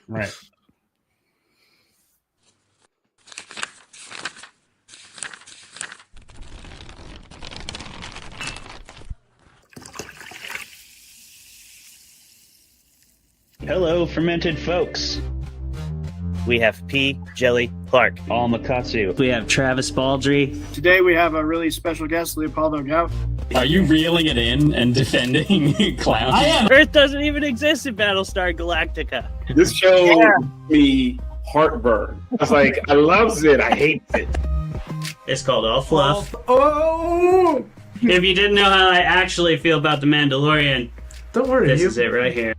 Right. Hello, fermented folks. We have P. Jelly Clark. All Makatsu. We have Travis Baldry. Today we have a really special guest, Leopoldo Gav. Are you reeling it in and defending clowns? I am. Earth doesn't even exist in Battlestar Galactica. This show gave me heartburn. I was like, I loves it, I hate it. It's called All Fluff. Oh! If you didn't know how I actually feel about The Mandalorian, Don't worry, this is it right here.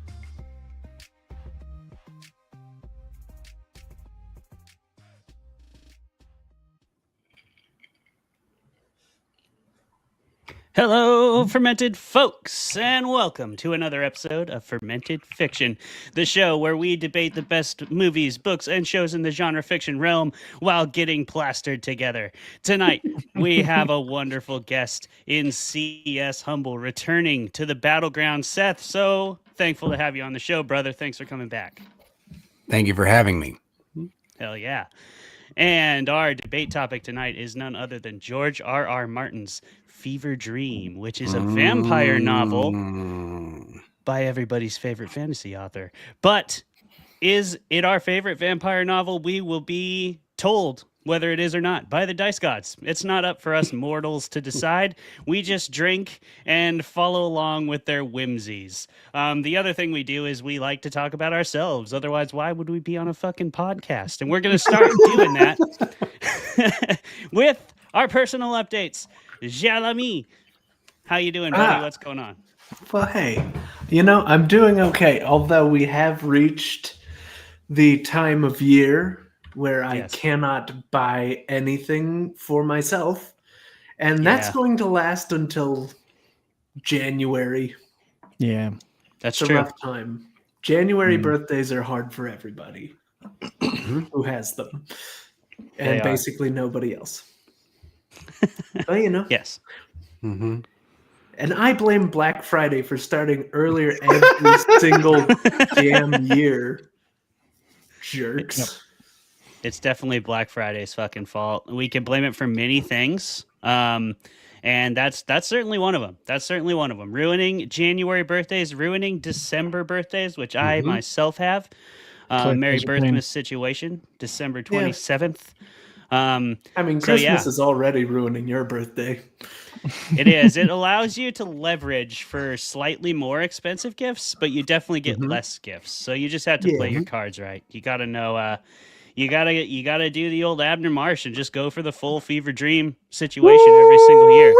Hello, fermented folks, and welcome to another episode of Fermented Fiction, the show where we debate the best movies, books, and shows in the genre fiction realm while getting plastered together. Tonight, we have a wonderful guest in C.S. Humble returning to the battleground. Seth, so thankful to have you on the show, brother. Thanks for coming back. Thank you for having me. Hell yeah. And our debate topic tonight is none other than George R.R. Martin's Fevre Dream, which is a vampire novel by everybody's favorite fantasy author. But is it our favorite vampire novel? We will be told whether it is or not by the dice gods. It's not up for us mortals to decide. We just drink and follow along with their whimsies. The other thing we do is we like to talk about ourselves. Otherwise, why would we be on a fucking podcast? And we're going to start doing that with our personal updates. Jalami, how you doing, buddy? What's going on? Well, hey, I'm doing okay. Although we have reached the time of year where I cannot buy anything for myself. And that's going to last until January. Yeah, that's it's a rough time. January birthdays are hard for everybody who has them. And basically nobody else. But Yes. Mm-hmm. And I blame Black Friday for starting earlier every single damn year. Jerks. Yep. It's definitely Black Friday's fucking fault. We can blame it for many things. And that's certainly one of them. That's certainly one of them. Ruining January birthdays, ruining December birthdays, which I myself have. Merry Birthmas situation, December 27th. Christmas is already ruining your birthday. It is. It allows you to leverage for slightly more expensive gifts, but you definitely get less gifts. So you just have to play your cards right. You got to know. You gotta do the old Abner Marsh and just go for the full Fevre Dream situation every single year.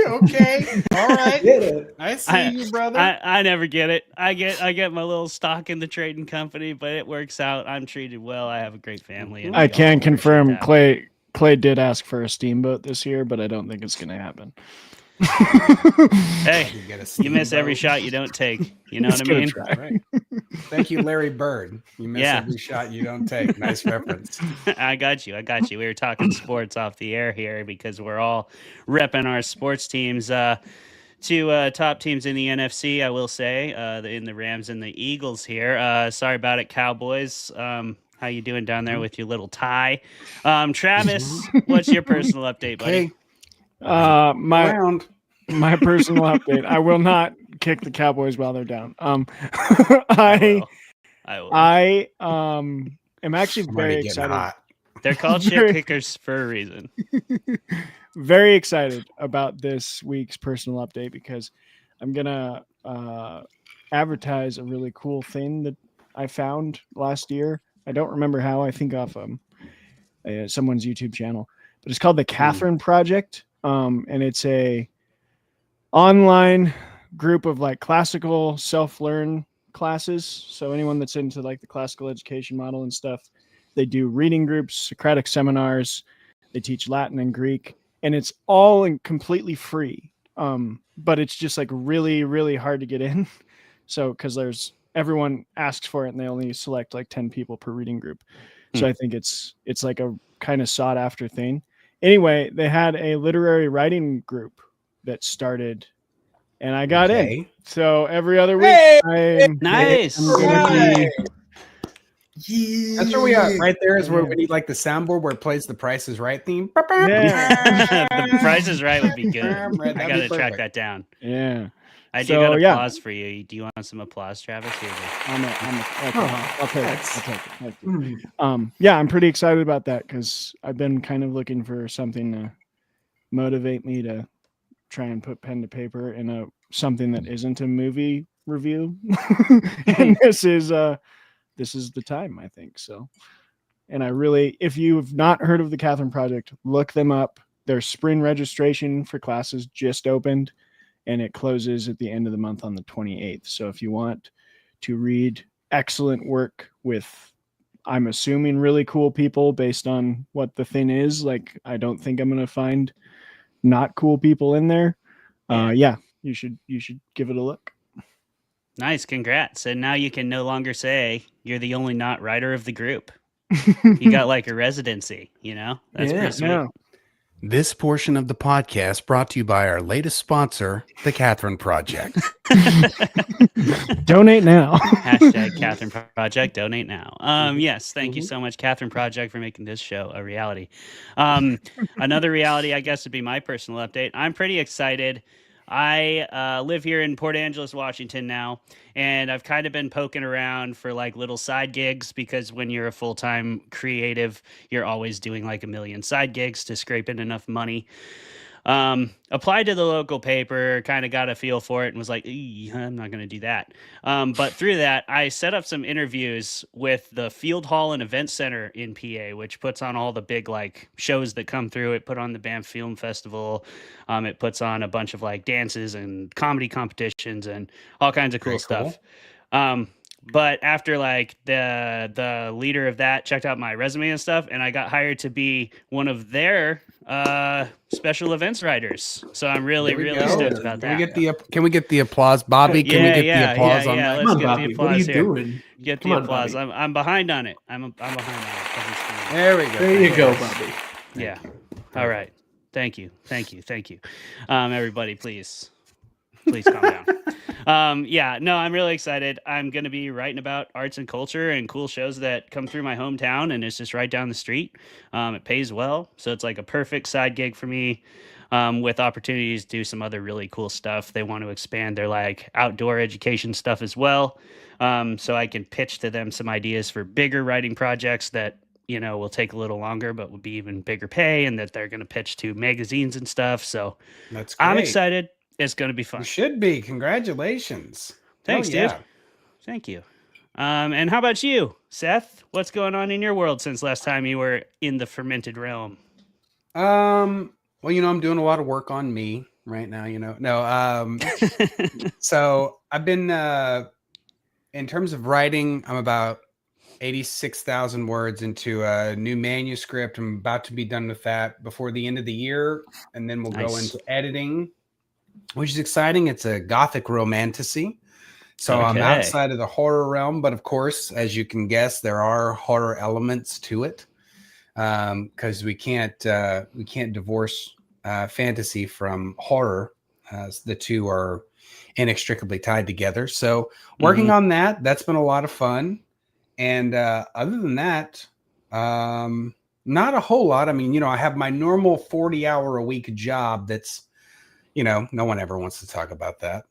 Okay, all right. Get it. I see you, brother. I never get it. I get my little stock in the trading company, but it works out. I'm treated well. I have a great family. And I can confirm Clay did ask for a steamboat this year, but I don't think it's going to happen. Hey, you miss every shot you don't take. You know what I mean? Right. Thank you, Larry Bird. You miss every shot you don't take. Nice reference. I got you. We were talking sports off the air here because we're all repping our sports teams. Two top teams in the NFC, I will say, in the Rams and the Eagles here. Sorry about it, Cowboys. How you doing down there with your little tie? Travis, what's your personal update, buddy? My personal update. I will not kick the Cowboys while they're down. I will. I am actually very excited. Hot. They're called shit kickers for a reason. Very excited about this week's personal update because I'm gonna advertise a really cool thing that I found last year. I don't remember how. I think off someone's YouTube channel, but it's called the Catherine Project. And it's a online group of like classical self-learn classes. So anyone that's into like the classical education model and stuff, they do reading groups, Socratic seminars, they teach Latin and Greek, and it's all completely free. But it's just like really, really hard to get in. So, cause everyone asks for it and they only select like 10 people per reading group. So I think it's like a kind of sought after thing. Anyway, they had a literary writing group that started, and I got in. So every other week, nice. I'm going to be Yeah. That's where we are. Right there is where we need like the soundboard where it plays the Price is Right theme. Yeah. The Price is Right would be good. Right, I that'd got be to track perfect. that down. Yeah. I do So, got yeah. applause for you. Do you want some applause, Travis? Here we go. I'll take it. Thank you. Yeah, I'm pretty excited about that because I've been kind of looking for something to motivate me to try and put pen to paper in something that isn't a movie review. And this is the time, I think. So, and I really, if you've not heard of the Catherine Project, look them up. Their spring registration for classes just opened, and it closes at the end of the month on the 28th. So if you want to read excellent work with, I'm assuming, really cool people based on what the thing is, like I don't think I'm going to find not cool people in there. Yeah, you should give it a look. Nice, congrats. And now you can no longer say you're the only not writer of the group. You got like a residency, That's pretty sweet. Yeah. This portion of the podcast brought to you by our latest sponsor, the Catherine Project. Donate now. Hashtag Catherine Project, donate now. Yes, thank you so much, Catherine Project, for making this show a reality. Another reality, I guess, would be my personal update. I'm pretty excited. I live here in Port Angeles, Washington now, and I've kind of been poking around for like little side gigs because when you're a full-time creative, you're always doing like a million side gigs to scrape in enough money. Applied to the local paper, kind of got a feel for it and was like, I'm not going to do that. But through that, I set up some interviews with the Field Hall and Event Center in PA, which puts on all the big like shows that come through. It put on the Banff Film Festival. It puts on a bunch of like dances and comedy competitions and all kinds of cool stuff. But after like the leader of that checked out my resume and stuff, and I got hired to be one of their special events writers. So I'm really stoked about that. Can we get the applause, Bobby? Can we get the applause on that? Let's get Bobby, the applause. what are you here. doing? Get Come the on, applause. Bobby. I'm behind on it. I'm behind on it. There we go. There you go, Bobby. Yeah. All right. Thank you. Everybody, please calm down. Yeah, no, I'm really excited. I'm going to be writing about arts and culture and cool shows that come through my hometown, and it's just right down the street. It pays well, so it's like a perfect side gig for me, with opportunities to do some other really cool stuff. They want to expand their like outdoor education stuff as well, so I can pitch to them some ideas for bigger writing projects that will take a little longer, but would be even bigger pay, and that they're going to pitch to magazines and stuff. So that's great. I'm excited. It's going to be fun. You should be. Congratulations. Thanks, dude. Thank you. And how about you, Seth? What's going on in your world since last time you were in the fermented realm? Well, I'm doing a lot of work on me right now, No, so I've been in terms of writing, I'm about 86,000 words into a new manuscript. I'm about to be done with that before the end of the year, and then we'll go into editing, which is exciting. It's a gothic romantasy. So I'm outside of the horror realm, but of course, as you can guess, there are horror elements to it, because we can't divorce fantasy from horror. The two are inextricably tied together. So working on that's been a lot of fun. And other than that, not a whole lot. I mean, I have my normal 40-hour-a-week job that's, no one ever wants to talk about that.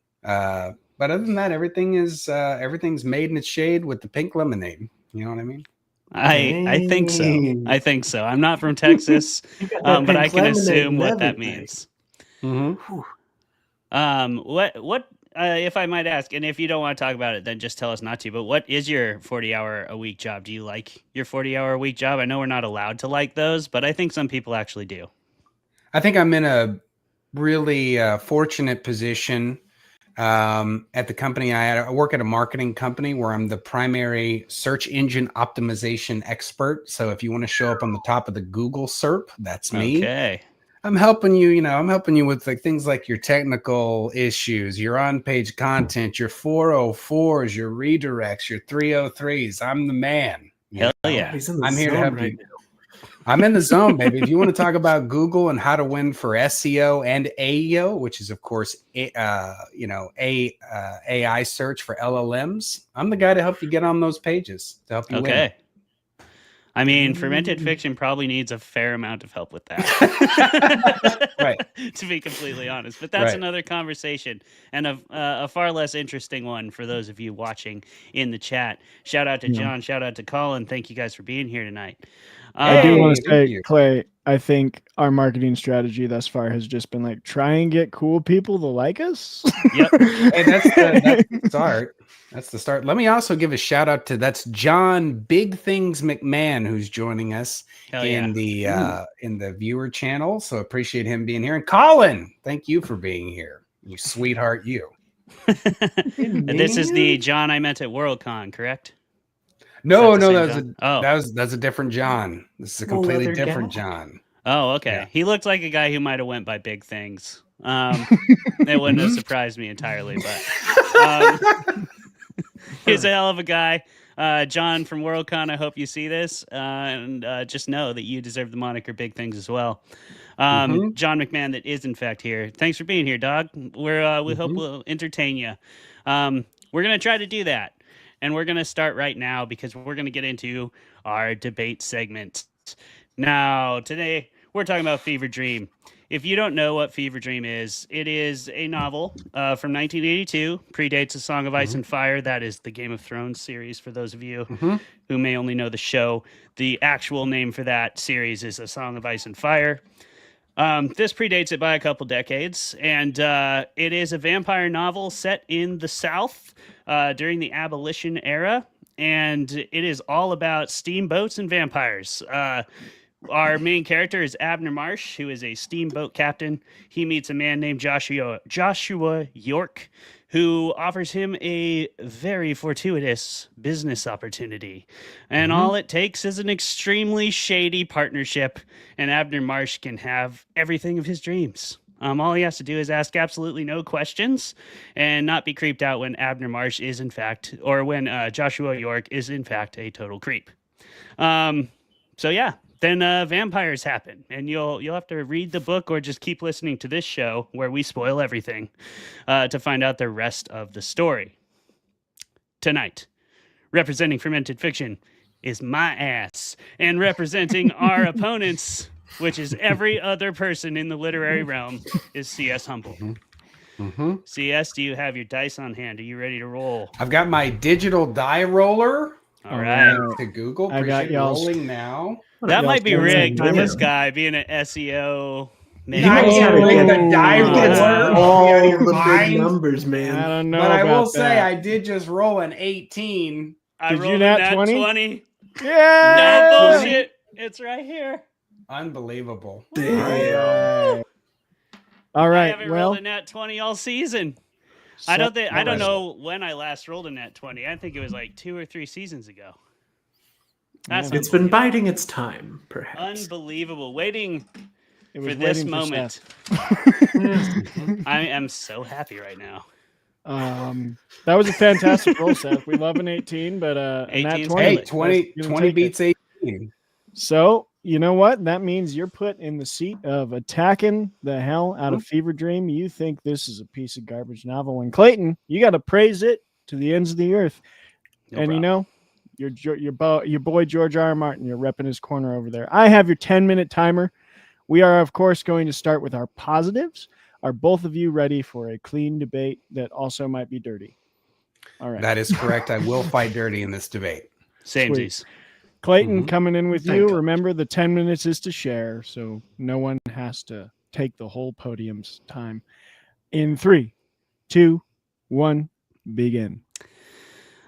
But other than that, everything's made in its shade with the pink lemonade. You know what I mean? I think so. I'm not from Texas, but I can assume what that means. Mm-hmm. What if I might ask, and if you don't want to talk about it, then just tell us not to, but what is your 40-hour-a-week job? Do you like your 40-hour-a-week job? I know we're not allowed to like those, but I think some people actually do. I think I'm in a really fortunate position at the company. I work at a marketing company where I'm the primary search engine optimization expert. So if you want to show up on the top of the Google SERP, that's me. Okay. I'm helping you, I'm helping you with like things like your technical issues, your on-page content, your 404s, your redirects, your 303s. I'm the man. Hell yeah. I'm here to help you. I'm in the zone, baby. If you want to talk about Google and how to win for SEO and AEO, which is of course, AI search for LLMs, I'm the guy to help you get on those pages to help you win. I mean, fermented fiction probably needs a fair amount of help with that. Right. To be completely honest. But that's another conversation and a far less interesting one for those of you watching in the chat. Shout out to John. Shout out to Colin. Thank you guys for being here tonight. I do want to say, Clay, I think our marketing strategy thus far has just been like, try and get cool people to like us. Yep. Hey, that's the start. That's the start. Let me also give a shout out to that's John Big Things McMahon, who's joining us in the viewer channel. So appreciate him being here. And Colin, thank you for being here. You sweetheart, you. This is the John I met at WorldCon, correct? No, that's a different John. This is a completely different John. Oh, okay. Yeah. He looked like a guy who might have went by Big Things. It wouldn't have surprised me entirely, but he's a hell of a guy. John from WorldCon, I hope you see this, and just know that you deserve the moniker Big Things as well. John McMahon, that is in fact here. Thanks for being here, dog. We hope we'll entertain you. We're gonna try to do that, and we're gonna start right now because we're gonna get into our debate segment. Now, today we're talking about Fevre Dream. If you don't know what Fevre Dream is, it is a novel from 1982, predates A Song of Ice and Fire. That is the Game of Thrones series, for those of you who may only know the show. The actual name for that series is A Song of Ice and Fire. This predates it by a couple decades, and it is a vampire novel set in the South during the Abolition era, and it is all about steamboats and vampires. Our main character is Abner Marsh, who is a steamboat captain. He meets a man named Joshua York, who offers him a very fortuitous business opportunity. And all it takes is an extremely shady partnership, and Abner Marsh can have everything of his dreams. All he has to do is ask absolutely no questions and not be creeped out when Abner Marsh is in fact, or when Joshua York is in fact a total creep. So yeah. Then vampires happen, and you'll have to read the book or just keep listening to this show where we spoil everything to find out the rest of the story. Tonight, representing Fermented Fiction is my ass, and representing our opponents, which is every other person in the literary realm, is C.S. Humble. C.S., do you have your dice on hand? Are you ready to roll? I've got my digital die roller. All right. To Google. I got y'all rolling now. That might be rigged. This guy being an SEO. Man, I can't look at the die roller. All the big numbers, man. I don't know. But I will say I did just roll an 18. Did you nat 20? Yeah. No bullshit. It's right here. Unbelievable. Damn. All right. I haven't rolled a nat 20 all season. I don't know when I last rolled a nat 20. I think it was like 2 or 3 seasons ago. It's been biding its time, perhaps. Unbelievable. Waiting for this moment. I am so happy right now. That was a fantastic roll, Seth. We love an 18, but 20 beats 18. So, you know what? That means you're put in the seat of attacking the hell out of Fevre Dream. You think this is a piece of garbage novel. And Clayton, you got to praise it to the ends of the earth. No problem. You know, your boy George R.R. Martin, you're repping his corner over there. I have your 10-minute timer. We are, of course, going to start with our positives. Are both of you ready for a clean debate that also might be dirty? All right. That is correct. I will fight dirty in this debate. Samesies. Clayton, coming in with you. Remember, the 10 minutes is to share, so no one has to take the whole podium's time. In 3, 2, 1, begin.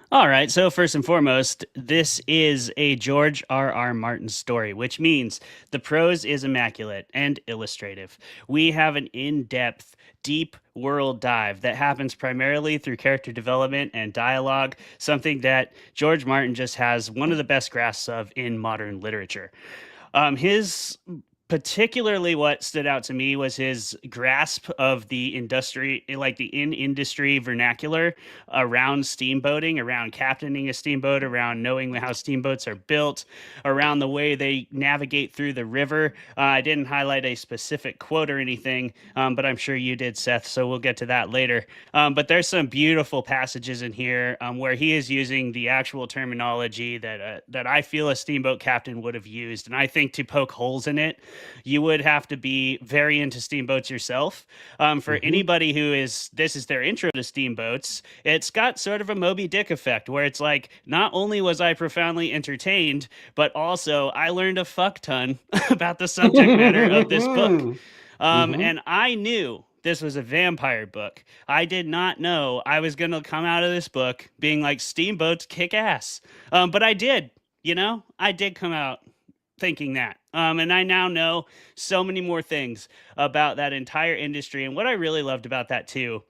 All right, so first and foremost, this is a George R.R. Martin story, which means the prose is immaculate and illustrative. We have an in-depth, deep world dive that happens primarily through character development and dialogue, something that George Martin just has one of the best grasps of in modern literature. His particularly what stood out to me was his grasp of the industry, like the in-industry vernacular around steamboating, around captaining a steamboat, around knowing how steamboats are built, around the way they navigate through the river. I didn't highlight a specific quote or anything, but I'm sure you did, Seth, so we'll get to that later. But there's some beautiful passages in here where he is using the actual terminology that I feel a steamboat captain would have used. And I think to poke holes in it, you would have to be very into steamboats yourself. For anybody this is their intro to steamboats, it's got sort of a Moby Dick effect where it's like, not only was I profoundly entertained, but also I learned a fuck ton about the subject matter of this book. And I knew this was a vampire book. I did not know I was going to come out of this book being like, steamboats kick ass. But I did, I did come out thinking that. And I now know so many more things about that entire industry. And what I really loved about that too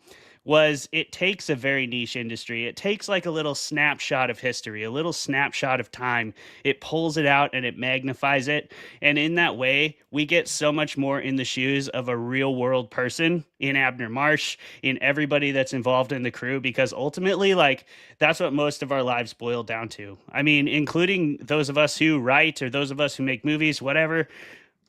was it takes a very niche industry. It takes like a little snapshot of history, a little snapshot of time. It pulls it out and it magnifies it. And in that way, we get so much more in the shoes of a real world person in Abner Marsh, in everybody that's involved in the crew, because ultimately, like, that's what most of our lives boil down to. I mean, including those of us who write or those of us who make movies, whatever.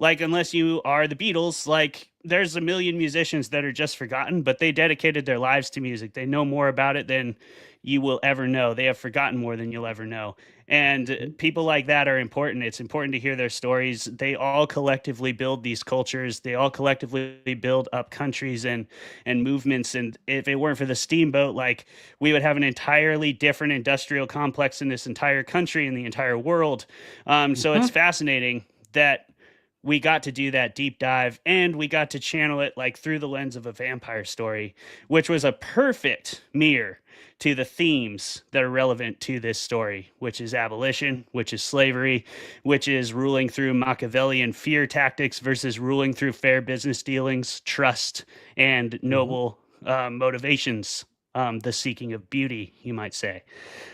Like, unless you are the Beatles, like, there's a million musicians that are just forgotten, but they dedicated their lives to music. They know more about it than you will ever know. They have forgotten more than you'll ever know. And people like that are important. It's important to hear their stories. They all collectively build these cultures. They all collectively build up countries and movements. And if it weren't for the steamboat, like, we would have an entirely different industrial complex in this entire country and the entire world. So it's fascinating that we got to do that deep dive, and we got to channel it like through the lens of a vampire story, which was a perfect mirror to the themes that are relevant to this story, which is abolition, which is slavery, which is ruling through Machiavellian fear tactics versus ruling through fair business dealings, trust, and noble motivations, the seeking of beauty, you might say.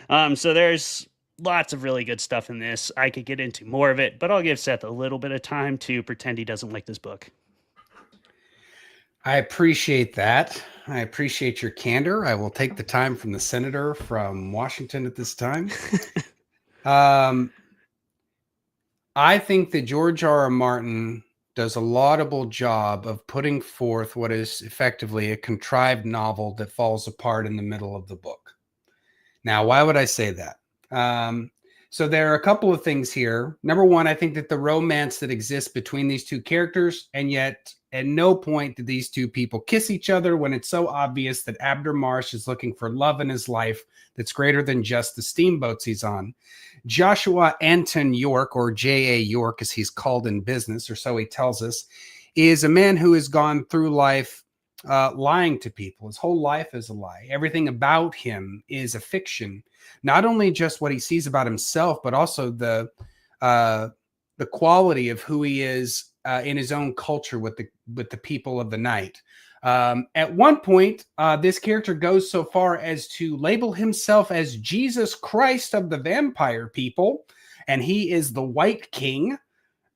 So there's lots of really good stuff in this. I could get into more of it, but I'll give Seth a little bit of time to pretend he doesn't like this book. I appreciate that. I appreciate your candor. I will take the time from the senator from Washington at this time. I think that George R.R. Martin does a laudable job of putting forth what is effectively a contrived novel that falls apart in the middle of the book. Now, why would I say that? So there are a couple of things here. Number one, I think that the romance that exists between these two characters, and yet at no point do these two people kiss each other when it's so obvious that Abner Marsh is looking for love in his life that's greater than just the steamboats he's on. Joshua Anton York, or J.A. York as he's called in business, or so he tells us, is a man who has gone through life lying to people. His whole life is a lie. Everything about him is a fiction. Not only just what he sees about himself, but also the quality of who he is in his own culture with the people of the night. At one point, this character goes so far as to label himself as Jesus Christ of the vampire people, and he is the White King,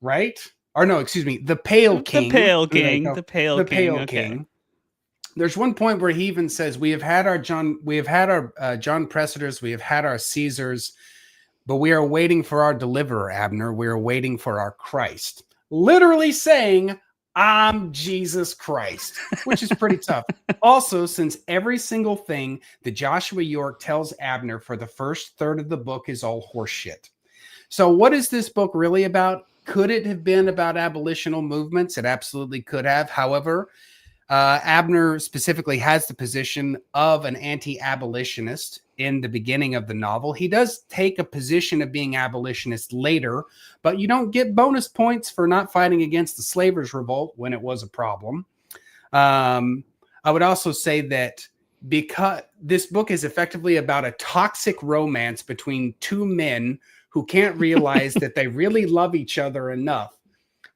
right? Or no, excuse me, the Pale King. The Pale King. The Pale King. Okay. King. There's one point where he even says, we have had our John Presseters, we have had our Caesars, but we are waiting for our deliverer, Abner. We are waiting for our Christ. Literally saying, I'm Jesus Christ, which is pretty tough. Also, since every single thing that Joshua York tells Abner for the first third of the book is all horseshit. So what is this book really about? Could it have been about abolitional movements? It absolutely could have. However, Abner specifically has the position of an anti-abolitionist in the beginning of the novel. He does take a position of being abolitionist later, but you don't get bonus points for not fighting against the slavers' revolt when it was a problem. I would also say that because this book is effectively about a toxic romance between two men who can't realize that they really love each other enough,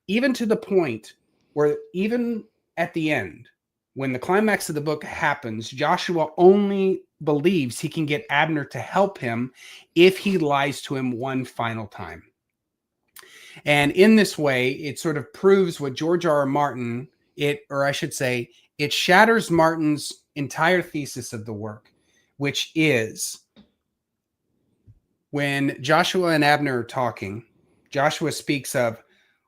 even to the point where even at the end, when the climax of the book happens, Joshua only believes he can get Abner to help him if he lies to him one final time. And in this way, it sort of proves what George R. R. Martin, it shatters Martin's entire thesis of the work, which is when Joshua and Abner are talking, Joshua speaks of,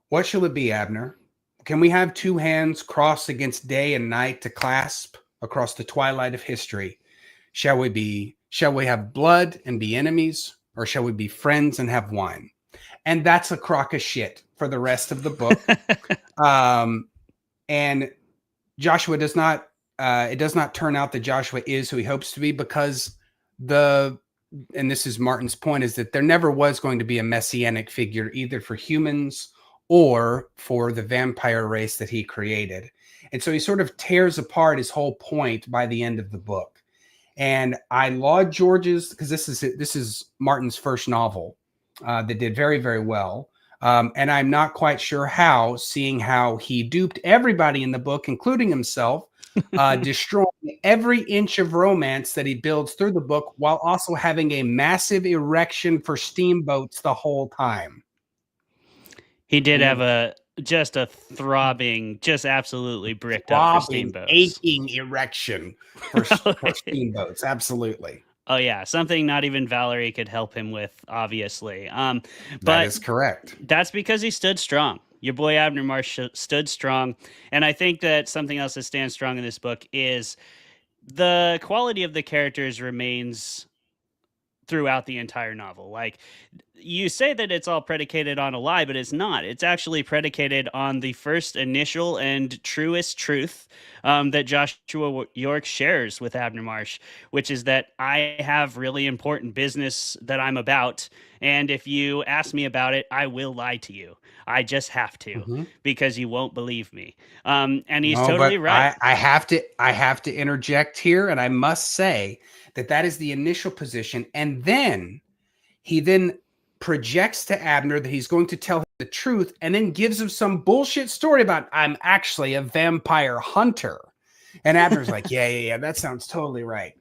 what shall it be, Abner? Can we have two hands crossed against day and night to clasp across the twilight of history? Shall we have blood and be enemies, or shall we be friends and have wine? And that's a crock of shit for the rest of the book. And Joshua does not, it does not turn out that Joshua is who he hopes to be, because and this is Martin's point, is that there never was going to be a messianic figure either for humans or for the vampire race that he created. And so he sort of tears apart his whole point by the end of the book. And I laud George's, because this is Martin's first novel that did very, very well. And I'm not quite sure how, seeing how he duped everybody in the book, including himself, destroying every inch of romance that he builds through the book, while also having a massive erection for steamboats the whole time. He did have just a throbbing, just absolutely bricked up for steamboats. Aching erection for steamboats. Absolutely. Oh yeah, something not even Valerie could help him with, obviously. But that is correct. That's because he stood strong. Your boy Abner Marsh stood strong, and I think that something else that stands strong in this book is the quality of the characters remains throughout the entire novel. Like, you say that it's all predicated on a lie, but it's not. It's actually predicated on the first initial and truest truth that Joshua York shares with Abner Marsh, which is that I have really important business that I'm about, and if you ask me about it, I will lie to you. I just have to, because you won't believe me. And he's totally right. I have to interject here, and I must say that is the initial position, and then he projects to Abner that he's going to tell him the truth, and then gives him some bullshit story about, I'm actually a vampire hunter. And Abner's like, yeah, that sounds totally right.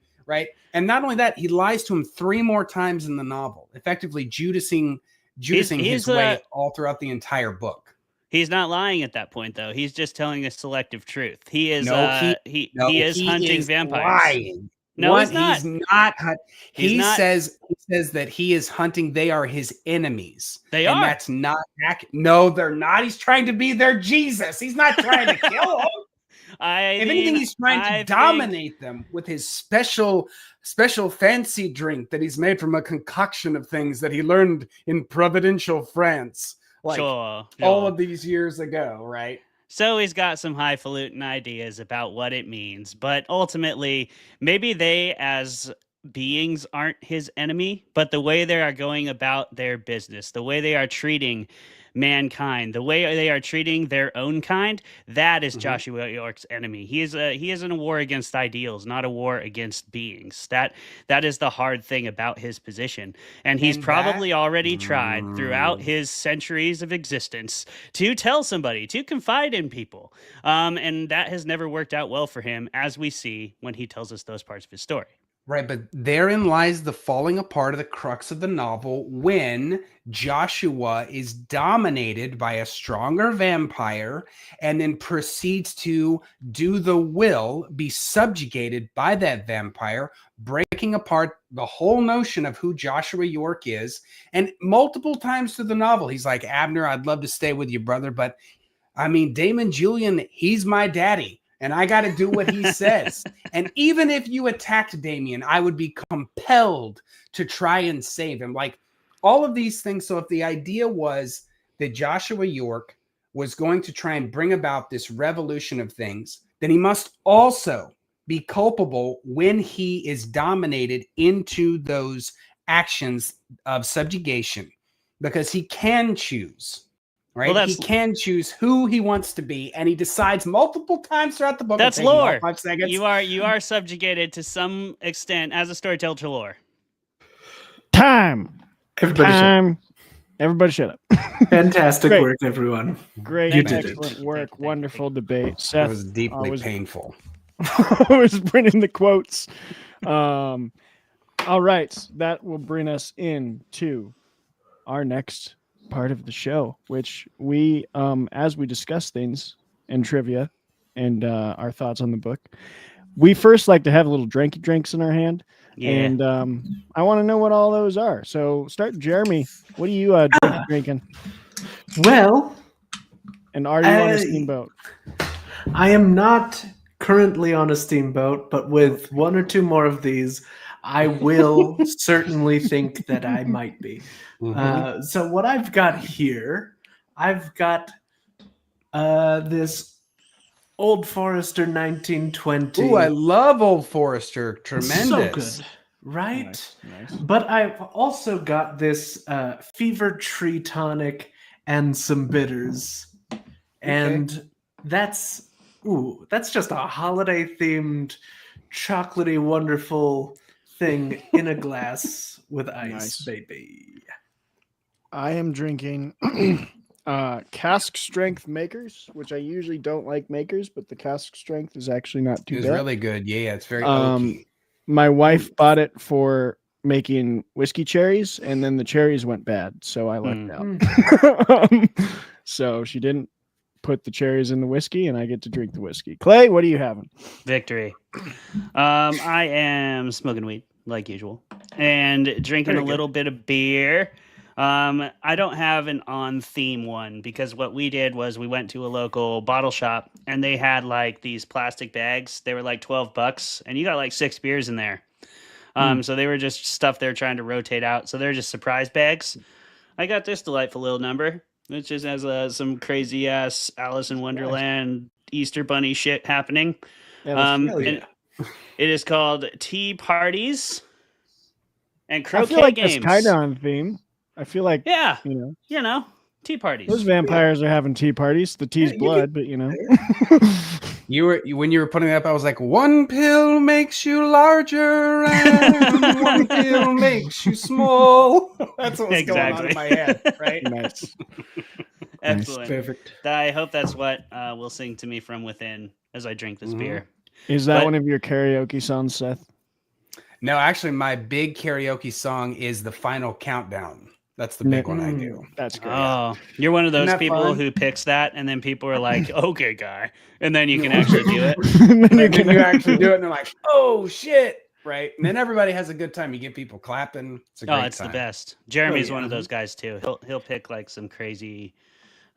And not only that, he lies to him 3 more times in the novel, effectively Judasing his way all throughout the entire book. He's not lying at that point, though. He's just telling a selective truth. He is hunting vampires. Lying. No, he's not. He says that he is hunting. They are his enemies. They are. That's not. No, they're not. He's trying to be their Jesus. He's not trying to kill them. If anything, he's trying to dominate them with his special fancy drink that he's made from a concoction of things that he learned in providential France, all of these years ago, right? So he's got some highfalutin ideas about what it means, but ultimately, maybe they as beings aren't his enemy, but the way they are going about their business, the way they are treating mankind, the way they are treating their own kind, that is Joshua York's enemy. He is in a war against ideals, not a war against beings. That is the hard thing about his position. And he's probably already tried throughout his centuries of existence to tell somebody, to confide in people. And that has never worked out well for him, as we see when he tells us those parts of his story. Right, but therein lies the falling apart of the crux of the novel, when Joshua is dominated by a stronger vampire and then proceeds to do the will, be subjugated by that vampire, breaking apart the whole notion of who Joshua York is. And multiple times through the novel, he's like, Abner, I'd love to stay with you, brother, but I mean, Damon Julian, he's my daddy. And I got to do what he says. And even if you attacked Damien, I would be compelled to try and save him. Like, all of these things. So if the idea was that Joshua York was going to try and bring about this revolution of things, then he must also be culpable when he is dominated into those actions of subjugation, because he can choose. Right, well, he can choose who he wants to be, and he decides multiple times throughout the book. That's lore. 5 seconds. You are subjugated to some extent as a storyteller to lore. Everybody shut up. Fantastic work, everyone. Great, excellent work. Wonderful debate. Seth, it was deeply painful. I was printing the quotes. All right, that will bring us into our next part of the show, which we, as we discuss things and trivia and our thoughts on the book, we first like to have a little drinks in our hand. Yeah. And I want to know what all those are. So start, Jeremy. What are you drinking? Well, and are you on a steamboat? I am not currently on a steamboat, but with one or two more of these, I will certainly think that I might be. So what I've got here, I've got this Old Forester 1920. Ooh, I love Old Forester. Tremendous. So good, right? Nice. But I've also got this Fever Tree tonic and some bitters. And that's just a holiday themed, chocolatey, wonderful thing in a glass with ice, Nice. baby. I am drinking cask strength makers, which I usually don't like makers, but the cask strength is actually not too It's bad. really good. Yeah, it's very oaky. My wife bought it for making whiskey cherries, and then the cherries went bad, so I lucked out. So she didn't put the cherries in the whiskey, and I get to drink the whiskey. Clay, what are you having? Victory. I am smoking weed like usual and drinking a little bit of beer. I don't have an on theme one because what we did was we went to a local bottle shop and they had like these plastic bags. They were like $12 and you got like 6 beers in there. So they were just stuff they're trying to rotate out. So they're just surprise bags. I got this delightful little number, which just has some crazy ass Alice in Wonderland Easter Bunny shit happening. And it is called Tea Parties and Croquet I feel like Games. it's kind of on theme. I feel like, Yeah, you know, tea parties. those vampires are having tea parties. The tea's blood, but you know. When you were putting it up, I was like, one pill makes you larger and one pill makes you small. That's what was going on in my head, right? Nice. Excellent. Perfect. I hope that's what will sing to me from within as I drink this beer. Is that But- one of your karaoke songs, Seth? No, actually, my big karaoke song is The Final Countdown. That's the big one I do. That's great. Oh, you're one of those Isn't that people fun? who picks that, and then people are like, "Okay, guy," and then you can actually do it. And then And then you actually do it, and they're like, "Oh shit!" Right? And then everybody has a good time. You get people clapping. It's a great Oh, it's time. the best. Jeremy's yeah. one of those guys too. He'll pick like some crazy.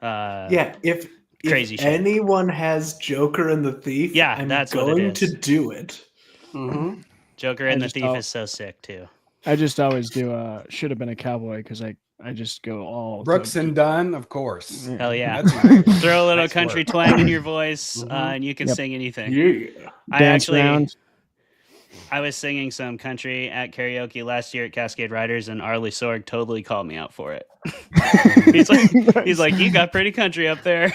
Yeah, if Crazy shit. anyone has Joker and the Thief, Yeah, I'm that's what it going is. to do it. Mm-hmm. Joker and the just Thief don't- is so sick too. I just always do should have been a cowboy because I just go all Brooks and Dunn, of course. Hell yeah! That's nice. Throw a little Nice country work. twang in your voice, Mhm. and you can Yep. sing anything. Yeah. dance around. I was singing some country at karaoke last year at Cascade Riders, and Arlie Sorg totally called me out for it. he's like, "You got pretty country up there."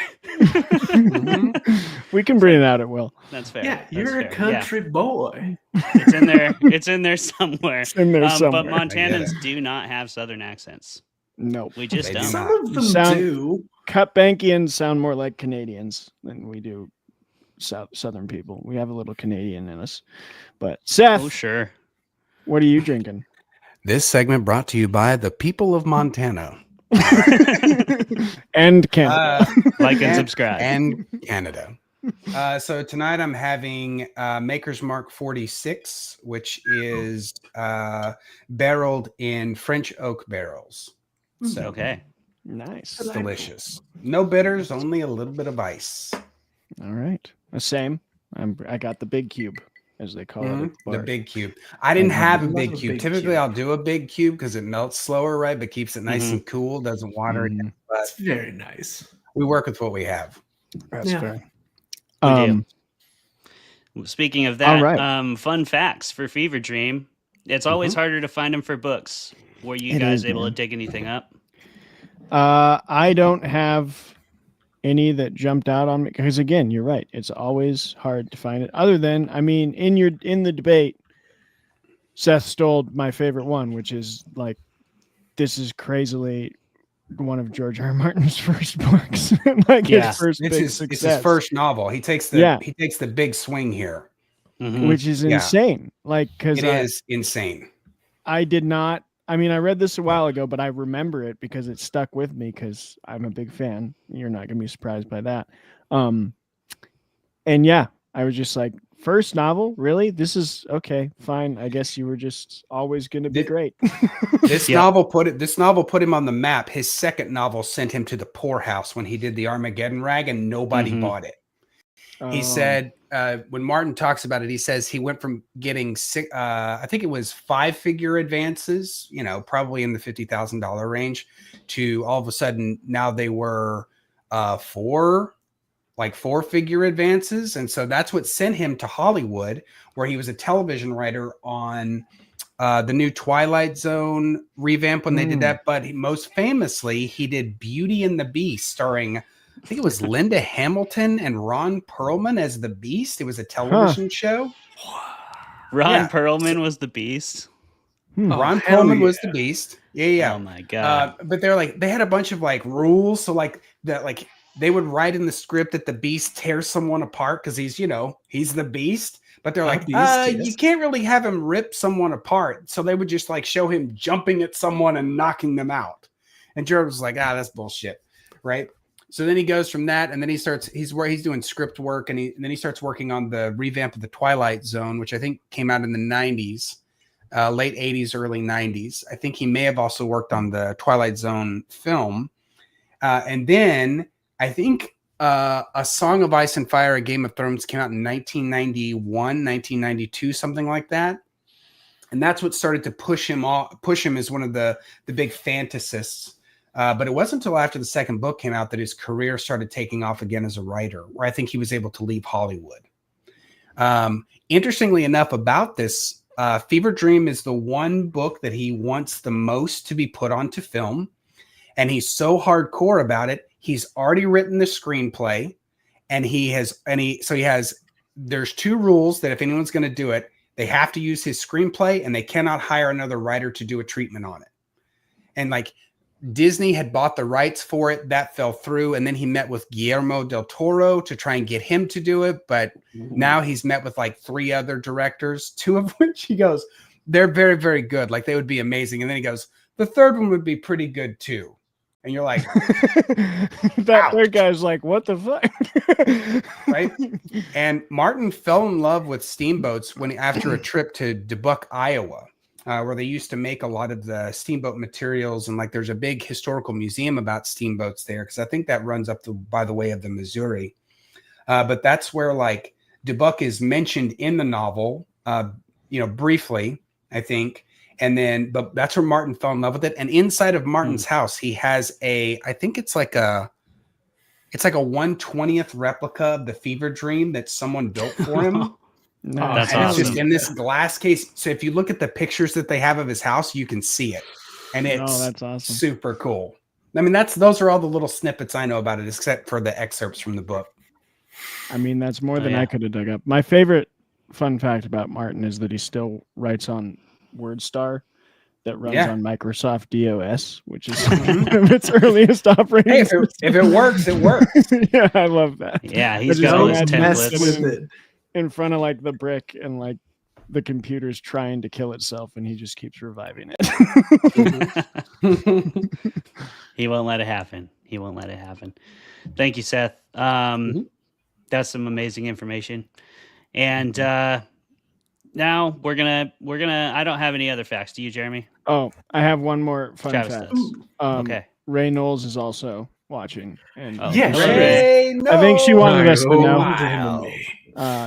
We can bring it out at will. That's fair. Yeah, That's you're a fair. country boy. Yeah, it's in there. It's in there somewhere. It's in there somewhere. But Montanans do not have Southern accents. No. We just They do don't. not. Some of them Sound- do. Cutbankians sound more like Canadians than we do Southern people. We have a little Canadian in us. But Seth, Oh sure. what are you drinking? This segment brought to you by the people of Montana And Canada. Like and subscribe. and Canada. So tonight I'm having Maker's Mark 46, which is barreled in French oak barrels. So Okay. Nice. it's delicious. No bitters, only a little bit of ice. All right. The same. I got the big cube, as they call it. at Mhm. The bars. big cube. I didn't have a love big a cube. big Typically, cube. I'll do a big cube because it melts slower, right? But keeps it nice and cool, doesn't water it. Mhm. But It's very nice. we work with what we have. That's Yeah. fair. We do. Speaking of that, All right. fun facts for Fever Dream. It's always harder to find them for books. Were you It guys is, able man. to dig anything up? I don't have any that jumped out on me because again, you're right. It's always hard to find it. Other than, I mean, in the debate, Seth stole my favorite one, which is like, this is crazily one of George R. R. Martin's first books, like Yeah. his first It's big his, success, it's his first novel. He takes the Yeah. he takes the big swing here. Mhm. which is Yeah. insane. Like, because It is insane. I did not. I mean, I read this a while ago, but I remember it because it stuck with me because I'm a big fan. You're not gonna be surprised by that. And yeah, I was just like, first novel, really? This is okay, fine. I guess you were just always gonna be great. This novel put him on the map. His second novel sent him to the poorhouse when he did the Armageddon rag, and nobody bought it. He said when Martin talks about it, he says he went from getting I think it was 5-figure advances, probably in the $50,000 range, to all of a sudden now they were 4-figure advances. And so that's what sent him to Hollywood, where he was a television writer on the new Twilight Zone revamp when they did that. But most famously, he did Beauty and the Beast, starring, I think it was Linda Hamilton and Ron Perlman as the Beast. It was a television show. Ron Perlman was the Beast. Ron Perlman was the Beast. Yeah. Oh my God. But they had a bunch of rules. So that they would write in the script that the Beast tears someone apart because he's the Beast. But they're you can't really have him rip someone apart. So they would just show him jumping at someone and knocking them out. And George was like, that's bullshit. Right. So then he goes from that, and then he's doing script work, and then he starts working on the revamp of the Twilight Zone, which I think came out in the 90s, late 80s, early 90s. I think he may have also worked on the Twilight Zone film. And then I think A Song of Ice and Fire, A Game of Thrones came out in 1991, 1992, something like that. And that's what started to push him as one of the big fantasists. But it wasn't until after the second book came out that his career started taking off again as a writer, where I think he was able to leave Hollywood. Interestingly enough about this, Fevre Dream is the one book that he wants the most to be put onto film. And he's so hardcore about it. He's already written the screenplay, and there's 2 rules that if anyone's going to do it, they have to use his screenplay and they cannot hire another writer to do a treatment on it. And Disney had bought the rights for it. That fell through. And then he met with Guillermo del Toro to try and get him to do it. But now he's met with 3 other directors, 2 of which he goes, they're very, very good. They would be amazing. And then he goes, the third one would be pretty good too. And you're like, that third guy's like, what the fuck? Right. And Martin fell in love with steamboats after a trip to Dubuque, Iowa. Where they used to make a lot of the steamboat materials, and there's a big historical museum about steamboats there, because I think that runs up by the way of the Missouri. But that's where Dubuque is mentioned in the novel, briefly, I think. And then, but that's where Martin fell in love with it. And inside of Martin's house, he has I think it's like a 1/20th replica of the Fevre Dream that someone built for him. No, that's and awesome. It's just in this glass case. So if you look at the pictures that they have of his house, you can see it, and it's that's awesome. Super cool. I mean, those are all the little snippets I know about it, except for the excerpts from the book. I mean, that's more than I could have dug up. My favorite fun fact about Martin is that he still writes on WordStar that runs on Microsoft DOS, which is one of its earliest operating. Hey, if it works, it works. Yeah, I love that. Yeah, he's got all his templates with it. In front of the brick, and the computer's trying to kill itself, and he just keeps reviving it. He won't let it happen. Thank you, Seth. That's some amazing information. And now we're gonna. I don't have any other facts. Do you, Jeremy? Oh, I have one more fun Travis fact. does. Okay. Ray Knowles is also watching, and Yes, Ray I think she wanted us to know. Wow.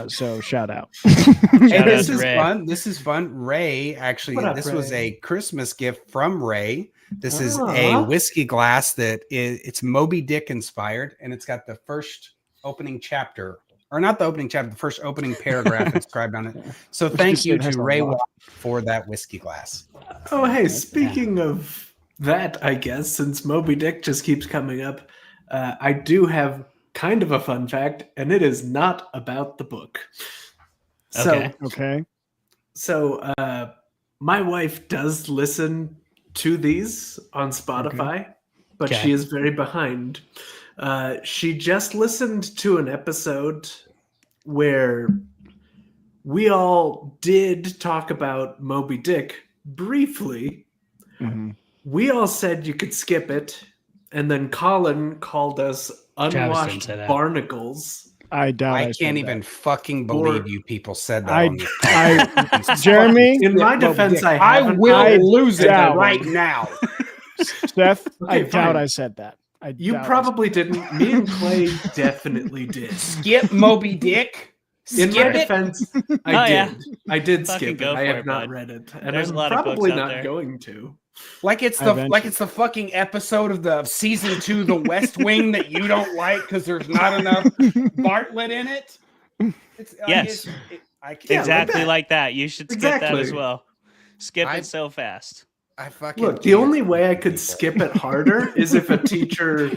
So shout out. Hey, this to is Ray. fun. This is fun. Ray, actually, this was a Christmas gift from Ray. This is a whiskey glass it's Moby Dick inspired, and it's got the first opening chapter, or not the opening chapter, the first opening paragraph inscribed on it. So thank you to Ray for that whiskey glass. Oh, hey, speaking of that, I guess, since Moby Dick just keeps coming up, I do have kind of a fun fact, and it is not about the book. Okay. So my wife does listen to these on Spotify, but she is very behind. She just listened to an episode where we all did talk about Moby Dick briefly, We all said you could skip it, and then Colin called us unwashed barnacles. I doubt I can't even fucking believe you people said that on this podcast. Jeremy, in my defense, I will lose it right now. Steph, I doubt I said that. You probably didn't. Me and Clay definitely did. Skip Moby Dick. In my defense, I did. Yeah. I did Fucking skip it. go I for have it, not bud. read it, and There's I'm a lot of probably books out not there. going to. Like it's the fucking episode of the season 2, The West Wing, that you don't like because there's not enough Bartlett in it. Yes. Exactly like that. You should skip that as well. Skip it so fast. I fucking Look, the only way I could skip it harder is if a teacher,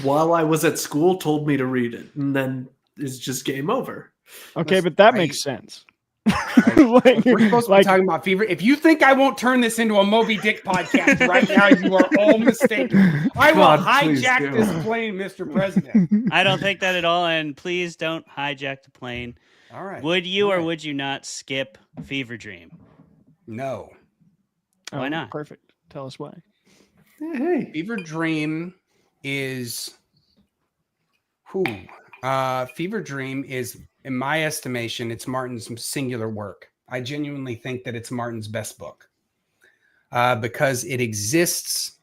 while I was at school, told me to read it, and then it's just game over. Okay, but that makes sense. We're supposed to be talking about Fever. If you think I won't turn this into a Moby Dick podcast right now, you are all mistaken. I will hijack this plane, Mr. President. I don't think that at all, and please don't hijack the plane. All right. Would you or would you not skip Fevre Dream? No. Why not? Perfect. Tell us why. Hey. Fevre Dream is Fevre Dream is, in my estimation, it's Martin's singular work. I genuinely think that it's Martin's best book because it exists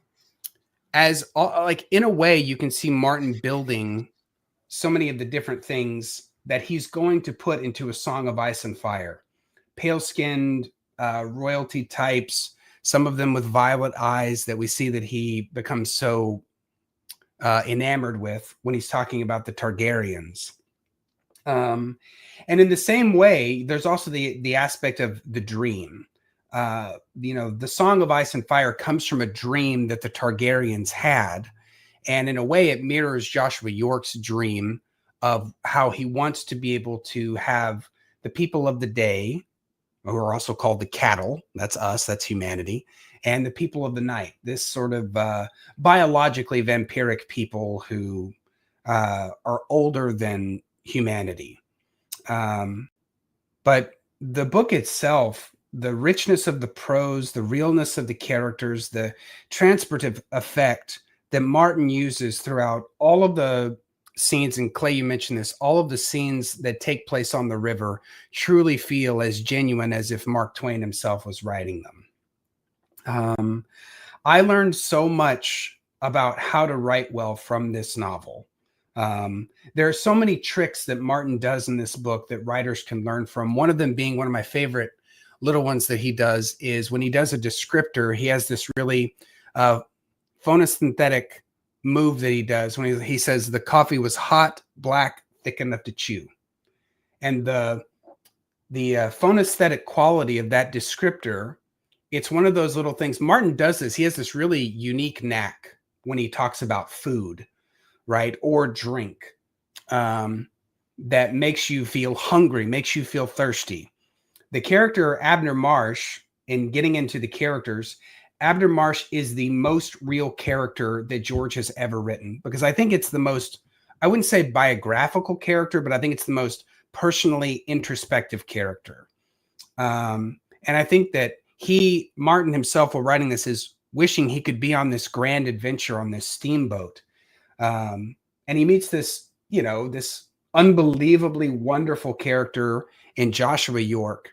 as like, in a way, you can see Martin building so many of the different things that he's going to put into A Song of Ice and Fire. Pale-skinned royalty types, some of them with violet eyes that we see that he becomes so enamored with when he's talking about the Targaryens. And in the same way, there's also the aspect of the dream. The Song of Ice and Fire comes from a dream that the Targaryens had. And in a way, it mirrors Joshua York's dream of how he wants to be able to have the people of the day, who are also called the cattle, that's us, that's humanity, and the people of the night, this sort of biologically vampiric people who are older than humanity. But the book itself, the richness of the prose, the realness of the characters, the transportive effect that Martin uses throughout all of the scenes, and Clay, you mentioned this, all of the scenes that take place on the river truly feel as genuine as if Mark Twain himself was writing them. I learned so much about how to write well from this novel. There are so many tricks that Martin does in this book that writers can learn from. One of them being one of my favorite little ones that he does is when he does a descriptor, he has this really photosynthetic move that he does when he says the coffee was hot, black, thick enough to chew. And the phonesthetic quality of that descriptor, it's one of those little things. Martin does this. He has this really unique knack when he talks about food, right? Or drink that makes you feel hungry, makes you feel thirsty. The character Abner Marsh, in getting into the characters, Abner Marsh is the most real character that George has ever written, because I think it's the most, I wouldn't say biographical character, but I think it's the most personally introspective character. And I think that Martin himself, while writing this, is wishing he could be on this grand adventure on this steamboat. And he meets this, this unbelievably wonderful character in Joshua York.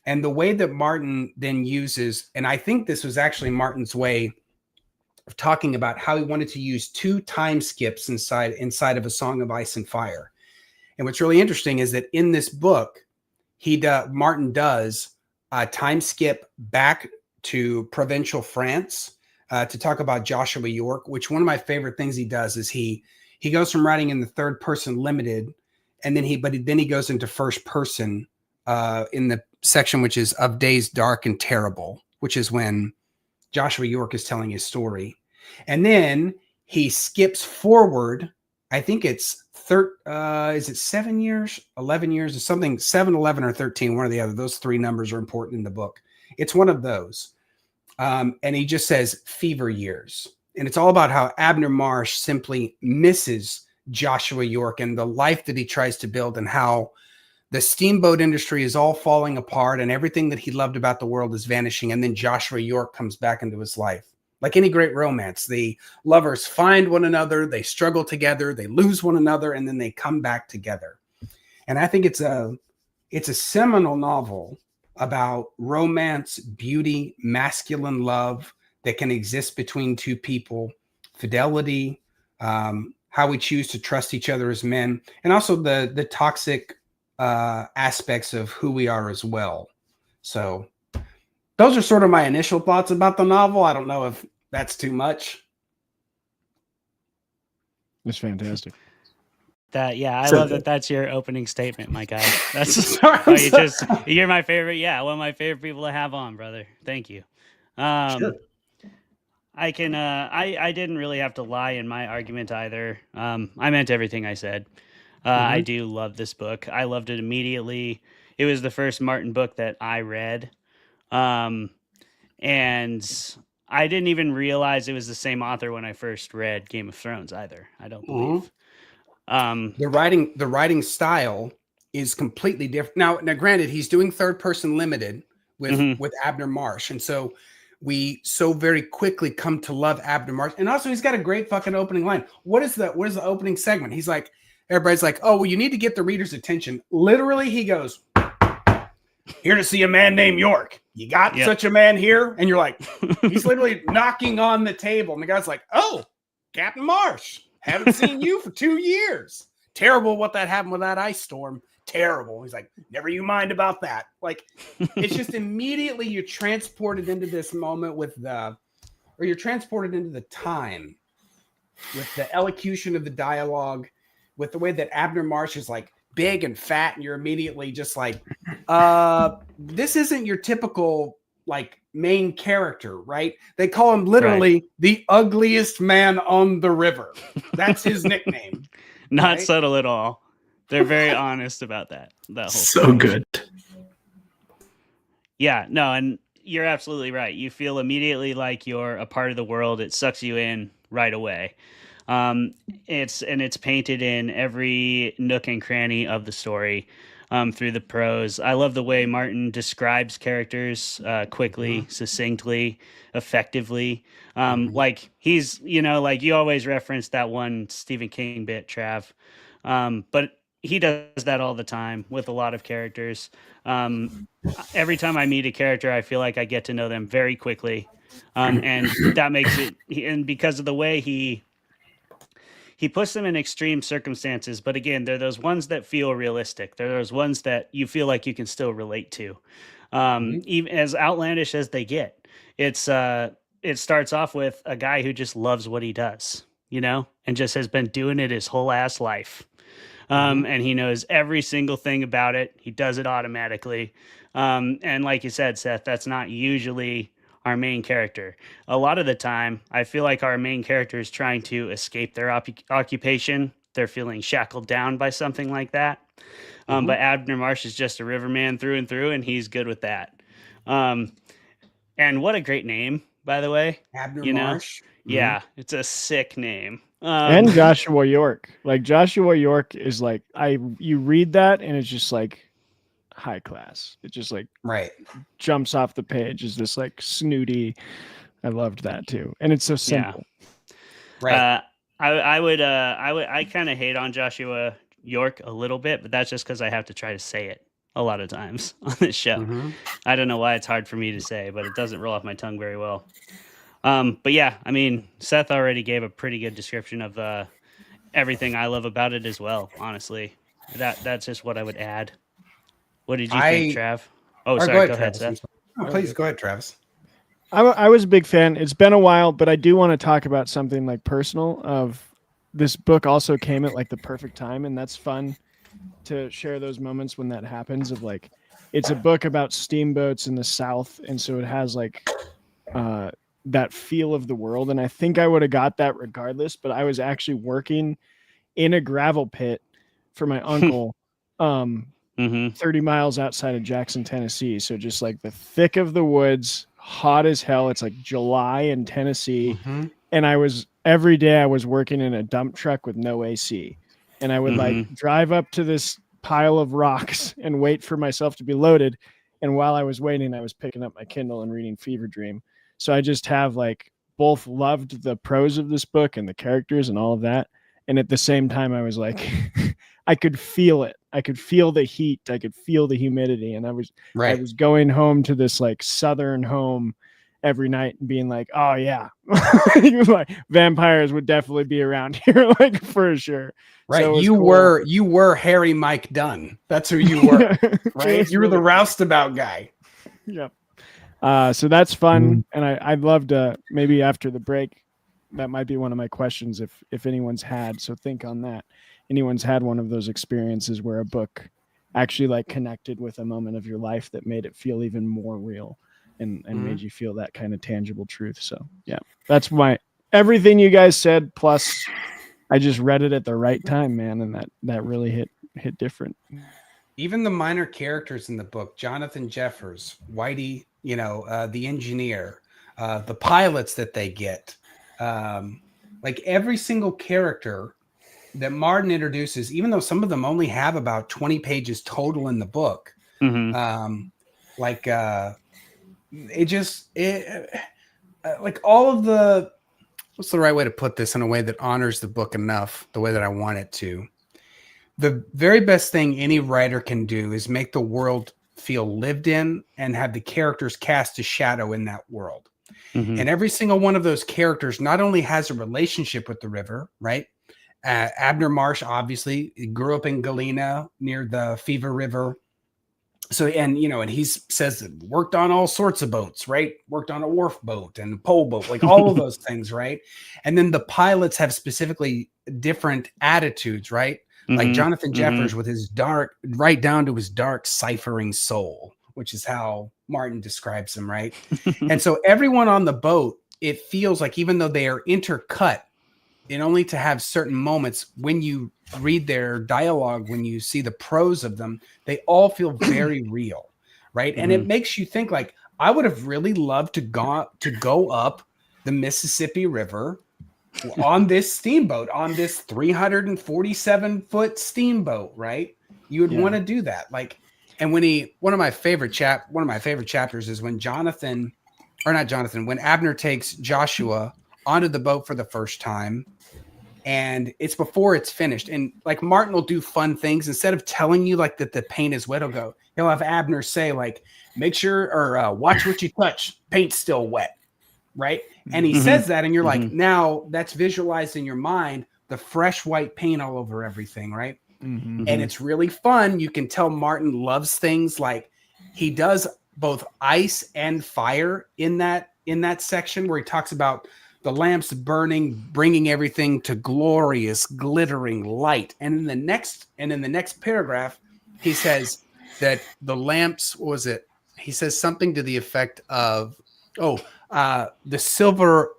And the way that Martin then uses, and I think this was actually Martin's way of talking about how he wanted to use 2 time skips inside of A Song of Ice and Fire. And what's really interesting is that in this book, Martin does a time skip back to provincial France to talk about Joshua York, which one of my favorite things he does is he goes from writing in the third person limited, and then he goes into first person in the section which is Of Days Dark and Terrible, which is when Joshua York is telling his story. And then he skips forward, I think it's is it 7 years, 11 years or something, 7, 11, or 13, one or the other. Those 3 numbers are important in the book. It's one of those. And he just says fever years. And it's all about how Abner Marsh simply misses Joshua York and the life that he tries to build, and how the steamboat industry is all falling apart and everything that he loved about the world is vanishing. And then Joshua York comes back into his life. Like any great romance, the lovers find one another, they struggle together, they lose one another, and then they come back together. And I think it's a seminal novel about romance, beauty, masculine love that can exist between two people, fidelity, how we choose to trust each other as men, and also the toxic aspects of who we are as well. So those are sort of my initial thoughts about the novel. I don't know if that's too much. It's fantastic. I love that. That's your opening statement, my guy. That's you're my favorite. Yeah, one of my favorite people to have on, brother. Thank you. Sure. I can. I didn't really have to lie in my argument either. I meant everything I said. I do love this book. I loved it immediately. It was the first Martin book that I read. And I didn't even realize it was the same author when I first read Game of Thrones either. I don't believe. The writing style is completely different. Now, granted, he's doing third person limited with Abner Marsh, and so we so very quickly come to love Abner Marsh. And also, he's got a great fucking opening line. What is the opening segment? He's like, everybody's like, oh, well, you need to get the reader's attention. Literally, he goes, here to see a man named York. You got such a man here? And you're like, he's literally knocking on the table. And the guy's like, oh, Captain Marsh, haven't seen you for 2 years. Terrible what that happened with that ice storm. Terrible. He's like, never you mind about that. Like, it's just immediately you're transported into this moment you're transported into the time with the elocution of the dialogue, with the way that Abner Marsh is like big and fat, and you're immediately just like, this isn't your typical like main character, right? They call him literally the ugliest man on the river. That's his nickname. Not subtle at all. They're very honest about that. That whole so thing. Good. Yeah, no, and you're absolutely right. You feel immediately like you're a part of the world. It sucks you in right away. It's painted in every nook and cranny of the story through the prose. I love the way Martin describes characters quickly, succinctly, effectively. Like he's, like you always reference that one Stephen King bit, Trav. But he does that all the time with a lot of characters. Every time I meet a character, I feel like I get to know them very quickly. And that makes it, and because of the way he puts them in extreme circumstances, but again, they're those ones that feel realistic. They're those ones that you feel like you can still relate to, even as outlandish as they get. It starts off with a guy who just loves what he does, and just has been doing it his whole ass life. And he knows every single thing about it. He does it automatically. And like you said, Seth, that's not usually our main character. A lot of the time, I feel like our main character is trying to escape their occupation. They're feeling shackled down by something like that. But Abner Marsh is just a riverman through and through, and he's good with that. And what a great name, by the way. Abner Marsh. Yeah, it's a sick name. And Joshua York. Like Joshua York is like, you read that and it's just like high class. It just like jumps off the page. Is this like snooty? I loved that too, and it's so simple. Yeah. I kind of hate on Joshua York a little bit, but that's just because I have to try to say it a lot of times on this show. I don't know why it's hard for me to say, but it doesn't roll off my tongue very well. But yeah, I mean, Seth already gave a pretty good description of everything I love about it as well. Honestly, that's just what I would add. What did you think, Trav? Oh, sorry. Go ahead, Seth. Oh, please go ahead, Travis. I was a big fan. It's been a while, but I do want to talk about something like personal. Of this book also came at like the perfect time, and that's fun to share those moments when that happens. Of like, it's a book about steamboats in the South, and so it has like that feel of the world. And I think I would have got that regardless, but I was actually working in a gravel pit for my uncle 30 miles outside of Jackson, Tennessee. So just like the thick of the woods, hot as hell. It's like July in Tennessee. And every day I was working in a dump truck with no AC. And I would like drive up to this pile of rocks and wait for myself to be loaded. And while I was waiting, I was picking up my Kindle and reading Fevre Dream. So I just have like both loved the prose of this book and the characters and all of that. And at the same time, I was like, I could feel it. I could feel the heat. I could feel the humidity. And I was going home to this like southern home every night and being like, oh yeah, like vampires would definitely be around here, like for sure. Right. So you were Harry Mike Dunn. That's who you were. Right. You were the roustabout guy. Yep. So that's fun. And I'd love to, maybe after the break, that might be one of my questions if anyone's had, so think on that. Anyone's had one of those experiences where a book actually like connected with a moment of your life that made it feel even more real and made you feel that kind of tangible truth. So yeah, that's everything you guys said. Plus I just read it at the right time, man. And that really hit different. Even the minor characters in the book, Jonathan Jeffers, Whitey, the engineer, the pilots that they get, like every single character that Martin introduces, even though some of them only have about 20 pages total in the book, like all of the, what's the right way to put this in a way that honors the book enough, the way that I want it to. The very best thing any writer can do is make the world feel lived in and have the characters cast a shadow in that world. And every single one of those characters not only has a relationship with the river, right? Abner Marsh, obviously, grew up in Galena near the Fevre River. So, and he says that worked on all sorts of boats, right? Worked on a wharf boat and a pole boat, like all of those things, right? And then the pilots have specifically different attitudes, right? Like Jonathan Jeffers with his right down to his dark ciphering soul, which is how Martin describes him, right? And so everyone on the boat, it feels like even though they are intercut, and only to have certain moments when you read their dialogue, when you see the prose of them, they all feel very real, right? And it makes you think like, I would have really loved to go up the Mississippi River on this steamboat, on this 347-foot steamboat, right? You would want to do that. Like, and when one of my favorite chapters is when when Abner takes Joshua onto the boat for the first time, and it's before it's finished. And like Martin will do fun things instead of telling you like that the paint is wet. He'll have Abner say like, make sure or watch what you touch. Paint's still wet. Right. And he says that, and you're like, now that's visualized in your mind, the fresh white paint all over everything. Right. And it's really fun. You can tell Martin loves things like he does both ice and fire in that section where he talks about the lamps burning, bringing everything to glorious, glittering light. And in the next paragraph, he says that the lamps, he says something to the effect of, the silver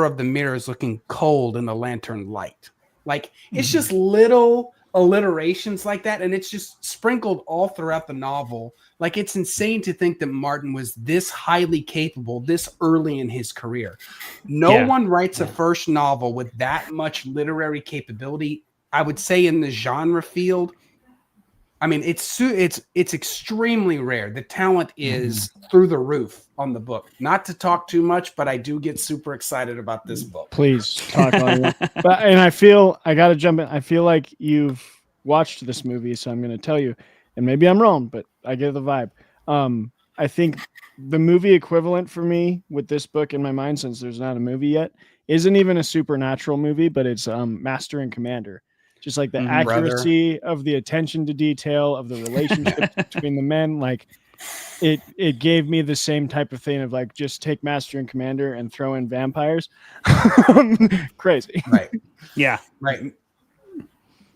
of the mirror is looking cold in the lantern light. Like it's just little alliterations like that, and it's just sprinkled all throughout the novel. Like it's insane to think that Martin was this highly capable this early in his career. No one writes a first novel with that much literary capability, I would say, in the genre field. I mean, it's extremely rare. The talent is through the roof on the book. Not to talk too much, but I do get super excited about this book. Please talk on it. And I got to jump in. I feel like you've watched this movie, so I'm going to tell you, and maybe I'm wrong, but I get the vibe. I think the movie equivalent for me with this book in my mind, since there's not a movie yet, isn't even a supernatural movie, but it's Master and Commander. Just like the accuracy of the attention to detail of the relationships between the men, like it gave me the same type of thing of like, just take Master and Commander and throw in vampires. Crazy. Right. Yeah. Right.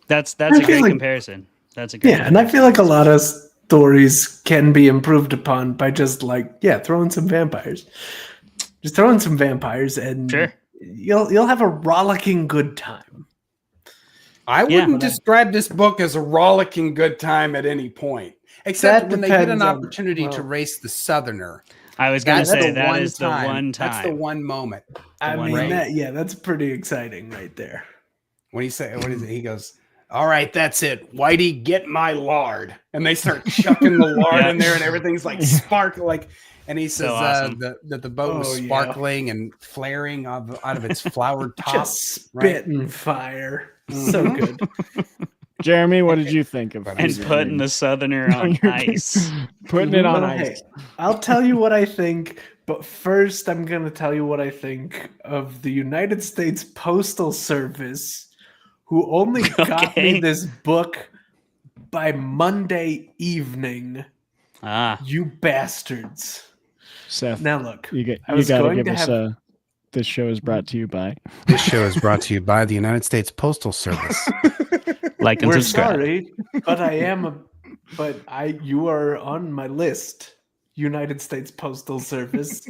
That's a great comparison. That's a great comparison. And I feel like a lot of stories can be improved upon by just like, throwing some vampires. Just throwing some vampires and you'll have a rollicking good time. I wouldn't describe this book as a rollicking good time at any point, except when they get an opportunity to race the Southerner. I was going to say that is the one time. That's the one moment. That's pretty exciting right there. When he say, what is it? He goes, all right, that's it. Whitey, get my lard. And they start chucking the lard in there and everything's like sparkling. And he says awesome. that the boat was sparkling and flaring out of its flowered top. Just spitting fire. So good. Jeremy, what did you think of And putting the Southerner on ice. Putting it on Hey, ice. I'll tell you what I think, but first I'm going to tell you what I think of the United States Postal Service, who only got me this book by Monday evening. You bastards. Seth, now look, you got to give us this show is brought to you by. This show is brought to you by the United States Postal Service. Like and We're subscribe. sorry, but you are on my list, United States Postal Service,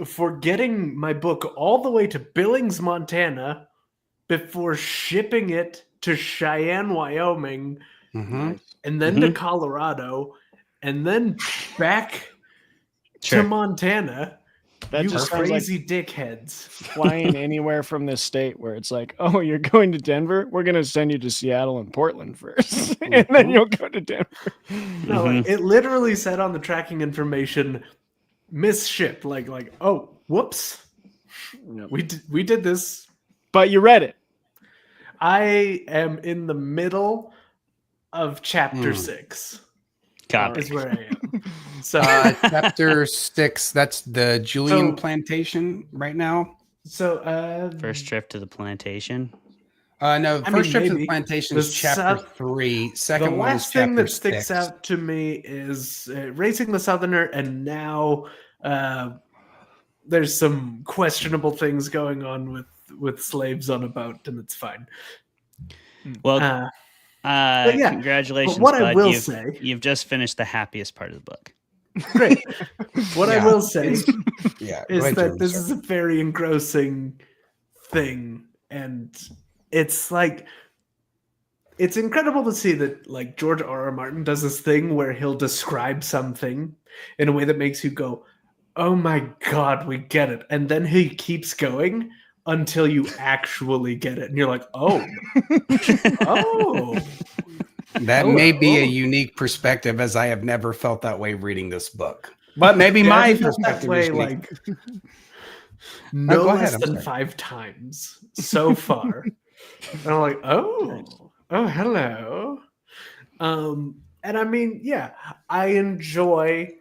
for getting my book all the way to Billings, Montana, before shipping it to Cheyenne, Wyoming, and then to Colorado, and then back to Montana. That You just sounds crazy dickheads. flying anywhere from this state where it's like, oh, you're going to Denver? We're going to send you to Seattle and Portland first, and then you'll go to Denver. No, it literally said on the tracking information, misship. Like, oh, whoops. No. We did this. But you read it. I am in the middle of chapter 6. Copy. Is where I am. So chapter 6, that's the Julian plantation right now. So First trip to the plantation. No, first trip to the maybe. plantation is chapter 3. Second the one is last thing chapter that sticks 6. out to me is Racing the Southerner, and now there's some questionable things going on with slaves on a boat, and it's fine. Well, yeah, congratulations, but what I bud. will say, you've just finished the happiest part of the book. Great. What I will say is that this is a very engrossing thing, and it's like it's incredible to see that like George R.R. Martin does this thing where he'll describe something in a way that makes you go, "Oh my god, we get it," and then he keeps going until you actually get it, and you're like, "Oh, oh." That may be a unique perspective, as I have never felt that way reading this book. But maybe my perspective is unique. No less than 5 times so far. And I'm like, oh, hello. And I mean, yeah, I enjoy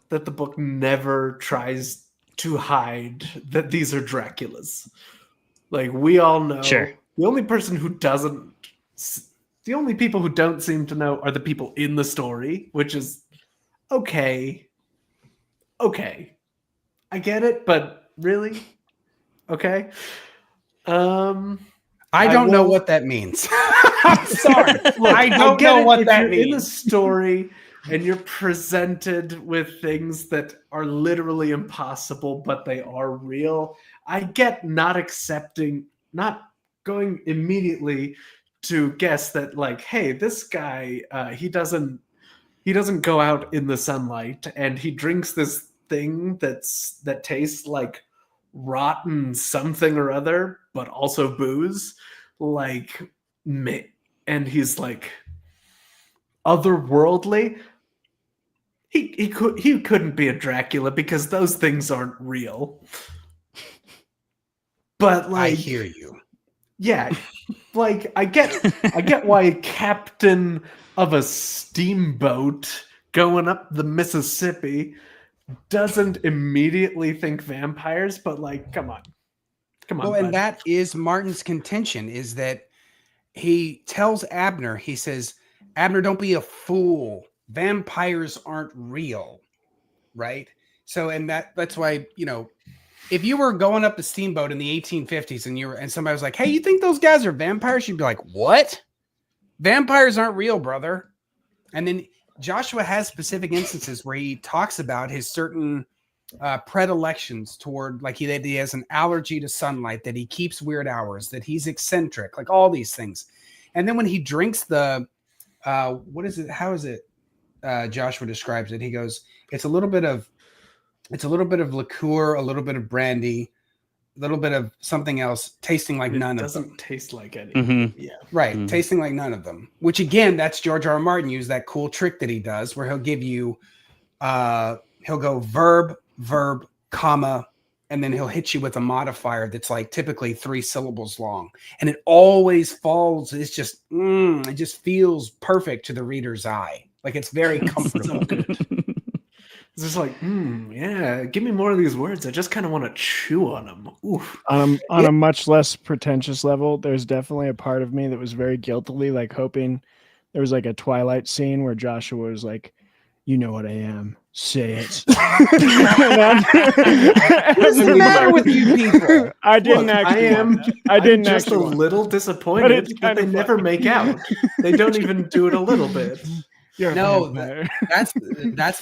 that the book never tries to hide that these are Draculas. Like, we all know. Sure. The only people who don't seem to know are the people in the story, which is okay. Okay. I get it, but really? Okay. I don't know what that means. I'm sorry. Look, I don't know what that means. In a story and you're presented with things that are literally impossible, but they are real. I get not going immediately to guess that, like, hey, this guy, he doesn't go out in the sunlight, and he drinks this thing that tastes like rotten something or other, but also booze, like, and he's like otherworldly. He couldn't be a Dracula because those things aren't real. But like, I hear you. Yeah, like I get why captain of a steamboat going up the Mississippi doesn't immediately think vampires, but like, come on. Well, and that is Martin's contention, is that he tells Abner, he says, Abner, don't be a fool. Vampires aren't real, right? So, and that's why, if you were going up the steamboat in the 1850s and somebody was like, hey, you think those guys are vampires? You'd be like, what? Vampires aren't real, brother. And then Joshua has specific instances where he talks about his certain predilections toward, like, he has an allergy to sunlight, that he keeps weird hours, that he's eccentric, like all these things. And then when he drinks the, what is it? How is it? Joshua describes it. He goes, it's a little bit of liqueur, a little bit of brandy, little bit of something else, tasting like none of them. Doesn't taste like any. Mm-hmm. Yeah. Right. Tasting like none of them, which again, that's George R. R. Martin used that cool trick that he does where he'll give you, he'll go verb, comma, and then he'll hit you with a modifier that's like typically 3 syllables long. And it always falls. It's just, it just feels perfect to the reader's eye. Like it's very comfortable. So good. It's just like, yeah, give me more of these words. I just kind of want to chew on them. Oof. On a much less pretentious level, there's definitely a part of me that was very guiltily like hoping there was like a Twilight scene where Joshua was like, "You know what I am. Say it." What's the matter with you people? I didn't Look, actually. I'm didn't just a actually. little disappointed it's that kind they of never make out. They don't even do it a little bit. You're a No, vampire. that's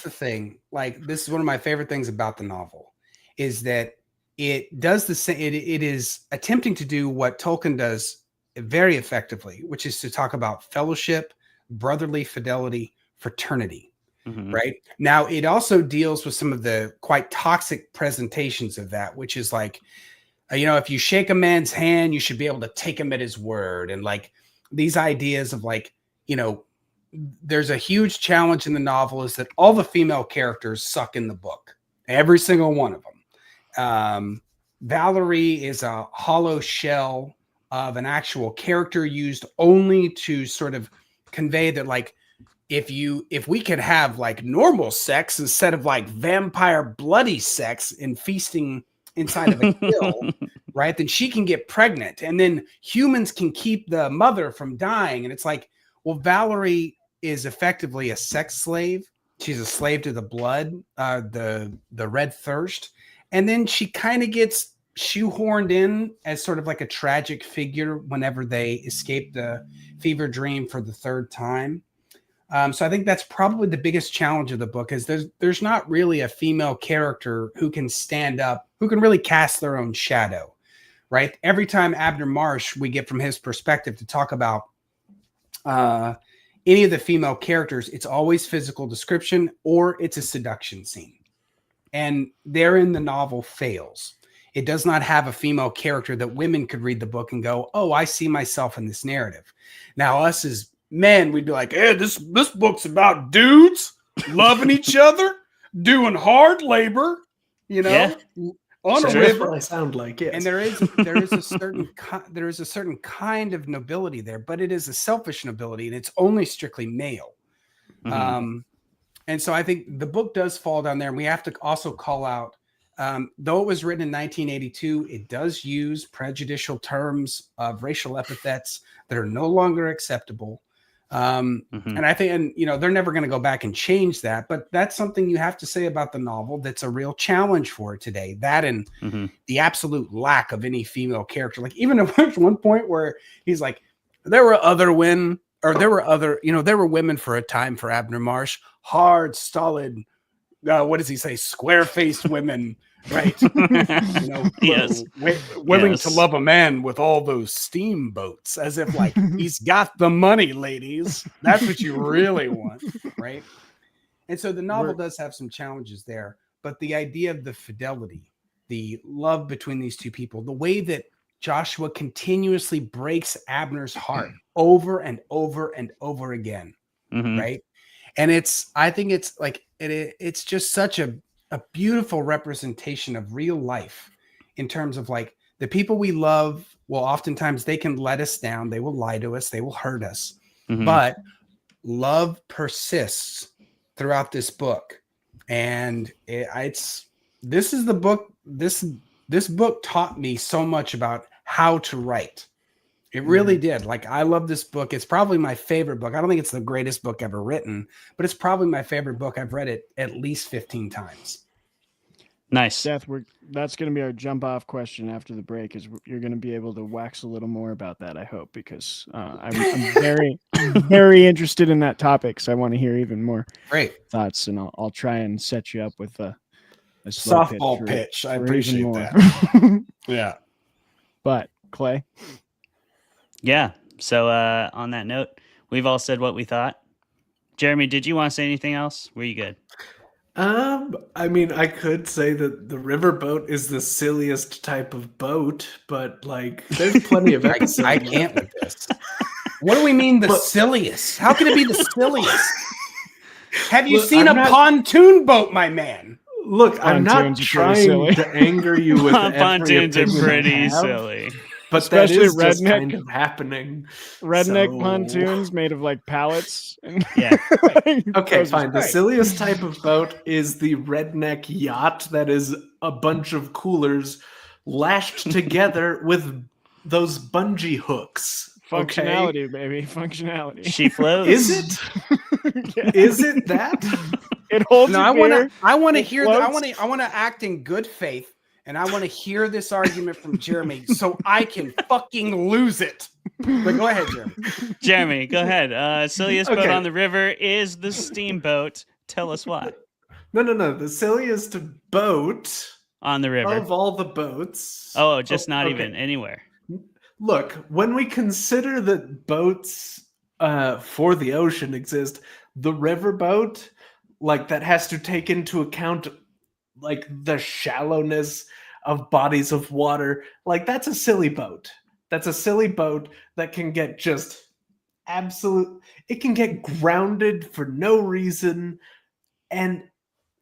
the thing. Like this is one of my favorite things about the novel, is that it does the same. It is attempting to do what Tolkien does very effectively, which is to talk about fellowship, brotherly fidelity, fraternity. Mm-hmm. Right now, it also deals with some of the quite toxic presentations of that, which is like, if you shake a man's hand, you should be able to take him at his word, and like these ideas of like, there's a huge challenge in the novel is that all the female characters suck in the book, every single one of them. Valerie is a hollow shell of an actual character used only to sort of convey that, like, if we could have like normal sex instead of like vampire bloody sex and feasting inside of a kill, right, then she can get pregnant and then humans can keep the mother from dying. And it's like, well, Valerie is effectively a sex slave. She's a slave to the blood, the red thirst. And then she kind of gets shoehorned in as sort of like a tragic figure whenever they escape the fever dream for the 3rd time. So I think that's probably the biggest challenge of the book is there's not really a female character who can stand up, who can really cast their own shadow, right? Every time Abner Marsh, we get from his perspective to talk about any of the female characters, it's always physical description or it's a seduction scene. And therein the novel fails. It does not have a female character that women could read the book and go, "Oh, I see myself in this narrative." Now, us as men, we'd be like, "Hey, this book's about dudes loving each other, doing hard labor, on a river." I sound like it. And there is a certain kind of nobility there, but it is a selfish nobility, and it's only strictly male. Mm-hmm. And so I think the book does fall down there. And we have to also call out, though it was written in 1982, it does use prejudicial terms of racial epithets that are no longer acceptable. And I think, they're never going to go back and change that, but that's something you have to say about the novel. That's a real challenge for it today. That and the absolute lack of any female character. Like even at one point where he's like, there were women for a time for Abner Marsh, hard, stolid, what does he say? Square-faced women, right? Yes. Willing to love a man with all those steamboats, as if like he's got the money, ladies. That's what you really want, right? And so the novel does have some challenges there, but the idea of the fidelity, the love between these two people, the way that Joshua continuously breaks Abner's heart over and over and over again, right? And I think it's like it's just such a beautiful representation of real life in terms of like the people we love. Well, oftentimes they can let us down. They will lie to us. They will hurt us. But love persists throughout this book. And this is the book. This book taught me so much about how to write. It really did. Like, I love this book. It's probably my favorite book. I don't think it's the greatest book ever written, but it's probably my favorite book. I've read it at least 15 times. Nice. Seth, that's going to be our jump off question after the break. Is you're going to be able to wax a little more about that, I hope, because I'm very, very interested in that topic. So I want to hear even more thoughts, and I'll try and set you up with a softball pitch. I appreciate that. Yeah. But Clay. Yeah. So on that note, we've all said what we thought. Jeremy, did you want to say anything else? Were you good? I mean, I could say that the riverboat is the silliest type of boat, but like, there's plenty of episodes. I can't with this. What do we mean the silliest? How can it be the silliest? Have you seen a pontoon boat, my man? Look, I'm not trying to anger you with pontoons are pretty silly. But especially that is redneck, just kind of happening. Redneck pontoons made of like pallets. Yeah. Okay, fine. The silliest type of boat is the redneck yacht that is a bunch of coolers lashed together with those bungee hooks. Functionality, baby. Functionality. She floats. Is it? Yeah. Is it that? It holds. No, I want to hear that. I floats. want to act in good faith. And I want to hear this argument from Jeremy so I can fucking lose it. But go ahead, Jeremy. Jeremy, go ahead. Silliest boat on the river is the steamboat. Tell us why. No. The silliest boat on the river of all the boats. Oh, just not even anywhere. Look, when we consider that boats for the ocean exist, the riverboat, like that has to take into account like the shallowness of bodies of water. Like that's a silly boat. That's a silly boat that can get just it can get grounded for no reason. And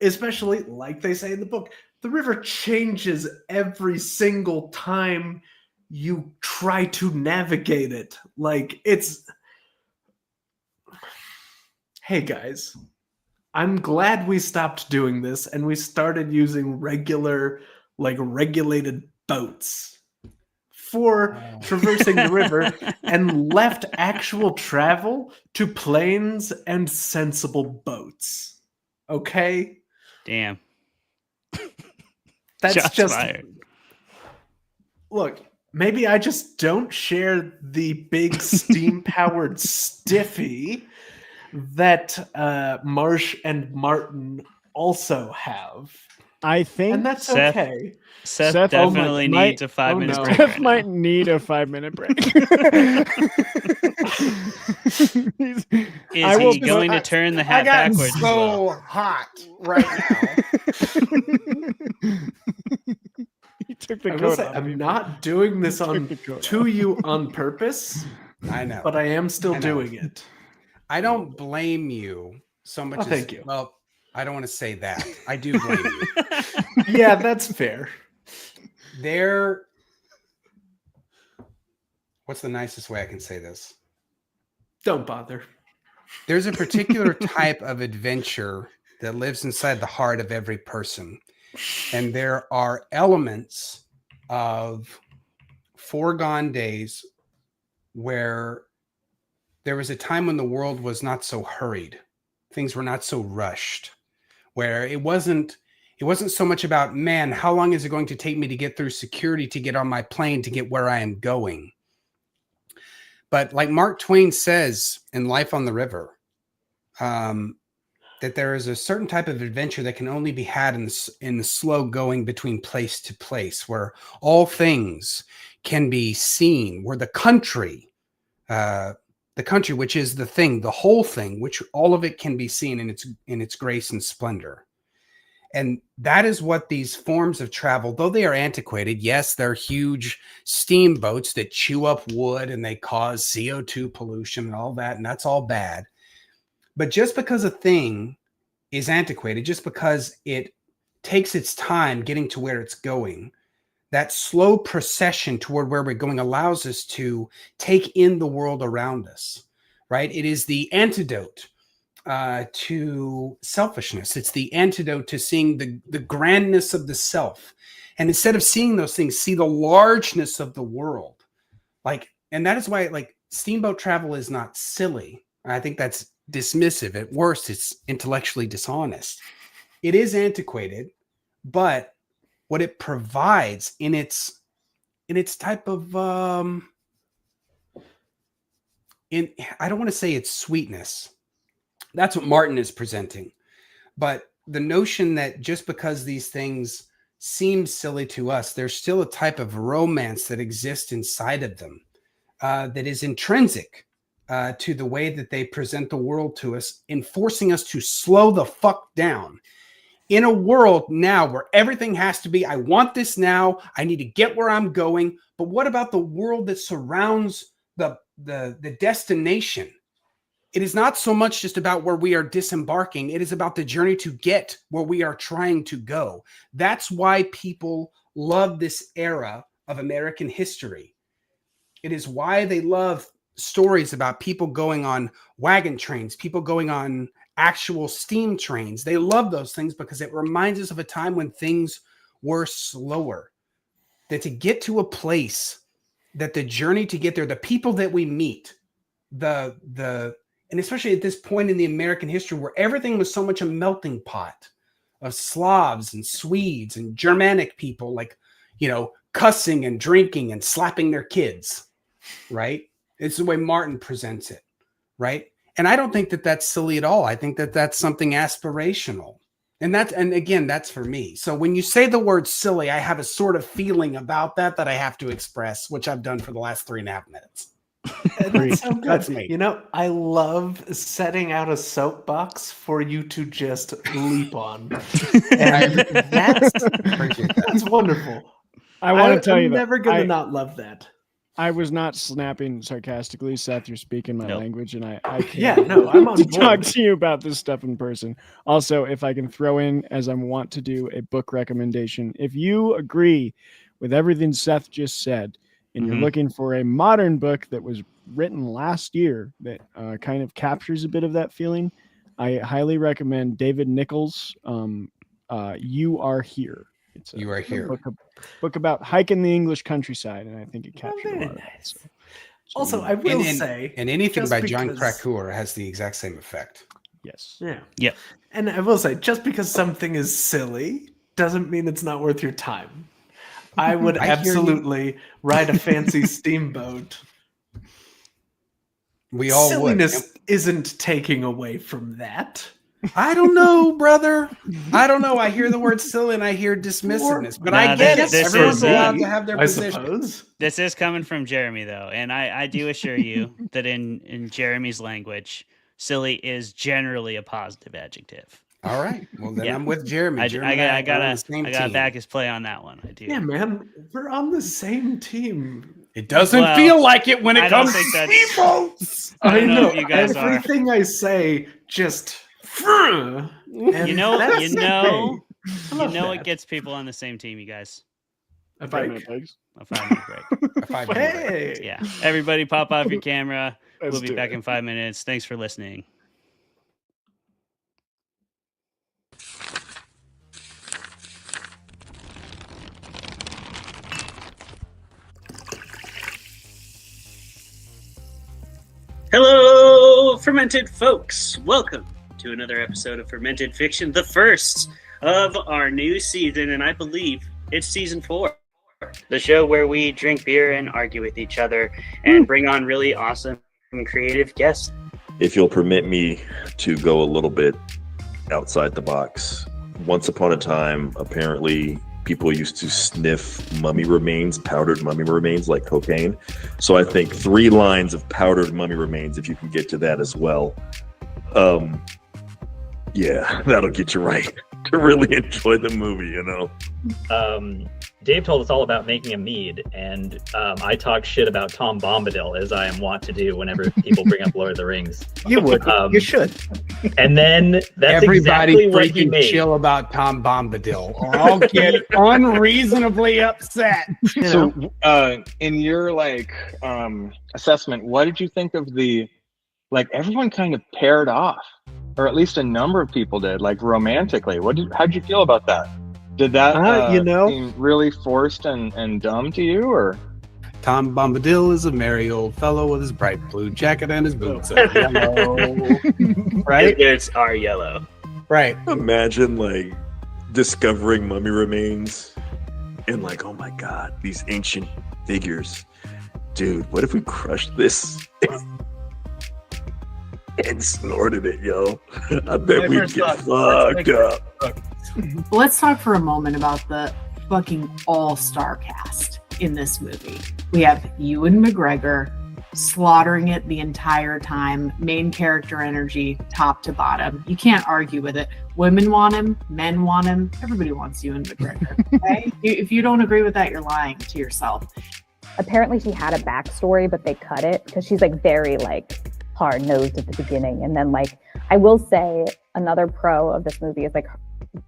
especially, like they say in the book, the river changes every single time you try to navigate it. Like hey guys, I'm glad we stopped doing this and we started using regulated boats for traversing the river and left actual travel to planes and sensible boats. Okay? Damn. That's Shots just fired. Look, maybe I just don't share the big steam-powered stiffy that Marsh and Martin also have. I think, and that's Seth, okay. Seth definitely needs a 5 minute break. Seth might need a 5-minute break. Is he going to turn the hat backwards? So hot right now. He took the coat off. I'm not doing this to you on purpose. I know, but I am still doing it. I don't blame you so much. Thank you. Well, I don't want to say that. I do blame you. Yeah, that's fair. What's the nicest way I can say this? Don't bother. There's a particular type of adventure that lives inside the heart of every person. And there are elements of foregone days where there was a time when the world was not so hurried. Things were not so rushed, where it wasn't so much about, man, how long is it going to take me to get through security to get on my plane to get where I am going? But like Mark Twain says in Life on the River, that there is a certain type of adventure that can only be had in the slow going between place to place, where all things can be seen, where the country, which is the thing, the whole thing, which all of it can be seen in its grace and splendor. And that is what these forms of travel, though they are antiquated, yes, they're huge steamboats that chew up wood and they cause CO2 pollution and all that, and that's all bad. But just because a thing is antiquated, just because it takes its time getting to where it's going, that slow procession toward where we're going allows us to take in the world around us, right? It is the antidote to selfishness. It's the antidote to seeing the grandness of the self. And instead of seeing those things, see the largeness of the world. And that is why steamboat travel is not silly. I think that's dismissive. At worst, it's intellectually dishonest. It is antiquated, but what it provides in its type of I don't want to say it's sweetness. That's what Martin is presenting. But the notion that just because these things seem silly to us, there's still a type of romance that exists inside of them that is intrinsic to the way that they present the world to us, in forcing us to slow the fuck down. in a world now where everything has to be, I want this now, I need to get where I'm going. But what about the world that surrounds the destination? It is not so much just about where we are disembarking. It is about the journey to get where we are trying to go. That's why people love this era of American history. It is why they love stories about people going on wagon trains, people going on actual steam trains. They love those things because it reminds us of a time when things were slower. That to get to a place, that the journey to get there, the people that we meet, and especially at this point in the American history where everything was so much a melting pot of Slavs and Swedes and Germanic people, like, cussing and drinking and slapping their kids, right? It's the way Martin presents it, right? And I don't think that that's silly at all. I think that that's something aspirational. And again, that's for me. So when you say the word silly, I have a sort of feeling about that I have to express, which I've done for the last 3.5 minutes. That's so good. That's me. I love setting out a soapbox for you to just leap on. And that's wonderful. I want to tell you I'm that never going to not love that. I was not snapping sarcastically. Seth, you're speaking my language, and I can't Yeah, no, I'm on board. talk to you about this stuff in person. Also, if I can throw in, as I want to do, a book recommendation. If you agree with everything Seth just said, and you're looking for a modern book that was written last year that kind of captures a bit of that feeling, I highly recommend David Nichols' You Are Here. It's You Are Here. Book about hiking the English countryside, and I think it captures a lot of that. So. Also, I will say... And anything by John Krakauer has the exact same effect. Yes. Yeah. Yeah. And I will say, just because something is silly doesn't mean it's not worth your time. I would absolutely ride a fancy steamboat. We all Silliness isn't taking away from that. I don't know, brother. I don't know. I hear the word silly and I hear dismissiveness, but I get it. Everyone's allowed to have their position. Suppose. This is coming from Jeremy, though, and I do assure you that in Jeremy's language, silly is generally a positive adjective. All right. Well, then I'm with Jeremy. I gotta back his play on that one. I do. Yeah, man, we're on the same team. It doesn't feel like it when it comes to steamboats. I don't know if you guys Everything I say just. You know what gets people on the same team, you guys? A 5-minute break. A 5-minute break. A 5-minute break. Yeah. Everybody pop off your camera. Let's we'll be back it. in 5 minutes. Thanks for listening. Hello, Fermented folks. Welcome to another episode of Fermented Fiction, the first of our new season, and I believe it's season 4. The show where we drink beer and argue with each other and bring on really awesome and creative guests. If you'll permit me to go a little bit outside the box. Once upon a time, apparently, people used to sniff mummy remains, powdered mummy remains like cocaine. So I think 3 lines of powdered mummy remains, if you can get to that as well. Yeah, that'll get you right to really enjoy the movie, Dave told us all about making a mead, and I talk shit about Tom Bombadil, as I am wont to do whenever people bring up Lord of the Rings. You would. You should. And then that's everybody exactly what he freaking made. chill about Tom Bombadil, or I'll get unreasonably upset. So, in your assessment, what did you think of the everyone kind of paired off, or at least a number of people did, romantically? How'd you feel about that? Did that seem really forced and dumb to you, or? Tom Bombadil is a merry old fellow with his bright blue jacket and his boots are yellow. Right? It's our yellow. Right. Imagine discovering mummy remains and oh my God, these ancient figures. Dude, what if we crushed this and snorted it, yo? I bet we'd get fucked up. Let's talk for a moment about the fucking all-star cast in this movie. We have Ewan McGregor, slaughtering it the entire time. Main character energy, top to bottom. You can't argue with it. Women want him, men want him, everybody wants Ewan McGregor. Okay? If you don't agree with that, you're lying to yourself. Apparently she had a backstory, but they cut it because she's like very like hard-nosed at the beginning. And then like, I will say another pro of this movie is like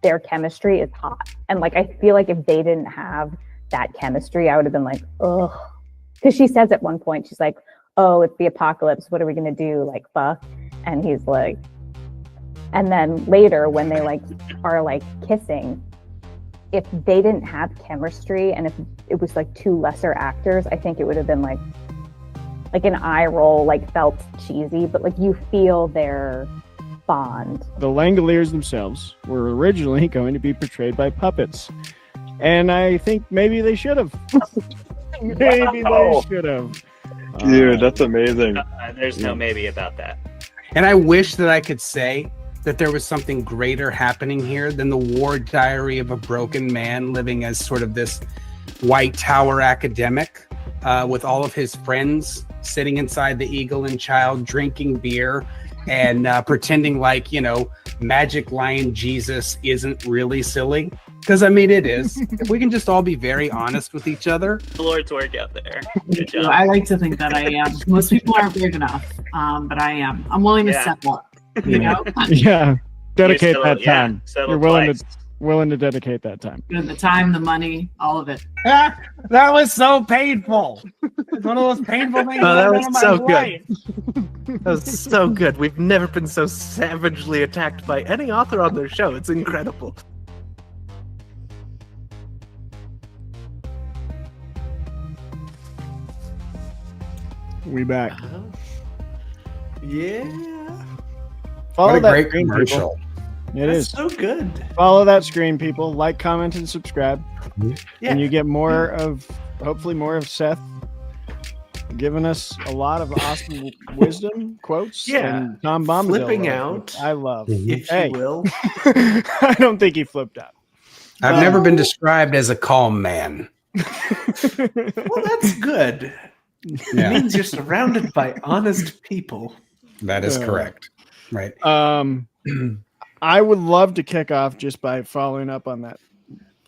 their chemistry is hot. And like, I feel like if they didn't have that chemistry, I would have been like, ugh. Because she says at one point, she's like, oh, it's the apocalypse. What are we going to do? Like, fuck. And he's like, and then later when they like are like kissing, if they didn't have chemistry and if it was like two lesser actors, I think it would have been like an eye roll, like felt cheesy, but like you feel their bond. The Langoliers themselves were originally going to be portrayed by puppets. And I think maybe they should have. Maybe they should have. Dude, that's amazing. There's no maybe about that. And I wish that I could say that there was something greater happening here than the war diary of a broken man living as sort of this White Tower academic with all of his friends sitting inside the Eagle and Child drinking beer and pretending like, you know, Magic Lion Jesus isn't really silly. Because, I mean, it is. If we can just all be very honest with each other. The Lord's work out there. Good job. I like to think that I am. Most people aren't big enough, but I am. I'm willing to step up. You know? Yeah. Dedicate still- that yeah, time. settle You're willing twice. to willing to dedicate that time. The time, the money, all of it. That was so painful. It's one of those painful things. Oh, that I've was done in my so life. good. That was so good. We've never been so savagely attacked by any author on their show. It's incredible. We back. Yeah. Follow What a that great screen, commercial. people. It That's is. so good. Follow that screen, people. Like, comment, and subscribe. Yeah. And you get more of, hopefully, more of Seth giving us a lot of awesome wisdom quotes. Yeah. And Tom Bombadil. Flipping out. I love. If Hey. you will. I don't think he flipped out. I've never been described as a calm man. Well, that's good. Yeah. It means you're surrounded by honest people. That is correct. Right. I would love to kick off just by following up on that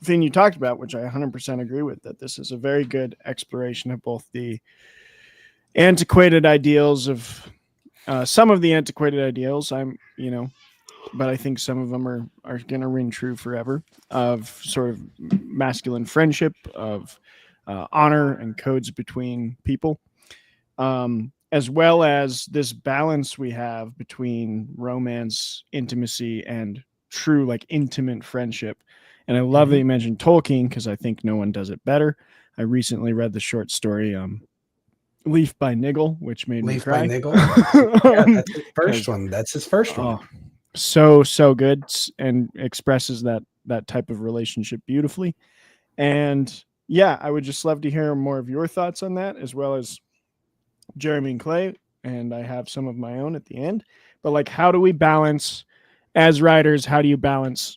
thing you talked about, which I 100% agree with, that this is a very good exploration of both the antiquated ideals of some of the antiquated ideals. But I think some of them are going to ring true forever, of sort of masculine friendship, of honor and codes between people, as well as this balance we have between romance, intimacy, and true like intimate friendship. And I love that you mentioned Tolkien, because I think no one does it better. I recently read the short story Leaf by Niggle, which made me cry. Leaf by Niggle. Yeah, that's his first one. That's his first one. So good, and expresses that type of relationship beautifully. And yeah, I would just love to hear more of your thoughts on that, as well as Jeremy and Clay. And I have some of my own at the end. But like, how do we balance as writers? How do you balance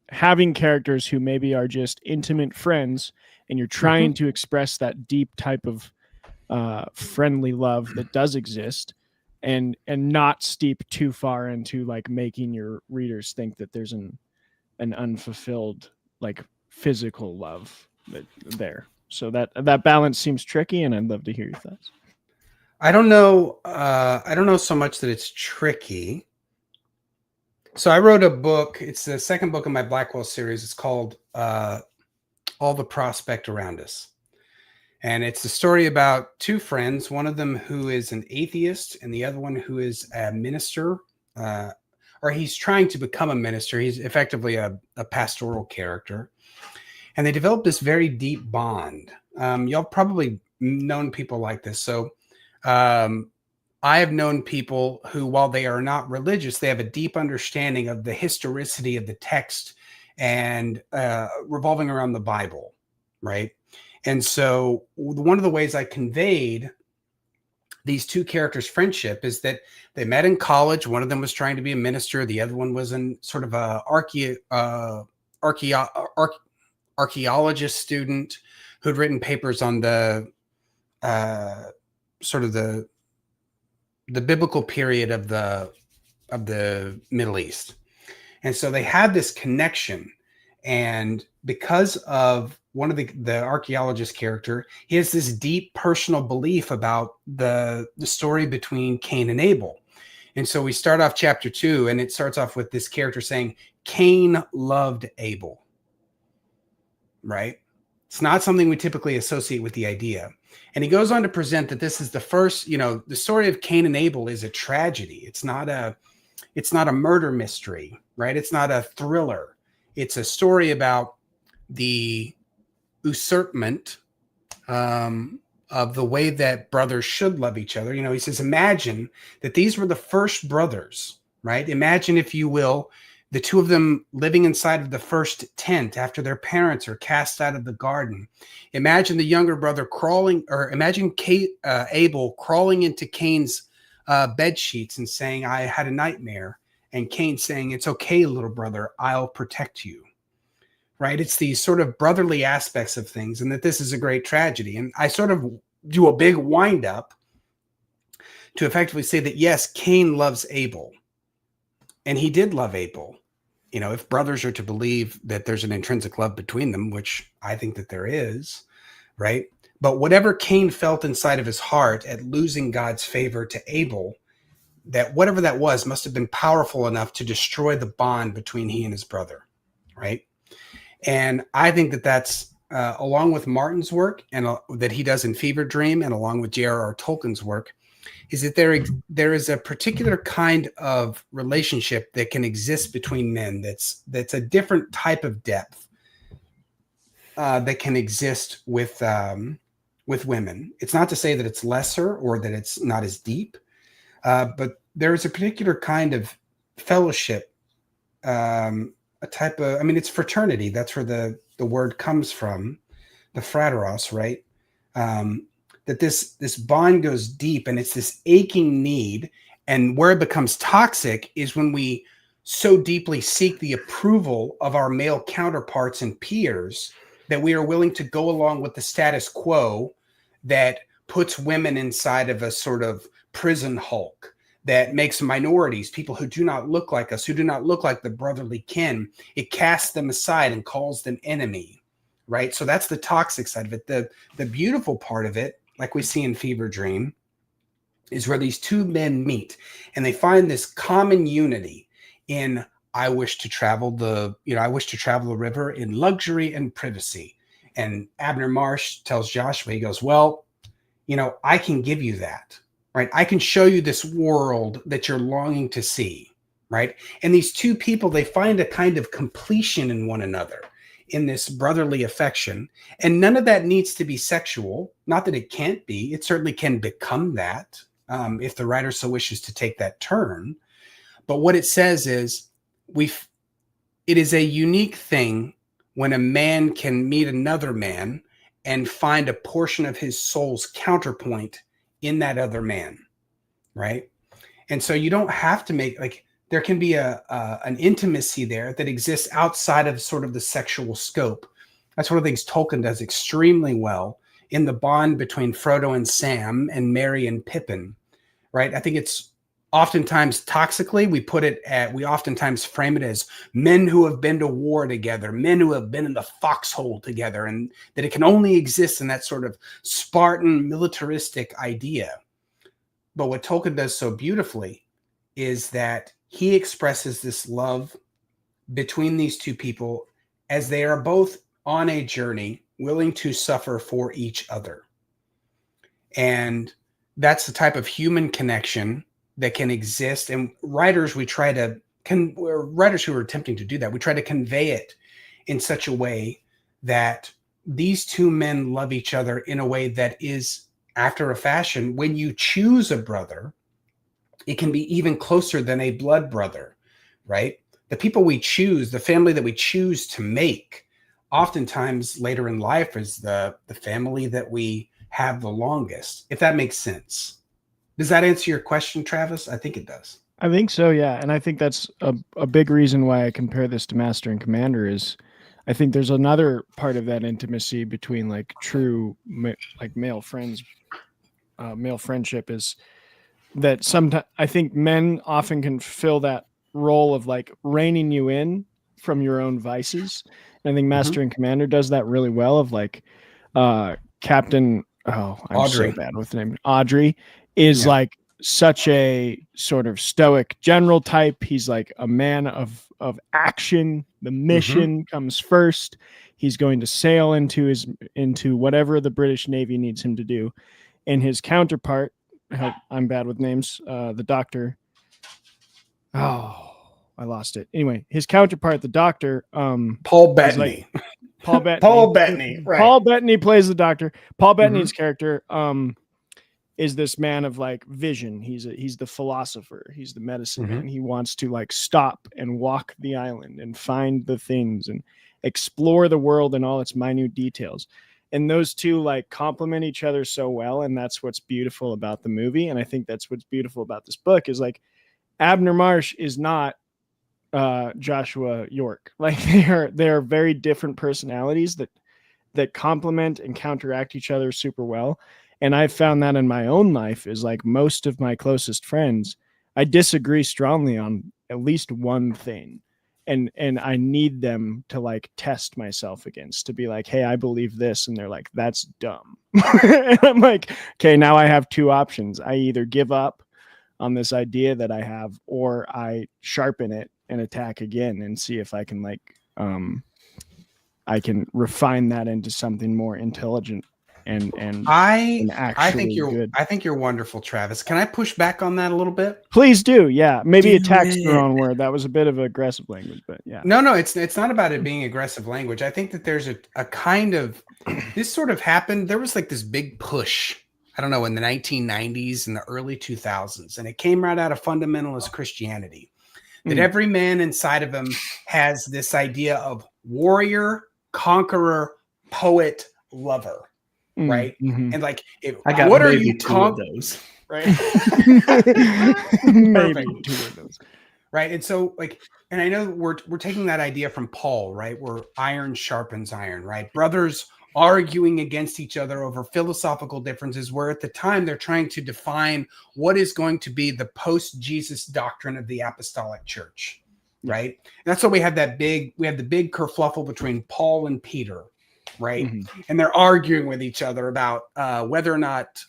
having characters who maybe are just intimate friends, and you're trying to express that deep type of friendly love that does exist, and not steep too far into like making your readers think that there's an unfulfilled like physical love there. So that balance seems tricky, and I'd love to hear your thoughts. I don't know so much that it's tricky. So I wrote a book. It's the second book in my Blackwell series. It's called All the Prospect Around Us. And it's a story about two friends, one of them who is an atheist and the other one who is a minister, or he's trying to become a minister. He's effectively a pastoral character. And they developed this very deep bond. Y'all probably known people like this. So I have known people who, while they are not religious, they have a deep understanding of the historicity of the text and revolving around the Bible, right? And so one of the ways I conveyed these two characters' friendship is that they met in college. One of them was trying to be a minister. The other one was in sort of a archaeologist student who'd written papers on the sort of the biblical period of the Middle East. And so they had this connection. And because of one of the archaeologist character, he has this deep personal belief about the story between Cain and Abel. And so we start off chapter 2, and it starts off with this character saying, Cain loved Abel, right? It's not something we typically associate with the idea. And he goes on to present that this is the first, the story of Cain and Abel is a tragedy. It's not a murder mystery, right? It's not a thriller. It's a story about the usurpment of the way that brothers should love each other. He says, imagine that these were the first brothers, right? Imagine, if you will, the two of them living inside of the first tent after their parents are cast out of the garden. Imagine the younger brother imagine Abel crawling into Cain's bed sheets and saying, I had a nightmare. And Cain saying, it's okay, little brother, I'll protect you. Right? It's these sort of brotherly aspects of things, and that this is a great tragedy. And I sort of do a big wind up to effectively say that, yes, Cain loves Abel, and he did love Abel. If brothers are to believe that there's an intrinsic love between them, which I think that there is, right? But whatever Cain felt inside of his heart at losing God's favor to Abel, that whatever that was must have been powerful enough to destroy the bond between he and his brother, right? And I think that that's along with Martin's work and that he does in Fevre Dream, and along with J.R.R. Tolkien's work, is that there is a particular kind of relationship that can exist between men that's a different type of depth that can exist with women. It's not to say that it's lesser or that it's not as deep, but there is a particular kind of fellowship, a type of, it's fraternity. That's where the word comes from, the frateros, right? That this bond goes deep, and it's this aching need. And where it becomes toxic is when we so deeply seek the approval of our male counterparts and peers that we are willing to go along with the status quo that puts women inside of a sort of prison hulk, that makes minorities, people who do not look like us, who do not look like the brotherly kin, it casts them aside and calls them enemy, right? So that's the toxic side of it. The beautiful part of it, like we see in Fevre Dream, is where these two men meet and they find this common unity in, I wish to travel the river in luxury and privacy. And Abner Marsh tells Joshua, he goes, well, I can give you that. Right? I can show you this world that you're longing to see, right? And these two people, they find a kind of completion in one another in this brotherly affection. And none of that needs to be sexual. Not that it can't be. It certainly can become that if the writer so wishes to take that turn. But what it says is it is a unique thing when a man can meet another man and find a portion of his soul's counterpoint in that other man, right? And so you don't have to make, there can be an intimacy there that exists outside of sort of the sexual scope. That's one of the things Tolkien does extremely well in the bond between Frodo and Sam and Merry and Pippin, right? I think it's oftentimes toxically, we oftentimes frame it as men who have been to war together, men who have been in the foxhole together, and that it can only exist in that sort of Spartan militaristic idea. But what Tolkien does so beautifully is that he expresses this love between these two people as they are both on a journey, willing to suffer for each other. And that's the type of human connection that can exist. And writers who are attempting to do that, we try to convey it in such a way that these two men love each other in a way that is, after a fashion, when you choose a brother, it can be even closer than a blood brother, right? The people we choose, the family that we choose to make, oftentimes later in life is the family that we have the longest, if that makes sense. Does that answer your question, Travis? I think it does. I think so, yeah. And I think that's a big reason why I compare this to Master and Commander is I think there's another part of that intimacy between true male friends male friendship is that sometimes I think men often can fill that role of like reining you in from your own vices. And I think Master and Commander does that really well. Of like Captain, I'm Audrey. so bad with the name. Audrey is like such a sort of stoic general type. He's like a man of action. The mission comes first. He's going to sail into whatever the British Navy needs him to do. And his counterpart, I'm bad with names, the Doctor. Oh, I lost it. Anyway, his counterpart, the Doctor, Paul Bettany. Paul Bettany. Paul Bettany. Right. Paul Bettany plays the Doctor. Paul Bettany's character is this man of like vision. He's the philosopher. He's the medicine man. He wants to like stop and walk the island and find the things and explore the world in all its minute details. And those two like complement each other so well. And that's what's beautiful about the movie. And I think that's what's beautiful about this book is like Abner Marsh is not Joshua York. Like they are very different personalities that complement and counteract each other super well. And I've found that in my own life is like most of my closest friends, I disagree strongly on at least one thing. And I need them to like test myself against to be like, hey, I believe this. And they're like, that's dumb. And I'm like, okay, now I have two options. I either give up on this idea that I have, or I sharpen it and attack again and see if I can like, I can refine that into something more intelligent and I think you're good. I think you're wonderful, Travis. Can I push back on that a little bit? Please do. Yeah. Maybe attack's the wrong word. That was a bit of aggressive language, but yeah. No, it's not about it being aggressive language. I think that there's a kind of this sort of happened. There was like this big push, I don't know, in the 1990s and the early 2000s, and it came right out of fundamentalist Christianity. That every man inside of him has this idea of warrior, conqueror, poet, lover. Right. And like, I got what maybe are you two of those. Right. Maybe two of those. Right. And so like, and I know we're taking that idea from Paul, right? Where iron sharpens iron, right? Brothers arguing against each other over philosophical differences, where at the time they're trying to define what is going to be the post-Jesus doctrine of the apostolic church. Right. And that's why we have the big kerfluffle between Paul and Peter. Right. And they're arguing with each other about whether or not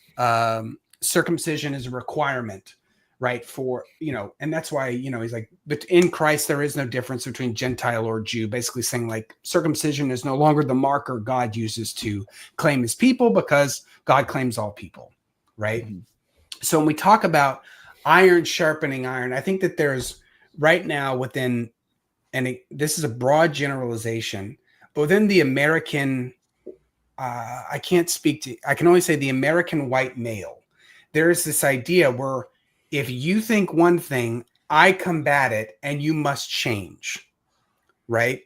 circumcision is a requirement, right? For, and that's why, he's like, but in Christ, there is no difference between Gentile or Jew, basically saying like circumcision is no longer the marker God uses to claim his people because God claims all people. Right. So when we talk about iron sharpening iron, I think that there's right now within, and this is a broad generalization, but within the American, I can only say the American white male, there is this idea where if you think one thing, I combat it and you must change, right?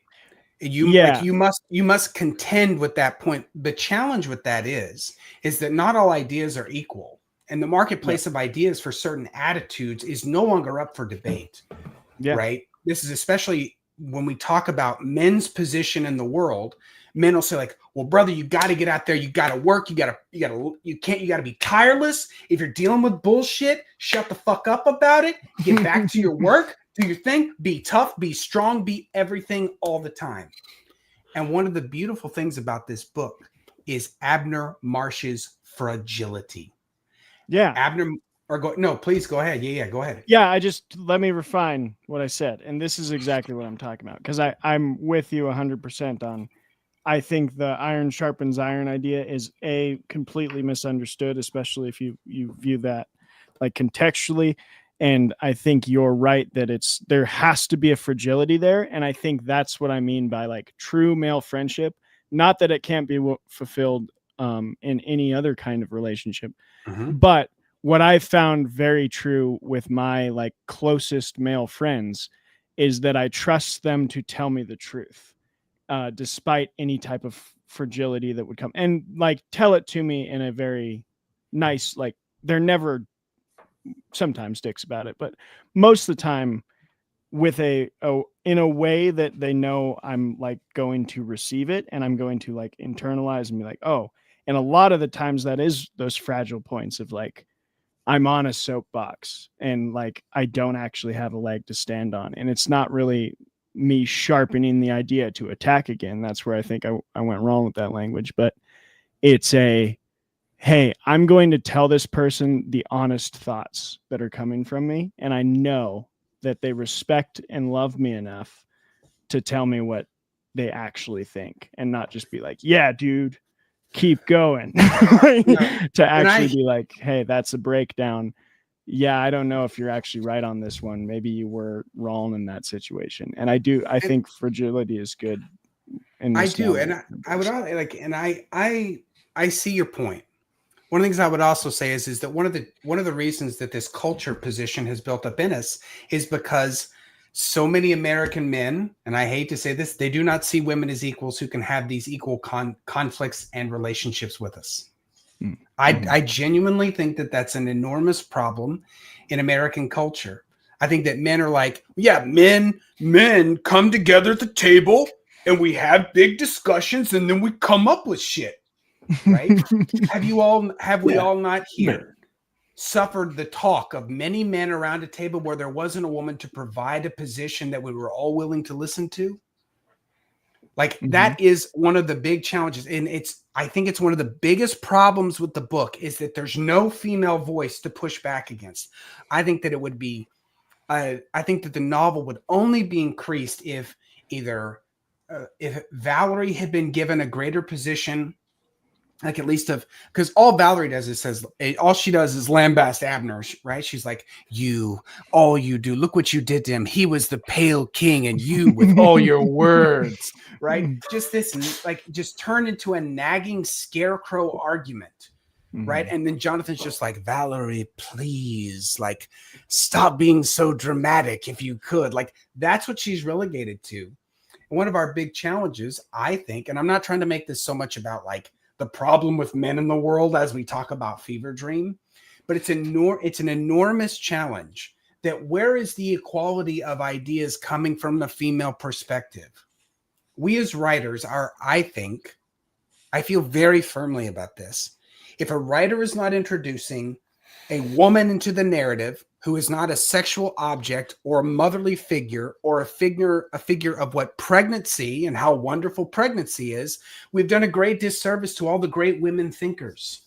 You must contend with that point. The challenge with that is that not all ideas are equal. And the marketplace of ideas for certain attitudes is no longer up for debate, right? This is especially when we talk about men's position in the world. Men will say like, well, brother, you got to get out there. You got to work. You got to be tireless. If you're dealing with bullshit, shut the fuck up about it. Get back to your work, do your thing, be tough, be strong, be everything all the time. And one of the beautiful things about this book is Abner Marsh's fragility. Yeah. Please go ahead. Yeah, go ahead. Yeah, let me refine what I said. And this is exactly what I'm talking about. Because I'm with you 100% on, I think the iron sharpens iron idea is completely misunderstood, especially if you view that like contextually. And I think you're right that there has to be a fragility there. And I think that's what I mean by like true male friendship. Not that it can't be fulfilled in any other kind of relationship, but what I found very true with my like closest male friends is that I trust them to tell me the truth, despite any type of fragility that would come, and like tell it to me in a very nice, like they're never sometimes dicks about it, but most of the time with in a way that they know I'm like going to receive it and I'm going to like internalize and be like, oh, And a lot of the times that is those fragile points of like, I'm on a soapbox and like, I don't actually have a leg to stand on. And it's not really me sharpening the idea to attack again. That's where I think I went wrong with that language, but it's hey, I'm going to tell this person the honest thoughts that are coming from me. And I know that they respect and love me enough to tell me what they actually think and not just be like, yeah, dude, keep going. To actually be like, hey, that's a breakdown. Yeah, I don't know if you're actually right on this one. Maybe you were wrong in that situation. And I think fragility is good. I see your point. One of the things I would also say is that one of the reasons that this culture position has built up in us is because so many American men, and I hate to say this, they do not see women as equals who can have these equal conflicts and relationships with us. Mm-hmm. I genuinely think that that's an enormous problem in American culture. I think that men are like, yeah, men come together at the table and we have big discussions and then we come up with shit. Right? Have we all not here suffered the talk of many men around a table where there wasn't a woman to provide a position that we were all willing to listen to? Like that is one of the big challenges. And I think it's one of the biggest problems with the book is that there's no female voice to push back against. I think that it would be, I think that the novel would only be increased if either if Valerie had been given a greater position, like at least because all Valerie does is all she does is lambast Abner, right? She's like, all you do, look what you did to him. He was the pale king and you with all your words, right? Just this, like just turned into a nagging scarecrow argument, right? And then Jonathan's just like, Valerie, please, like stop being so dramatic if you could. Like that's what she's relegated to. And one of our big challenges, I think, and I'm not trying to make this so much about like the problem with men in the world as we talk about Fevre Dream, but it's an enormous challenge that where is the equality of ideas coming from the female perspective? We as writers are, I feel very firmly about this. If a writer is not introducing a woman into the narrative who is not a sexual object or a motherly figure or a figure of what pregnancy and how wonderful pregnancy is, we've done a great disservice to all the great women thinkers,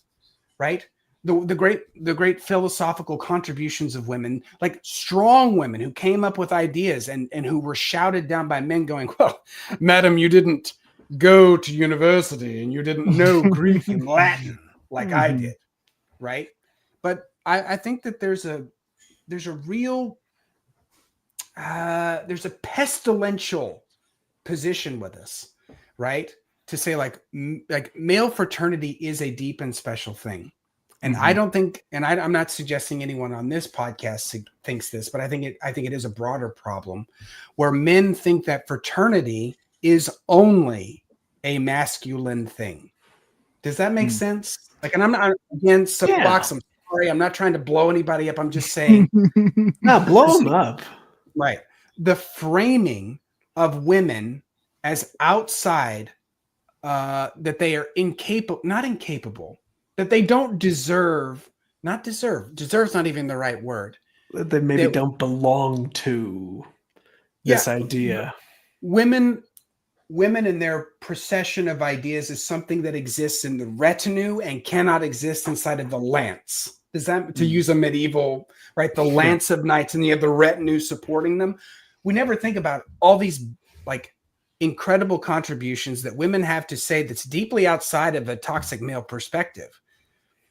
right? The great philosophical contributions of women, like strong women who came up with ideas and who were shouted down by men going, well, madam, you didn't go to university and you didn't know Greek and Latin like I did, right? But I think that there's a real there's a pestilential position with us, right? To say like male fraternity is a deep and special thing. And I don't think, and I'm not suggesting anyone on this podcast thinks this, but I think it is a broader problem where men think that fraternity is only a masculine thing. Does that make sense? Like, and I'm not against soapbox. I'm sorry, I'm not trying to blow anybody up. I'm just saying, no, blow them up. Right. The framing of women as outside, that they are not incapable, that they don't deserve. Deserve's not even the right word. They maybe don't belong to this idea. Women and their procession of ideas is something that exists in the retinue and cannot exist inside of the lance. Does that, to use a medieval, right? The lance of knights, and you have the retinue supporting them. We never think about all these like incredible contributions that women have to say that's deeply outside of a toxic male perspective,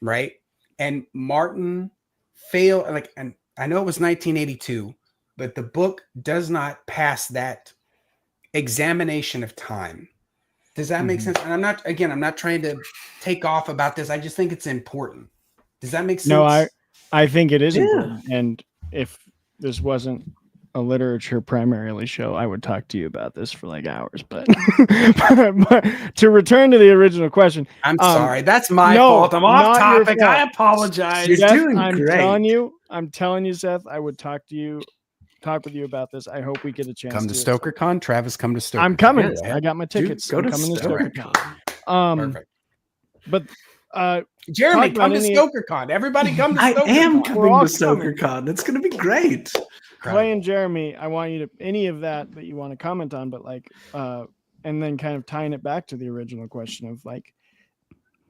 right? And Martin failed, and I know it was 1982, but the book does not pass that examination of time. Does that make sense? And I'm not trying to take off about this. I just think it's important. Does that make sense? No, I think it is important. And if this wasn't a literature primarily show, I would talk to you about this for like hours. But, but to return to the original question, I'm sorry, that's my fault. I'm off topic. I apologize. You're doing great. I'm telling you, Seth, I would talk with you about this. I hope we get a chance. Come to StokerCon, Travis. Come to StokerCon. I'm coming. I got my tickets. Dude, go to StokerCon. Perfect. But Jeremy, talk come to about any- StokerCon. Everybody come to I StokerCon. am We're coming all to coming. StokerCon. It's going to be great. Clay and Jeremy, I want you to any of that you want to comment on, but like, and then kind of tying it back to the original question of like,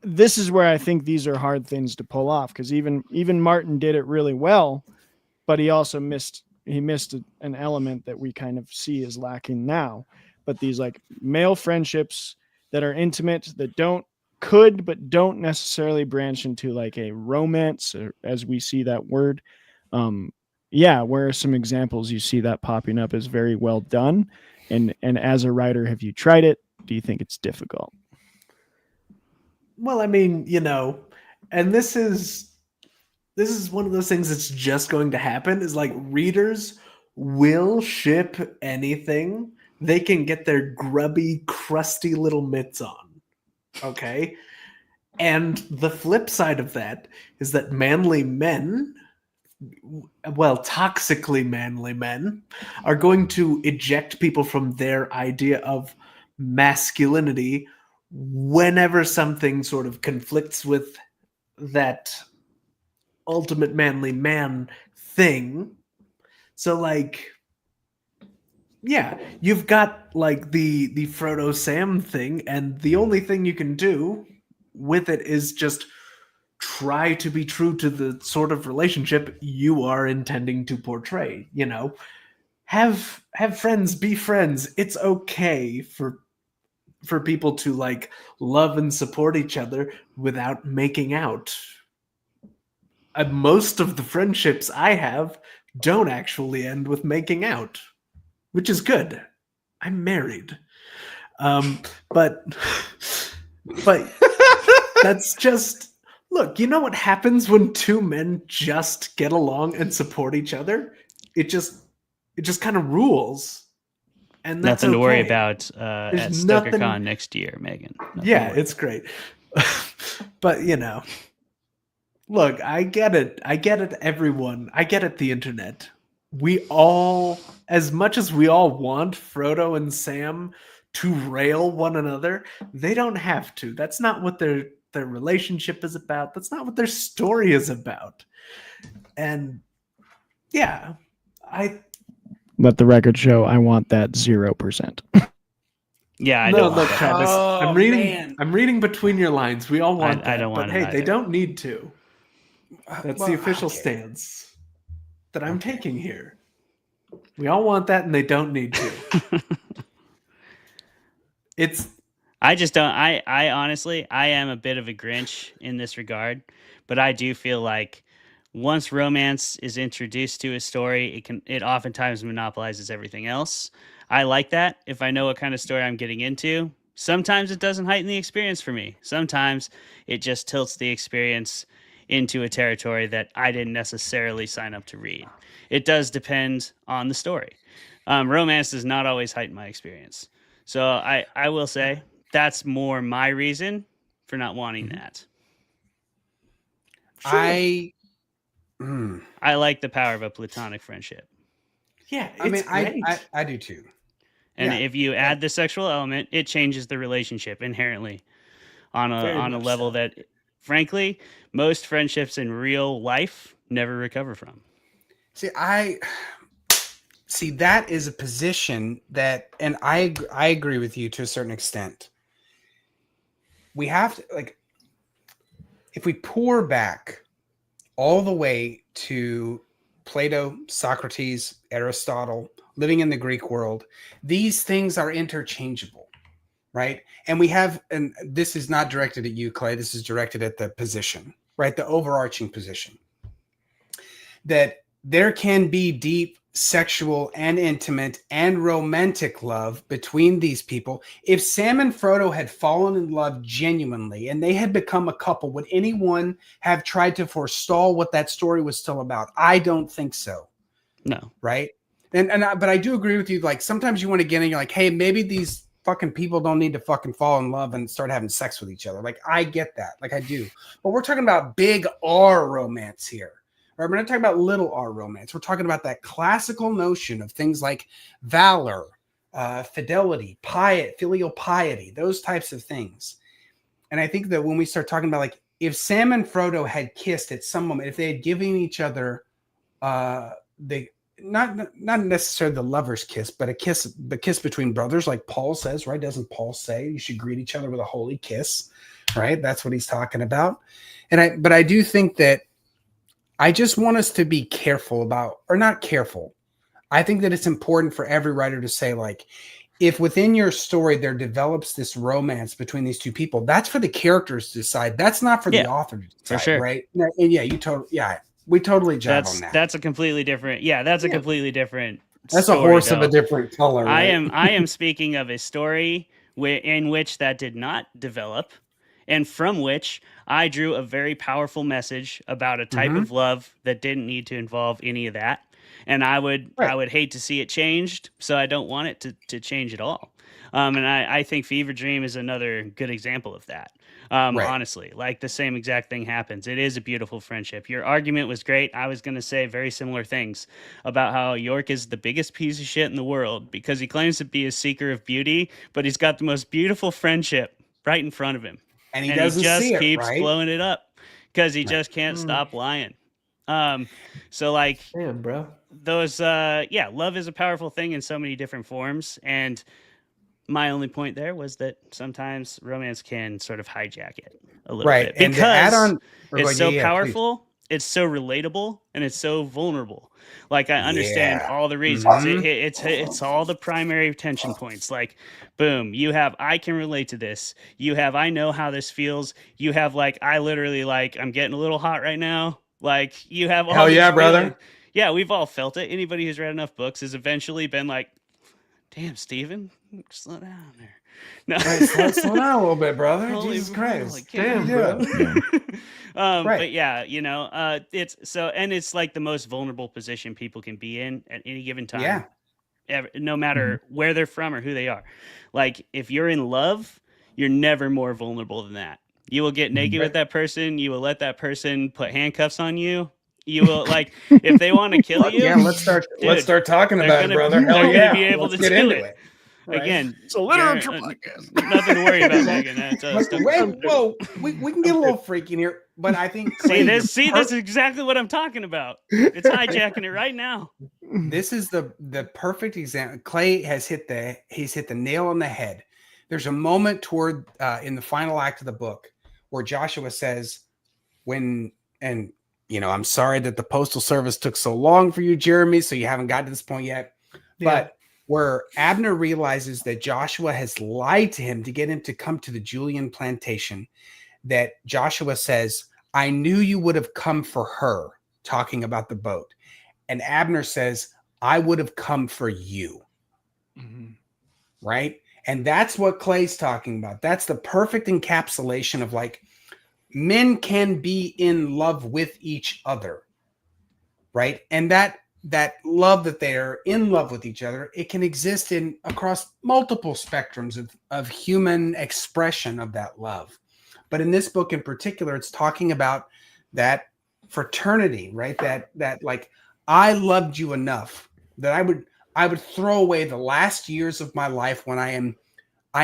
this is where I think these are hard things to pull off because even Martin did it really well, but he also missed an element that we kind of see is lacking now. But these like male friendships that are intimate that but don't necessarily branch into like a romance or, as we see that word. Where are some examples you see that popping up is very well done? And as a writer, have you tried it? Do you think it's difficult? Well, I mean, and this is one of those things that's just going to happen is like readers will ship anything they can get their grubby, crusty little mitts on. Okay. And the flip side of that is that manly men, toxically manly men, are going to eject people from their idea of masculinity whenever something sort of conflicts with that ultimate manly man thing. So like, yeah, you've got like the Frodo Sam thing, and the only thing you can do with it is just try to be true to the sort of relationship you are intending to portray. Have friends, be friends. It's okay for people to like love and support each other without making out. Most of the friendships I have don't actually end with making out, which is good. I'm married. But that's just, look, you know what happens when two men just get along and support each other? It just kind of rules. And that's nothing to worry okay. about at StokerCon next year, Megan. It's great. But look, I get it. Everyone. I get it, the internet. We all, as much as we all want Frodo and Sam to rail one another, they don't have to. That's not what their relationship is about. That's not what their story is about. And yeah, let the record show I want that 0%. Yeah, I don't. Look, Travis, I'm reading. Man. I'm reading between your lines. We all want that. I don't want but it hey, either. they don't need to. That's the official okay. stance that I'm taking here. We all want that, and they don't need to. I just don't. I honestly, I am a bit of a Grinch in this regard, but I do feel like once romance is introduced to a story, it oftentimes monopolizes everything else. I like that if I know what kind of story I'm getting into. Sometimes it doesn't heighten the experience for me. Sometimes it just tilts the experience into a territory that I didn't necessarily sign up to read. It does depend on the story. Romance does not always heighten my experience. So I will say that's more my reason for not wanting that. I like the power of a platonic friendship. Yeah, I mean, I do too. And Yeah. if you add the sexual element, it changes the relationship inherently on a level that, frankly, most friendships in real life never recover from. See, that is a position that, and I agree with you to a certain extent. We have to, like, if we pour back all the way to Plato, Socrates, Aristotle, living in the Greek world, these things are interchangeable, right? And we have, and this is not directed at you, Clay, this is directed at the position, right? The overarching position. That there can be deep sexual and intimate and romantic love between these people. If Sam and Frodo had fallen in love genuinely and they had become a couple, would anyone have tried to forestall what that story was still about? I don't think so. No. Right? But I do agree with you. Like, sometimes you want to get in, you're like, hey, maybe these fucking people don't need to fucking fall in love and start having sex with each other. Like, I get that. Like, I do. But we're talking about big R romance here. Right? We're not talking about little R romance. We're talking about that classical notion of things like valor, fidelity, filial piety, those types of things. and I think that when we start talking about like if Sam and Frodo had kissed at some moment, if they had given each other the not necessarily the lover's kiss, but the kiss between brothers, like Paul says, right? Doesn't Paul say you should greet each other with a holy kiss, right? That's what he's talking about. But I do think that I just want us to be careful about, or not careful. I think that it's important for every writer to say, like, if within your story there develops this romance between these two people, that's for the characters to decide. That's not for the author to decide, for sure. Right? And we totally jive on that. That's a completely different. Yeah, that's a completely different. That's story, a horse though. of a different color. Right? I am speaking of a story in which that did not develop, and from which I drew a very powerful message about a type of love that didn't need to involve any of that. And I would hate to see it changed, so I don't want it to change at all. And I think Fevre Dream is another good example of that. Honestly, like the same exact thing happens. It is a beautiful friendship. Your argument was great. I was going to say very similar things about how York is the biggest piece of shit in the world because he claims to be a seeker of beauty, but he's got the most beautiful friendship right in front of him. And he doesn't just see it, keeps right? blowing it up because he just can't stop lying. So like, damn, bro, those, love is a powerful thing in so many different forms. And my only point there was that sometimes romance can sort of hijack it a little bit and because it's so powerful, please. It's so relatable, and it's so vulnerable. Like I understand all the reasons. It's all the primary tension points. Like, boom, you have I can relate to this. You have I know how this feels. You have like I literally like I'm getting a little hot right now. Like you have all hell yeah, brother. Feelings. Yeah, we've all felt it. Anybody who's read enough books has eventually been like, damn, Steven, slow down there. No. Slow down a little bit, brother. Holy Jesus Christ. Like, damn, bro. But yeah, it's so, and it's like the most vulnerable position people can be in at any given time. Yeah. No matter where they're from or who they are. Like if you're in love, you're never more vulnerable than that. You will get naked with that person. You will let that person put handcuffs on you. You will like if they want to kill you. Yeah, let's start talking about it, brother. Hell yeah, be able to get do into it. Right? Again, it's a literature podcast. Nothing to worry about, Megan. Whoa, we can get a little freaky in here, but I think this is exactly what I'm talking about. It's hijacking it right now. This is the perfect example. Clay has hit the nail on the head. There's a moment toward in the final act of the book where Joshua says, I'm sorry that the Postal Service took so long for you, Jeremy, so you haven't gotten to this point yet. But where Abner realizes that Joshua has lied to him to get him to come to the Julian plantation, that Joshua says, I knew you would have come for her, talking about the boat. And Abner says, I would have come for you. Right? And that's what Clay's talking about. That's the perfect encapsulation of like, men can be in love with each other. Right? And that love that they're in love with each other, it can exist across multiple spectrums of human expression of that love. But in this book in particular, it's talking about that fraternity, right? That like, I loved you enough that I would throw away the last years of my life when I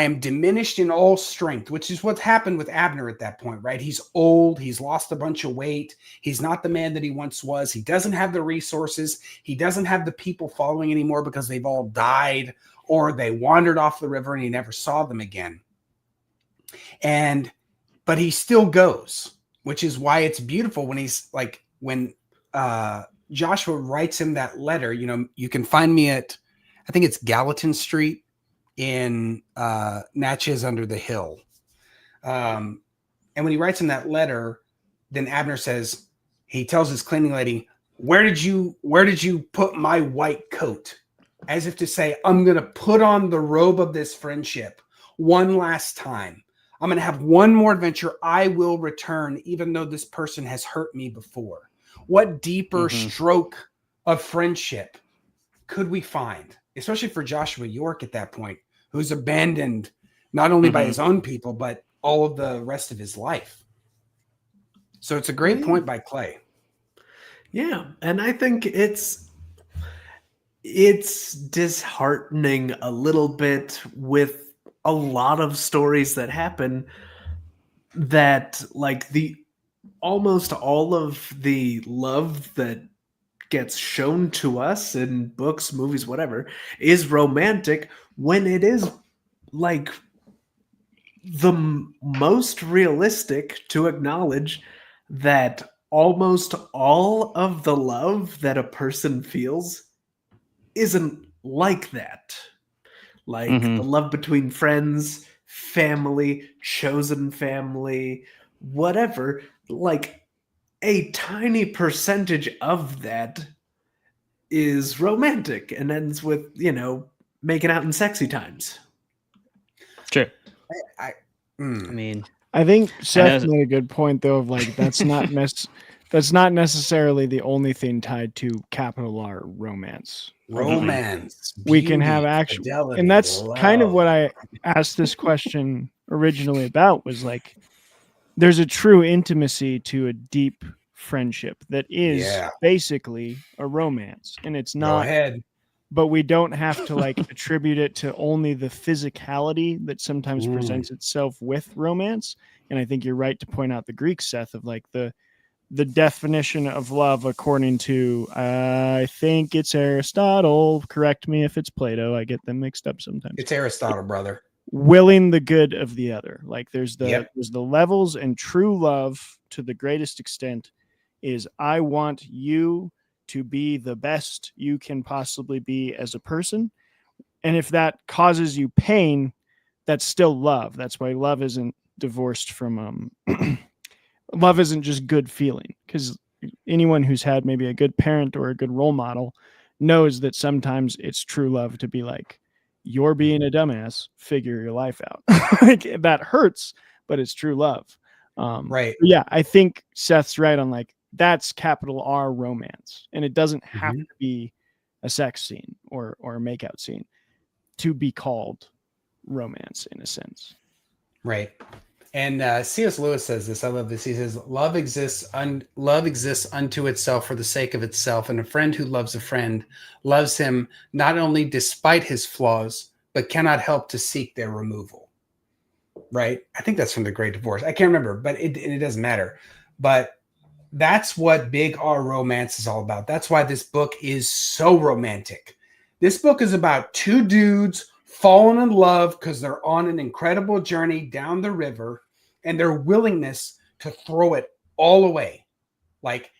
am diminished in all strength, which is what's happened with Abner at that point, right? He's old. He's lost a bunch of weight. He's not the man that he once was. He doesn't have the resources. He doesn't have the people following anymore because they've all died or they wandered off the river and he never saw them again. But he still goes, which is why it's beautiful when he's like, when Joshua writes him that letter, you can find me at, I think it's Gallatin Street in Natchez under the Hill. And when he writes him that letter, then Abner says, he tells his cleaning lady, where did you put my white coat? As if to say, I'm going to put on the robe of this friendship one last time. I'm going to have one more adventure. I will return, even though this person has hurt me before. What deeper stroke of friendship could we find, especially for Joshua York at that point, who's abandoned not only by his own people, but all of the rest of his life. So it's a great point by Clay. Yeah. And I think it's disheartening a little bit with a lot of stories that happen that like the almost all of the love that gets shown to us in books, movies, whatever, is romantic when it is like the most realistic to acknowledge that almost all of the love that a person feels isn't like that. Like the love between friends, family, chosen family, whatever, like a tiny percentage of that is romantic and ends with, making out in sexy times. Sure. I mean, I think Seth made a good point though of like that's not necessarily the only thing tied to capital R romance. Romance. We can have actual, fidelity, and that's kind of love. what I asked this question originally about, was like there's a true intimacy to a deep friendship that is basically a romance, and it's not. Go ahead. But we don't have to like attribute it to only the physicality that sometimes presents itself with romance. And I think you're right to point out the Greek, Seth, of like the definition of love according to, I think it's Aristotle. Correct me if it's Plato. I get them mixed up sometimes. It's Aristotle, brother. Willing the good of the other. Like there's the levels, and true love to the greatest extent is I want you to be the best you can possibly be as a person. And if that causes you pain, that's still love. That's why love isn't divorced from love isn't just good feeling, because anyone who's had maybe a good parent or a good role model knows that sometimes it's true love to be like, you're being a dumbass, figure your life out. Like that hurts, but it's true love. Right. Yeah, I think Seth's right on like that's capital R romance, and it doesn't have to be a sex scene or a makeout scene to be called romance in a sense. Right. And C.S. Lewis says this. I love this. He says, love exists unto itself for the sake of itself. And a friend who loves a friend loves him not only despite his flaws, but cannot help to seek their removal. Right. I think that's from The Great Divorce. I can't remember, but it doesn't matter. But that's what big R romance is all about. That's why this book is so romantic. This book is about two dudes fallen in love because they're on an incredible journey down the river, and their willingness to throw it all away. Like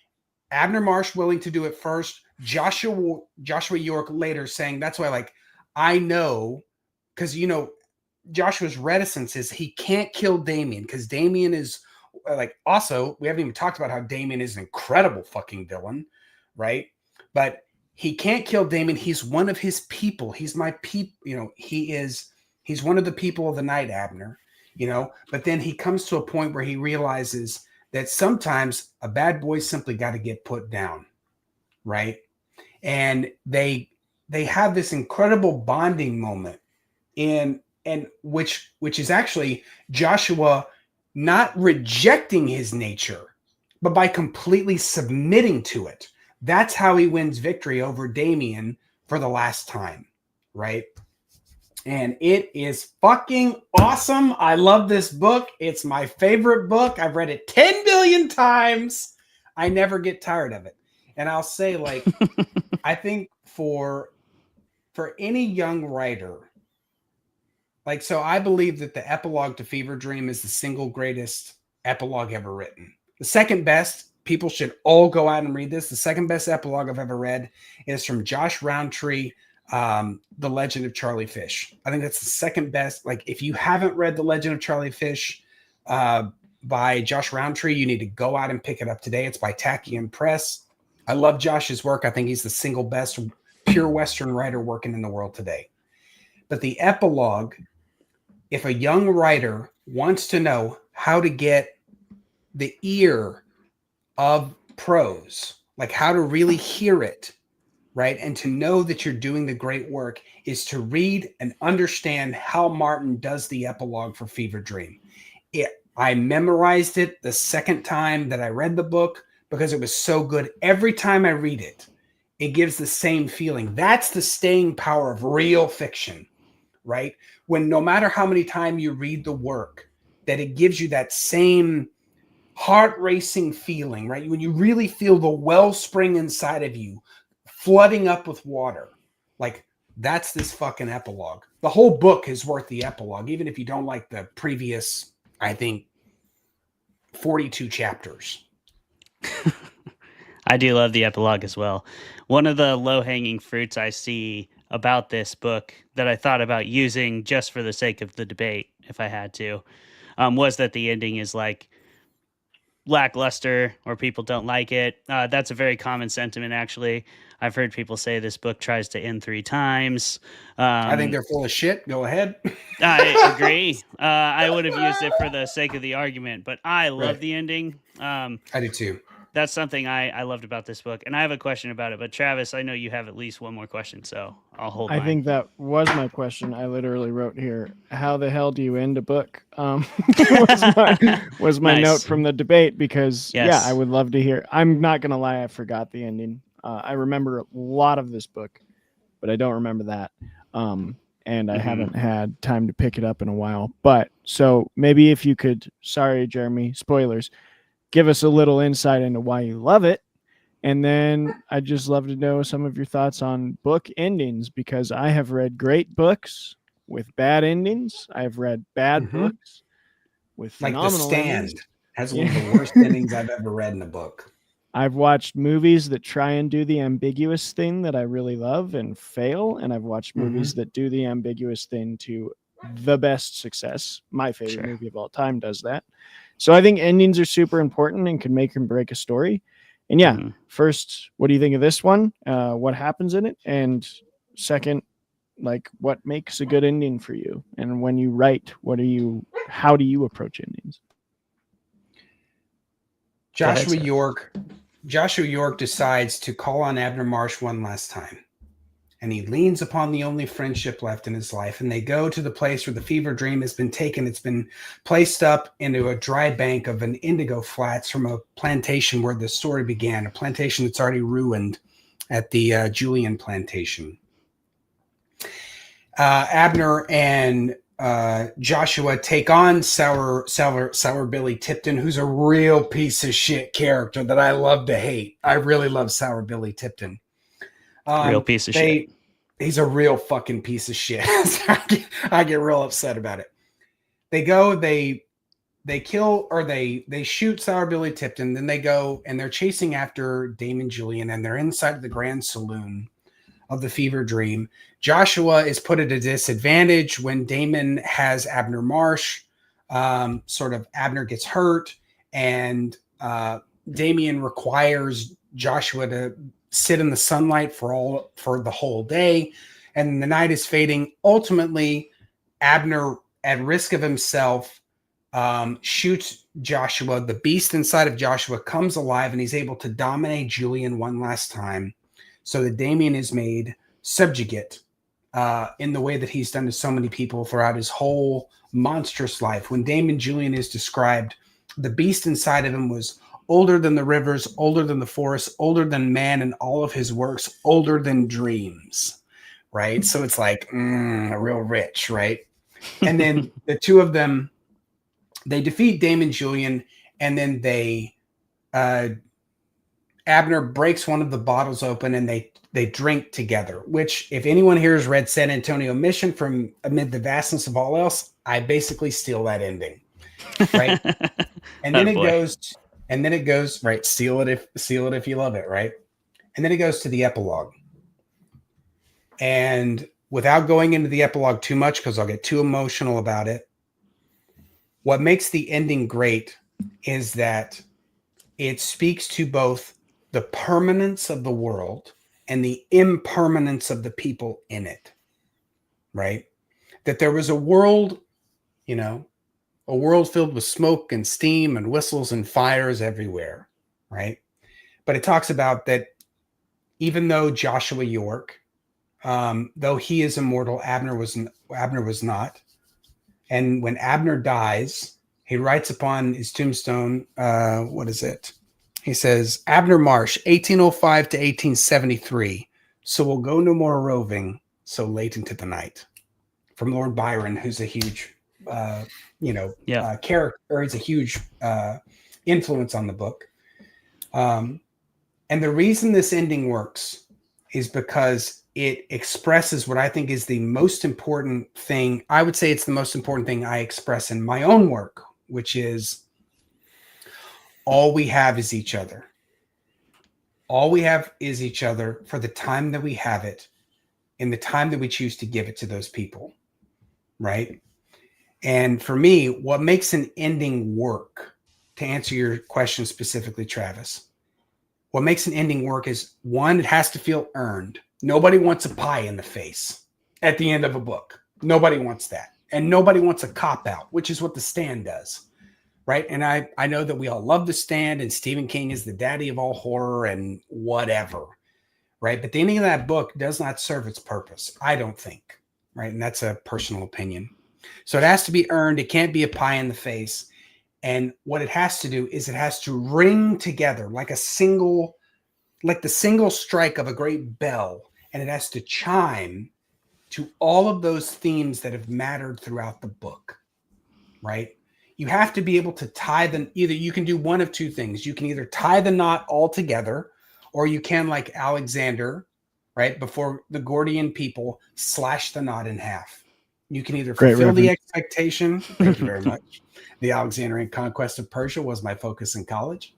Abner Marsh willing to do it first, Joshua York later saying, that's why, like, I know, because, Joshua's reticence is he can't kill Damien because Damien is like, also, we haven't even talked about how Damien is an incredible fucking villain, right? But he can't kill Damien. He's one of his people. He's my people. He's one of the people of the night, Abner, but then he comes to a point where he realizes that sometimes a bad boy simply got to get put down. Right. And they have this incredible bonding moment and which is actually Joshua not rejecting his nature, but by completely submitting to it. That's how he wins victory over Damien for the last time, right? And it is fucking awesome. I love this book. It's my favorite book. I've read it 10 billion times. I never get tired of it. And I'll say, like, I think for any young writer, like, so I believe that the epilogue to Fevre Dream is the single greatest epilogue ever written. The second best, people should all go out and read this. The second best epilogue I've ever read is from Josh Rowntree, The Legend of Charlie Fish. I think that's the second best. Like, if you haven't read The Legend of Charlie Fish by Josh Rowntree, you need to go out and pick it up today. It's by Tachyon Press. I love Josh's work. I think he's the single best pure Western writer working in the world today. But the epilogue, if a young writer wants to know how to get the ear of prose, like how to really hear it, right? And to know that you're doing the great work is to read and understand how Martin does the epilogue for Fevre Dream. I memorized it the second time that I read the book because it was so good. Every time I read it, it gives the same feeling. That's the staying power of real fiction, right? When no matter how many times you read the work, that it gives you that same heart racing feeling, right? When you really feel the wellspring inside of you flooding up with water, like that's this fucking epilogue. The whole book is worth the epilogue, even if you don't like the previous, I think, 42 chapters. I do love the epilogue as well. One of the low-hanging fruits I see about this book that I thought about using just for the sake of the debate, if I had to, was that the ending is like lackluster or people don't like it. That's a very common sentiment, actually. I've heard people say this book tries to end 3 times. I think they're full of shit. Go ahead. I agree. I would have used it for the sake of the argument, but I love the ending. I do too. That's something I loved about this book, and I have a question about it. But Travis, I know you have at least one more question, so I'll hold. I think that was my question. I literally wrote here, "How the hell do you end a book?" Was my Nice. note from the debate, because Yes. I would love to hear. I'm not gonna lie, I forgot the ending. I remember a lot of this book, but I don't remember that. And I haven't had time to pick it up in a while. But so maybe if you could, sorry, Jeremy, spoilers, give us a little insight into why you love it. And then I'd just love to know some of your thoughts on book endings, because I have read great books with bad endings. I've read bad books with Like The phenomenal Stand endings. has one of the worst endings I've ever read in a book. I've watched movies that try and do the ambiguous thing that I really love and fail. And I've watched movies that do the ambiguous thing to the best success. My favorite movie of all time does that. So I think endings are super important and can make and break a story. And first, what do you think of this one? What happens in it? And second, like, what makes a good ending for you? And when you write, how do you approach endings? Joshua York decides to call on Abner Marsh one last time. And he leans upon the only friendship left in his life. And they go to the place where the Fevre Dream has been taken. It's been placed up into a dry bank of an indigo flats from a plantation where the story began, a plantation that's already ruined at the Julian plantation. Abner and Joshua take on Sour Billy Tipton, who's a real piece of shit character that I love to hate. I really love Sour Billy Tipton. Real piece of shit. He's a real fucking piece of shit. I get real upset about it. They go, they kill, or they shoot Sour Billy Tipton. Then they go and they're chasing after Damon Julian, and they're inside the Grand Saloon of the Fevre Dream. Joshua is put at a disadvantage when Damon has Abner Marsh. Abner gets hurt, and Damien requires Joshua to sit in the sunlight for the whole day, and the night is fading. Ultimately, Abner, at risk of himself, shoots Joshua. The beast inside of Joshua comes alive, and he's able to dominate Julian one last time, so that Damien is made subjugate in the way that he's done to so many people throughout his whole monstrous life. When Damon Julian is described, the beast inside of him was older than the rivers, older than the forests, older than man and all of his works, older than dreams, right? So it's like real rich, right? And then the two of them, they defeat Damon Julian, and then Abner breaks one of the bottles open, and they drink together, which, if anyone here has read San Antonio Mission from Amid the Vastness of All Else, I basically steal that ending, right? And then it goes, right, seal it if you love it, right? And then it goes to the epilogue. And without going into the epilogue too much, because I'll get too emotional about it, what makes the ending great is that it speaks to both the permanence of the world and the impermanence of the people in it, right? That there was a world, a world filled with smoke and steam and whistles and fires everywhere, right? But it talks about that even though Joshua York, though he is immortal, Abner was not. And when Abner dies, he writes upon his tombstone, what is it? He says, Abner Marsh, 1805 to 1873. So we'll go no more roving so late into the night. From Lord Byron, who's a huge character, or it's a huge influence on the book. And the reason this ending works is because it expresses what I think is the most important thing. I would say it's the most important thing I express in my own work, which is all we have is each other. All we have is each other for the time that we have it, in the time that we choose to give it to those people, right? And for me, what makes an ending work, to answer your question specifically, Travis, what makes an ending work is, one, it has to feel earned. Nobody wants a pie in the face at the end of a book. Nobody wants that. And nobody wants a cop-out, which is what The Stand does, right? And I know that we all love The Stand, and Stephen King is the daddy of all horror and whatever, right? But the ending of that book does not serve its purpose, I don't think, right? And that's a personal opinion. So it has to be earned. It can't be a pie in the face. And what it has to do is it has to ring together like the single strike of a great bell. And it has to chime to all of those themes that have mattered throughout the book, right? You have to be able to tie them. Either you can do one of two things. You can either tie the knot all together, or you can, like Alexander, right, before the Gordian people, slash the knot in half. You can either fulfill the expectation. Thank you very much. The Alexandrian conquest of Persia was my focus in college.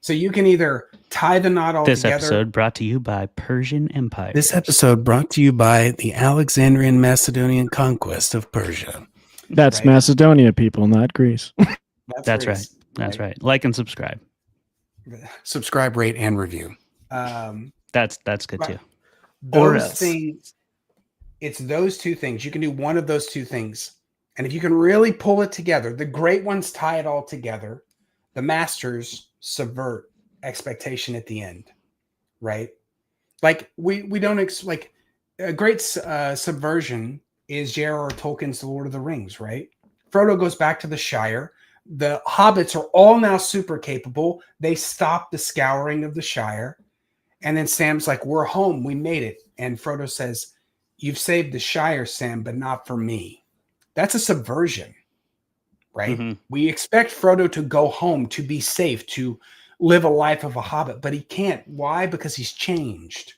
So you can either tie the knot all together. This episode brought to you by Persian Empire. This episode brought to you by the Alexandrian Macedonian conquest of Persia. That's right? Macedonia, people, not Greece. That's right. That's right. Like and subscribe. Subscribe, rate, and review. That's good too. Those things. It's those two things. You can do one of those two things. And if you can really pull it together, the great ones tie it all together. The masters subvert expectation at the end, right? Like we don't like a great subversion is J.R.R. Tolkien's The Lord of the Rings, right? Frodo goes back to the Shire. The hobbits are all now super capable. They stop the scouring of the Shire. And then Sam's like, we're home. We made it. And Frodo says, you've saved the Shire, Sam, but not for me. That's a subversion, right? Mm-hmm. We expect Frodo to go home, to be safe, to live a life of a hobbit, but he can't. Why? Because he's changed,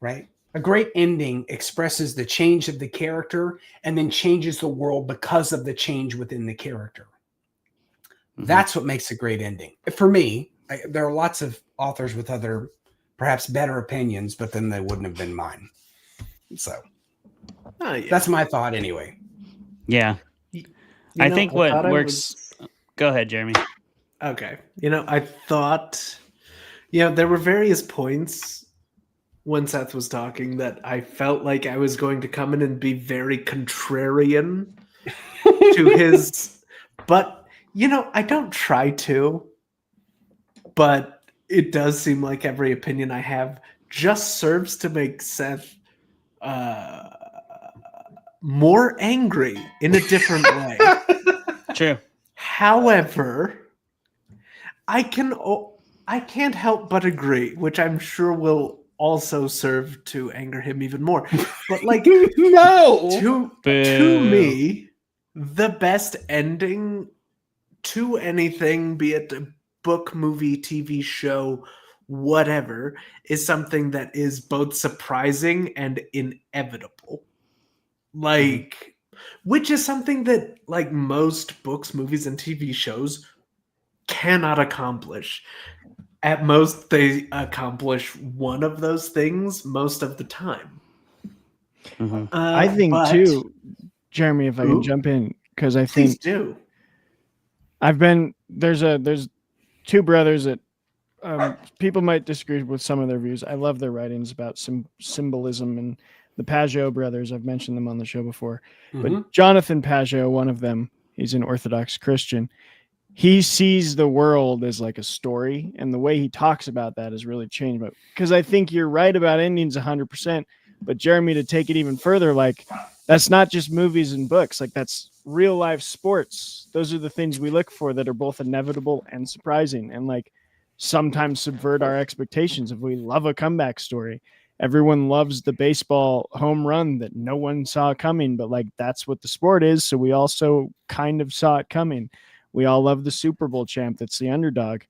right? A great ending expresses the change of the character and then changes the world because of the change within the character. Mm-hmm. That's what makes a great ending. For me, there are lots of authors with other, perhaps better opinions, but then they wouldn't have been mine. So that's my thought anyway. Yeah. I think what works. Go ahead, Jeremy. Okay. I thought, there were various points when Seth was talking that I felt like I was going to come in and be very contrarian to his, but, I don't try to, but it does seem like every opinion I have just serves to make Seth more angry in a different way. True. However, I can't help but agree, which I'm sure will also serve to anger him even more. But to me, the best ending to anything, be it a book, movie, TV show, whatever, is something that is both surprising and inevitable. Which is something that most books, movies, and TV shows cannot accomplish. At most, they accomplish one of those things most of the time. Mm-hmm. I think too, Jeremy, if I can jump in, because I think do. There's two brothers that people might disagree with some of their views. I love their writings about symbolism, and the Pajot brothers, I've mentioned them on the show before. Mm-hmm. But Jonathan Pajot, one of them, he's an Orthodox Christian. He sees the world as like a story, and the way he talks about that has really changed. But because I think you're right about endings 100%, but Jeremy, to take it even further, that's not just movies and books. That's real life sports. Those are the things we look for that are both inevitable and surprising, and sometimes subvert our expectations. If we love a comeback story, everyone loves the baseball home run that no one saw coming, but like that's what the sport is. So we also kind of saw it coming. We all love the Super Bowl champ that's the underdog.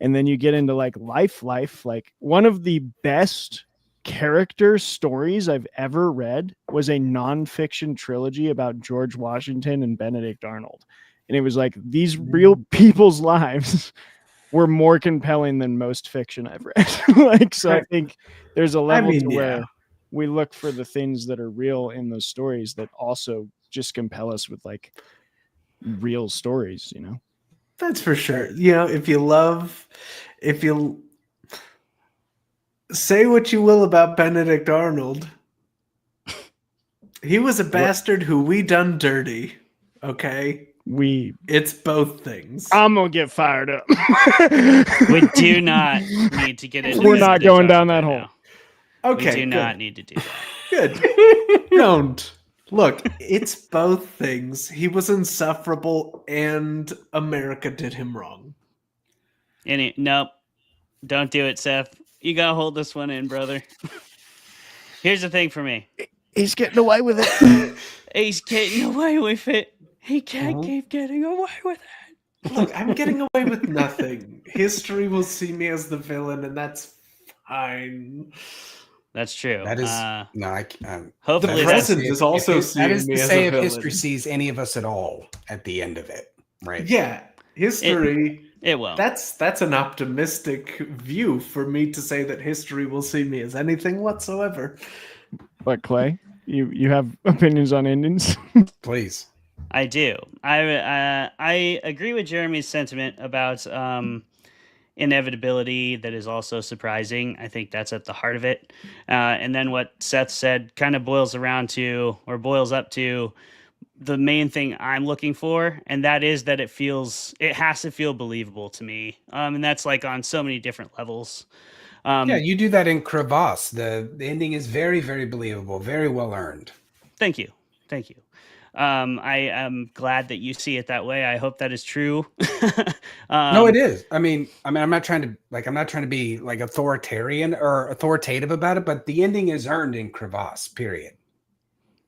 And then you get into like life, like one of the best character stories I've ever read was a nonfiction trilogy about George Washington and Benedict Arnold. And it was like these real people's lives were more compelling than most fiction I've read. Like, so I think there's a level to where we look for the things that are real in those stories that also just compel us with like real stories, you know? That's for sure. You know, if you say what you will about Benedict Arnold, he was a bastard who we done dirty. Okay? It's both things. I'm gonna get fired up. We do not need to get into. We're not going down that hole. Okay, we do not need to do that. Good. Don't. Look, it's both things. He was insufferable, and America did him wrong. Nope. Don't do it, Seth. You gotta hold this one in, brother. Here's the thing for me. He's getting away with it. He's getting away with it. He can't keep getting away with it. Look, I'm getting away with nothing. History will see me as the villain, and that's fine. That's true. That is hopefully the present is also seeing that is me to as say a if villain. history sees any of us at all at the end of it, right? Yeah, history. It won't. That's an optimistic view for me to say that history will see me as anything whatsoever. But Clay, you have opinions on endings? Please. I do. I agree with Jeremy's sentiment about inevitability that is also surprising. I think that's at the heart of it. And then what Seth said kind of boils up to the main thing I'm looking for, and that is that it has to feel believable to me. And that's like on so many different levels. Yeah, you do that in Crevasse. The ending is very, very believable, very well earned. Thank you. I am glad that you see it that way. I hope that is true. No, it is. I mean, I'm not trying to be like authoritarian or authoritative about it, but the ending is earned in Crevasse, period.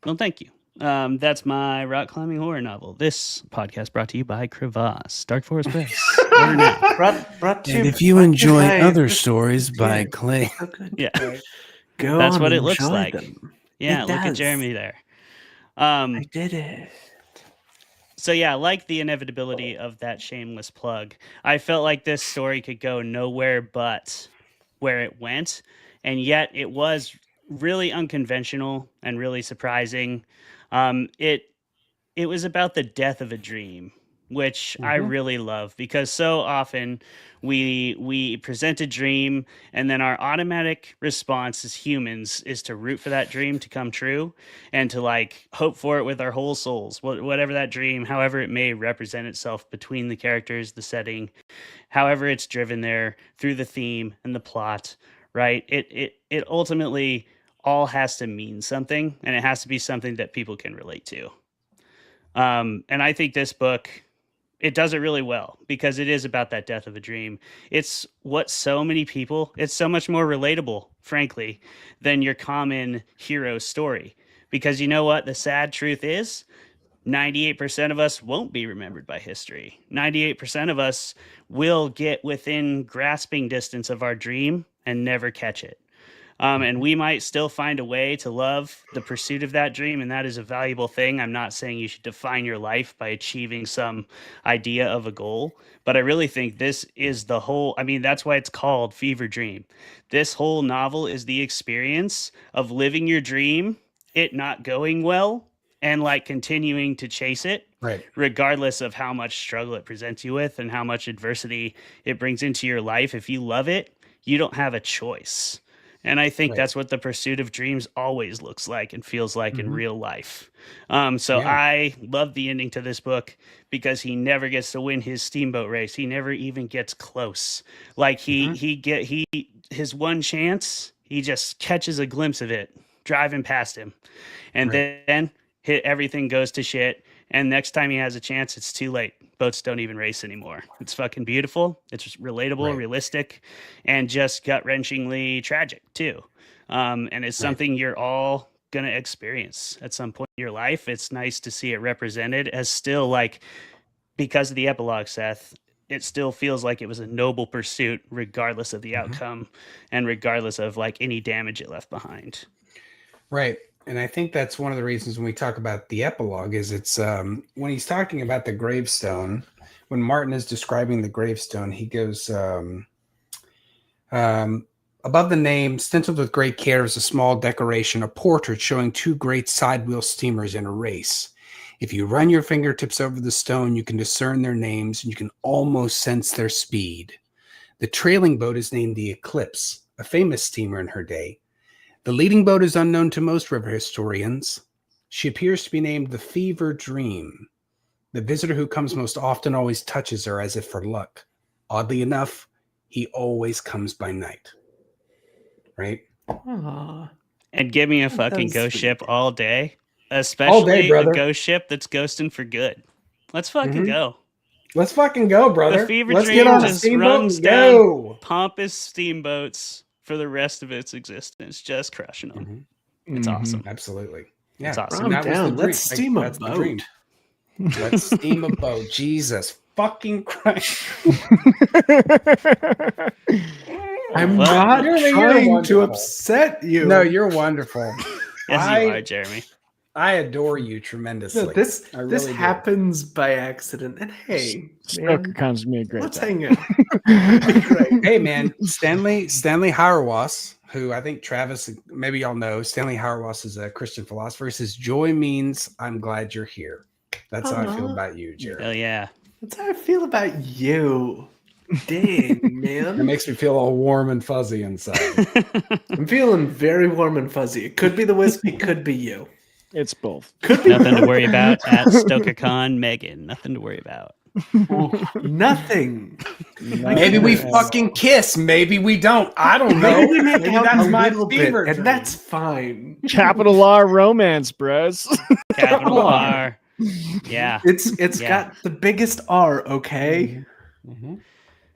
Well, thank you. That's my rock climbing horror novel. This podcast brought to you by Crevasse, Dark Forest Press. Order now. And if you enjoy other stories by Clay, yeah, That's what it looks like. Them. Yeah, It look at does. Jeremy there. I did it. So yeah, like the inevitability of that shameless plug, I felt like this story could go nowhere but where it went, and yet it was really unconventional and really surprising. It was about the death of a dream, which I really love, because so often we present a dream and then our automatic response as humans is to root for that dream to come true and to like hope for it with our whole souls, whatever that dream, however it may represent itself between the characters, the setting, however it's driven there through the theme and the plot, right? It ultimately all has to mean something, and it has to be something that people can relate to. And I think this book, it does it really well, because it is about that death of a dream. It's what so many people, it's so much more relatable, frankly, than your common hero story. Because you know what? The sad truth is 98% of us won't be remembered by history. 98% of us will get within grasping distance of our dream and never catch it. And we might still find a way to love the pursuit of that dream, and that is a valuable thing. I'm not saying you should define your life by achieving some idea of a goal, but I really think this is the whole, that's why it's called Fevre Dream. This whole novel is the experience of living your dream, it not going well, and like continuing to chase it, right, regardless of how much struggle it presents you with and how much adversity it brings into your life. If you love it, you don't have a choice. And I think that's what the pursuit of dreams always looks like and feels like in real life. I love the ending to this book, because he never gets to win his steamboat race. He never even gets close. Like his one chance, he just catches a glimpse of it driving past him, and then everything goes to shit. And next time he has a chance, it's too late. Boats don't even race anymore. It's fucking beautiful. It's relatable, realistic, and just gut-wrenchingly tragic too. And it's something you're all going to experience at some point in your life. It's nice to see it represented as still like, because of the epilogue, Seth, it still feels like it was a noble pursuit, regardless of the outcome and regardless of like any damage it left behind. Right. And I think that's one of the reasons when we talk about the epilogue is it's when he's talking about the gravestone, when Martin is describing the gravestone, he goes, above the name, stenciled with great care, is a small decoration, a portrait showing two great side wheel steamers in a race. If you run your fingertips over the stone, you can discern their names and you can almost sense their speed. The trailing boat is named the Eclipse, a famous steamer in her day. The leading boat is unknown to most river historians. She appears to be named the Fevre Dream. The visitor who comes most often always touches her as if for luck. Oddly enough, he always comes by night. Right? Aww. And give me a fucking ghost sweet. ship all day. Especially brother. a ghost ship that's ghosting for good. Let's fucking go. Let's fucking go, brother. The Fever Let's Dream get on a just steamboat runs and go. down pompous steamboats for the rest of its existence, just crushing them. It's awesome. Absolutely. Yeah. It's awesome. And that was the Down. dream. Let's steam a that's the boat. dream. Let's steam a boat. Jesus fucking Christ. I'm Well, not you're trying to wonderful. upset you. No, you're wonderful. Yes, you are, Jeremy. I adore you tremendously. No, this I really this do. happens by accident. And hey, Stoker man, Con's me a great let's time. hang out. Great. Hey man, Stanley Hauerwas, who I think Travis, maybe y'all know, Stanley Hauerwas is a Christian philosopher. He says, "Joy means I'm glad you're here." That's how I feel about you, Jared. Hell yeah. That's how I feel about you. Dang, It man. makes me feel all warm and fuzzy inside. I'm feeling very warm and fuzzy. It could be the whiskey, could be you. It's both. Nothing to worry about at StokerCon, Megan. Nothing to worry about. Nothing. Maybe we fucking kiss. Maybe we don't. I don't know. Maybe we make Maybe out that's a my little bit, fever and dream. that's fine. Capital R romance, bros. Capital R. Yeah. It's Yeah. got the biggest R, okay?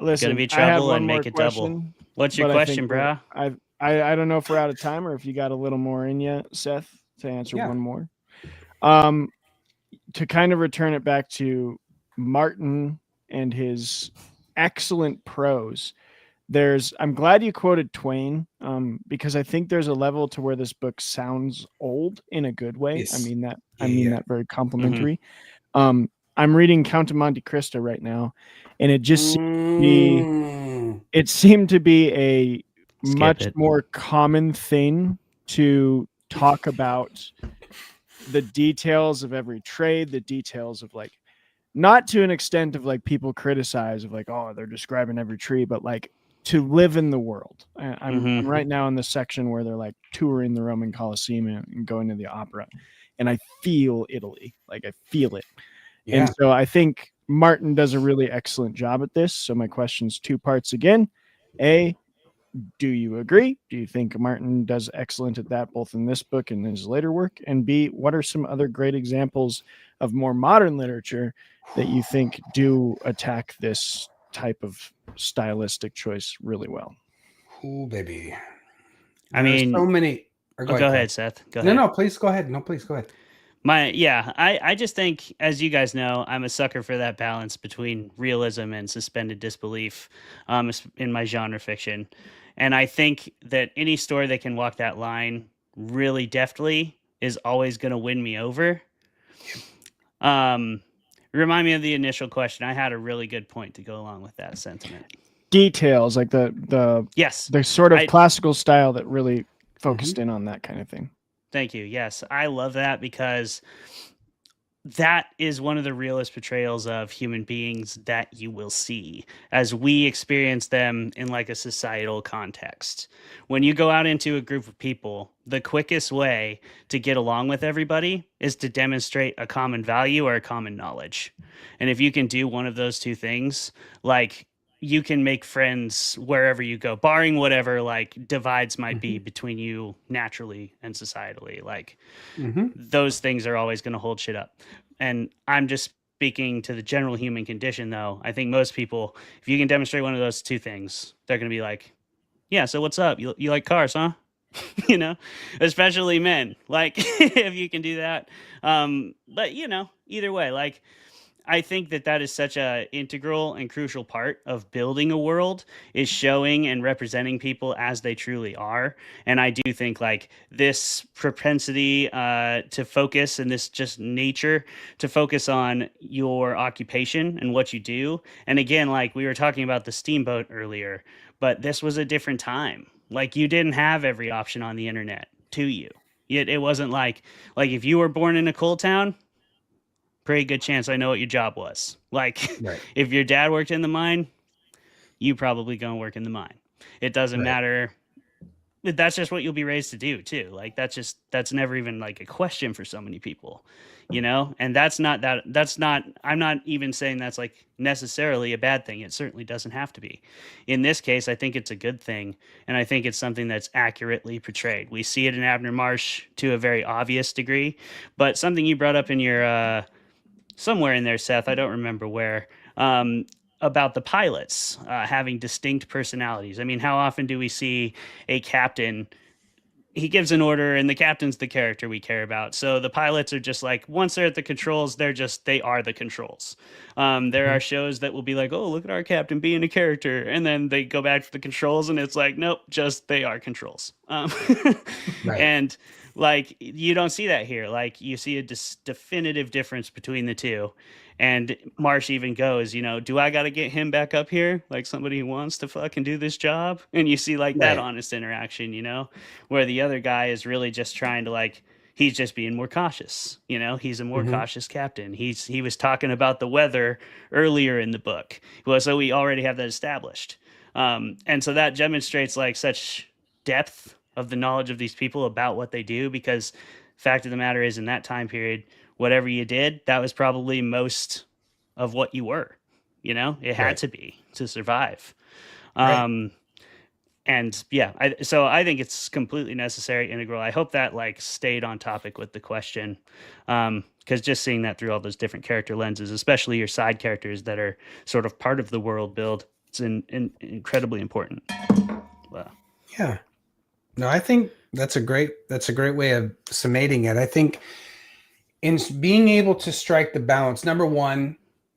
Listen, Gonna be I had trouble one and more make it double. question, What's your but I question, think we're- bro? I don't know if we're out of time or if you got a little more in you, Seth, to answer Yeah. one more. To kind of return it back to Martin and his excellent prose. I'm glad you quoted Twain, because I think there's a level to where this book sounds old in a good way. Yes. I mean that Yeah. that very complimentary. I'm reading Count of Monte Cristo right now, and it just seemed to be a Skip much it. more common thing to talk about the details of every trade, the details of like, not to an extent of like people criticize of like, oh, they're describing every tree, but like to live in the world. I'm right now in the section where they're like touring the Roman Colosseum and going to the opera, and I feel Italy, like I feel it. Yeah. And so I think Martin does a really excellent job at this. So my question's two parts again. A, do you agree? Do you think Martin does excellent at that, both in this book and his later work? And B, what are some other great examples of more modern literature that you think do attack this type of stylistic choice really well? Ooh, baby. I There's mean, so many. Or go ahead, Seth. Go No, ahead. no, please go ahead. No, please go ahead. I just think, as you guys know, I'm a sucker for that balance between realism and suspended disbelief in my genre fiction. And I think that any story that can walk that line really deftly is always going to win me over. Remind me of the initial question. I had a really good point to go along with that sentiment. Details, like the Yes, the sort of classical style that really focused in on that kind of thing. Thank you. Yes, I love that because that is one of the realest portrayals of human beings that you will see as we experience them in like a societal context. When you go out into a group of people, the quickest way to get along with everybody is to demonstrate a common value or a common knowledge. And if you can do one of those two things, like you can make friends wherever you go, barring whatever like divides might be between you naturally and societally. Like those things are always going to hold shit up. And I'm just speaking to the general human condition, though. I think most people, if you can demonstrate one of those two things, they're going to be like, yeah, so what's up? You like cars, huh? you know, especially men. Like, if you can do that. But, you know, either way, like, I think that is such a integral and crucial part of building a world, is showing and representing people as they truly are. And I do think like this propensity to focus, and this just nature to focus on your occupation and what you do. And again, like we were talking about the steamboat earlier, but this was a different time. Like you didn't have every option on the internet to you. It wasn't like if you were born in a coal town, pretty good chance I know what your job was. Like, right. If your dad worked in the mine, you probably gonna work in the mine. It doesn't matter. That's just what you'll be raised to do too. Like that's never even like a question for so many people, you know? And that's not, I'm not even saying that's like necessarily a bad thing. It certainly doesn't have to be. In this case, I think it's a good thing. And I think it's something that's accurately portrayed. We see it in Abner Marsh to a very obvious degree, but something you brought up in your, somewhere in there, Seth, I don't remember where, about the pilots having distinct personalities. I mean, how often do we see a captain, he gives an order and the captain's the character we care about. So the pilots are just like, once they're at the controls, they are the controls. There are shows that will be like, oh, look at our captain being a character. And then they go back to the controls and it's like, nope, just they are controls. Right. And like, you don't see that here. Like you see a definitive difference between the two. And Marsh even goes, you know, do I got to get him back up here? Like somebody who wants to fucking do this job. And you see like that honest interaction, you know, where the other guy is really just trying to like, he's just being more cautious. You know, he's a more cautious captain. He was talking about the weather earlier in the book. Well, so we already have that established. And so that demonstrates like such depth of the knowledge of these people about what they do, because fact of the matter is, in that time period, whatever you did, that was probably most of what you were, you know, it had to be to survive. And yeah, so I think it's completely necessary, integral. I hope that like stayed on topic with the question. Because just seeing that through all those different character lenses, especially your side characters that are sort of part of the world build, it's incredibly important. Wow. Yeah. No, I think that's a great way of summating it. I think in being able to strike the balance, number one,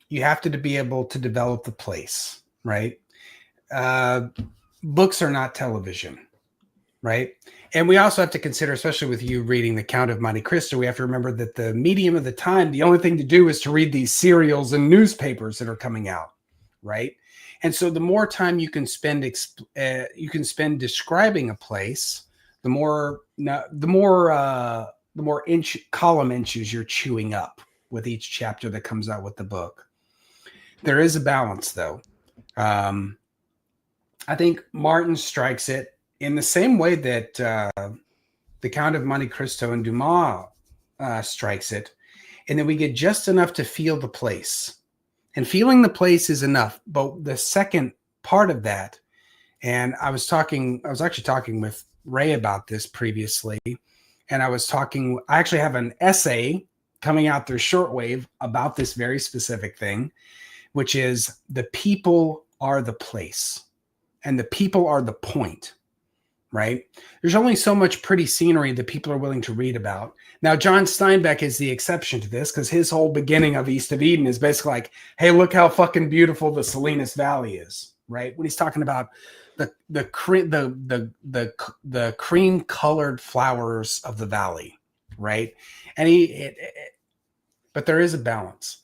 you have to be able to develop the place, right? Books are not television, right? And we also have to consider, especially with you reading The Count of Monte Cristo, we have to remember that the medium of the time, the only thing to do is to read these serials and newspapers that are coming out, right? And so the more time you can spend describing a place, the more column inches you're chewing up with each chapter that comes out with the book. There is a balance, though. I think Martin strikes it in the same way that The Count of Monte Cristo and Dumas strikes it, and then we get just enough to feel the place. And feeling the place is enough. But the second part of that, and I was actually talking with Ray about this previously, and I actually have an essay coming out through Shortwave about this very specific thing, which is the people are the place and the people are the point, right? There's only so much pretty scenery that people are willing to read about. Now, John Steinbeck is the exception to this, because his whole beginning of East of Eden is basically like, hey, look how fucking beautiful the Salinas Valley is, right? When he's talking about the cream colored flowers of the valley, right? And but there is a balance,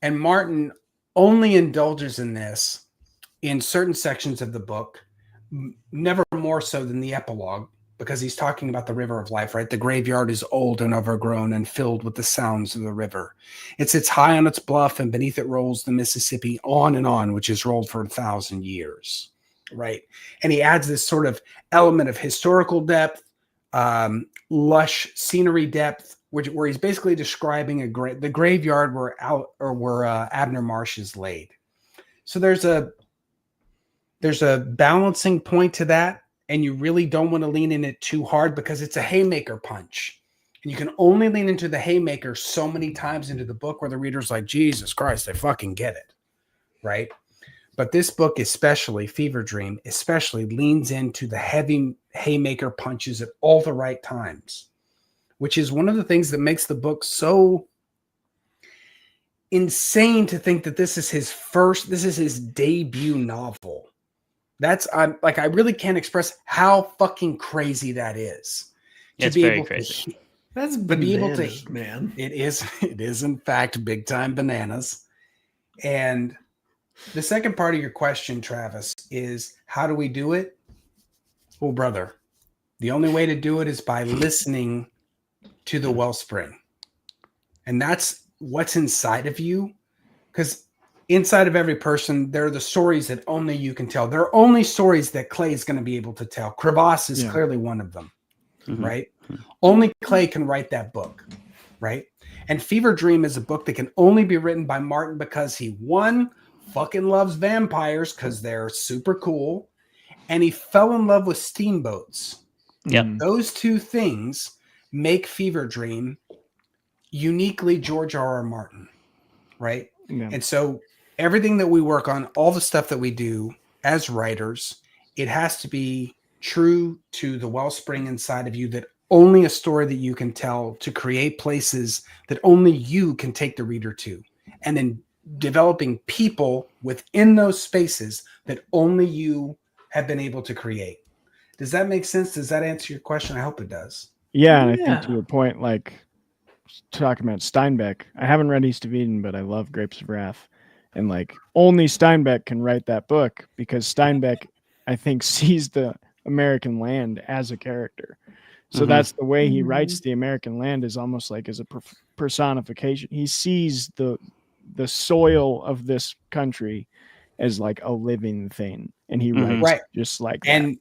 and Martin only indulges in this in certain sections of the book, never more so than the epilogue, because he's talking about the river of life, right? The graveyard is old and overgrown and filled with the sounds of the river. It sits high on its bluff, and beneath it rolls the Mississippi on and on, which has rolled for 1,000 years, right? And he adds this sort of element of historical depth, lush scenery depth, where he's basically describing the graveyard where Abner Marsh is laid. So there's a balancing point to that. And you really don't want to lean in it too hard, because it's a haymaker punch. And you can only lean into the haymaker so many times into the book where the reader's like, Jesus Christ, I fucking get it. Right. But this book, especially Fevre Dream, especially leans into the heavy haymaker punches at all the right times, which is one of the things that makes the book so insane to think that this is his debut novel. I really can't express how fucking crazy that is. It's very crazy. That's bananas, man. It is in fact big time bananas. And the second part of your question, Travis, is how do we do it? Well, brother, the only way to do it is by listening to the wellspring. And that's what's inside of you. Because inside of every person, there are the stories that only you can tell. There are only stories that Clay is going to be able to tell. Crevasse is clearly one of them, right? Only Clay can write that book, right? And Fevre Dream is a book that can only be written by Martin because he, one, fucking loves vampires because they're super cool, and he fell in love with steamboats. Yep. Those two things make Fevre Dream uniquely George R.R. Martin, right? Yeah. And so everything that we work on, all the stuff that we do as writers, it has to be true to the wellspring inside of you, that only a story that you can tell, to create places that only you can take the reader to, and then developing people within those spaces that only you have been able to create. Does that make sense? Does that answer your question? I hope it does. Yeah, and I think to your point, like talking about Steinbeck, I haven't read East of Eden, but I love Grapes of Wrath. And like only Steinbeck can write that book, because Steinbeck, I think, sees the American land as a character. So that's the way he writes the American land, is almost like as a personification. He sees the soil of this country as like a living thing, and he writes just like that. And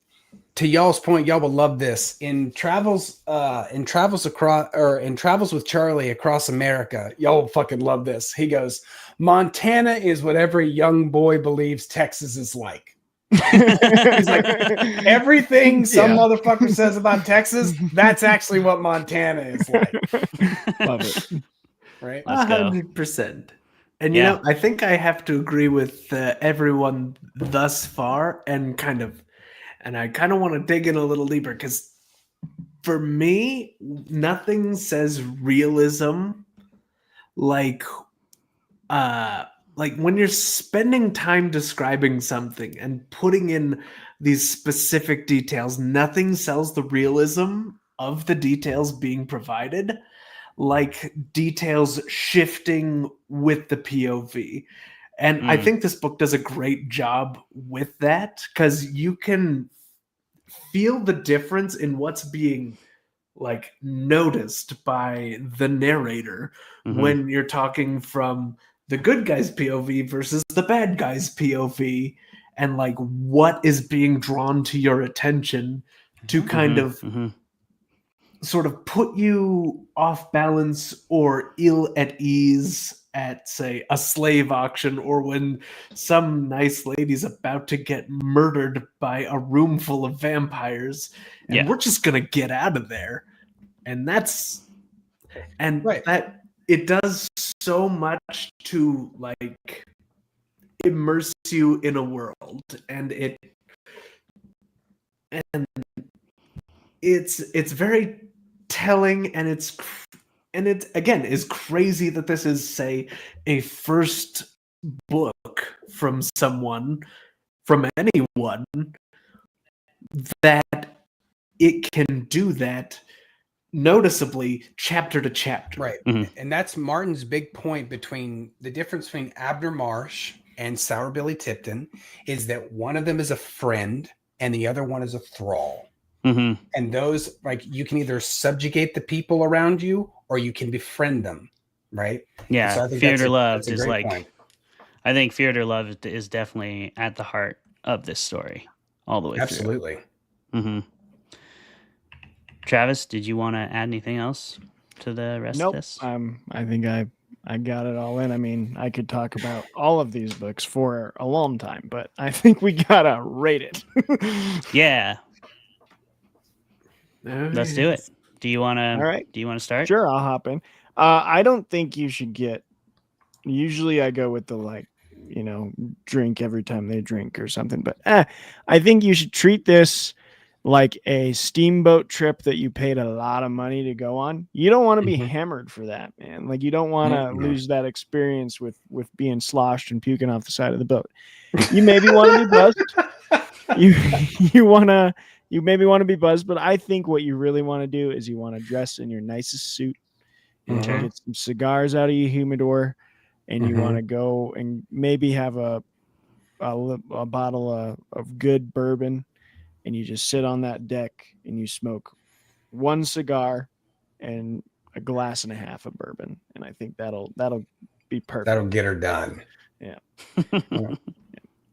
to y'all's point, y'all will love this. In travels with Charlie across America, y'all will fucking love this. He goes, Montana is what every young boy believes Texas is like. He's like, everything some motherfucker says about Texas, that's actually what Montana is like. Love it. Right? 100%. And you know, I think I have to agree with everyone thus far, and I kind of want to dig in a little deeper, because for me, nothing says realism like when you're spending time describing something and putting in these specific details, nothing sells the realism of the details being provided, like details shifting with the POV. And I think this book does a great job with that, because you can feel the difference in what's being like noticed by the narrator when you're talking from the good guy's POV versus the bad guy's POV, and like what is being drawn to your attention to kind of sort of put you off balance or ill at ease at, say, a slave auction, or when some nice lady's about to get murdered by a room full of vampires, and we're just gonna get out of there. And that it does so much to like immerse you in a world, and it's very telling, and it again is crazy that this is, say, a first book from anyone, that it can do that noticeably chapter to chapter. Right. And that's Martin's big point. Between the difference between Abner Marsh and Sour Billy Tipton is that one of them is a friend and the other one is a thrall. And those, like, you can either subjugate the people around you or you can befriend them, right? Yeah, so I think Feared or Loved is like point. I think Feared or Loved is definitely at the heart of this story all the way Absolutely. through. Travis, did you want to add anything else to the rest of this? I think I got it all in. I mean, I could talk about all of these books for a long time, but I think we gotta rate it. Yeah. Let's do it. Do you want to? All right. Do you want to start? Sure, I'll hop in. I don't think you should get. Usually, I go with the like drink every time they drink or something. But I think you should treat this like a steamboat trip that you paid a lot of money to go on. You don't want to be hammered for that, man. Like, you don't want to lose that experience with being sloshed and puking off the side of the boat. You maybe want to be buzzed. You maybe want to be buzzed, but I think what you really want to do is you want to dress in your nicest suit and get some cigars out of your humidor, and you want to go and maybe have a bottle of good bourbon, and you just sit on that deck and you smoke one cigar and a glass and a half of bourbon, and I think that'll be perfect. That'll get her done. Yeah.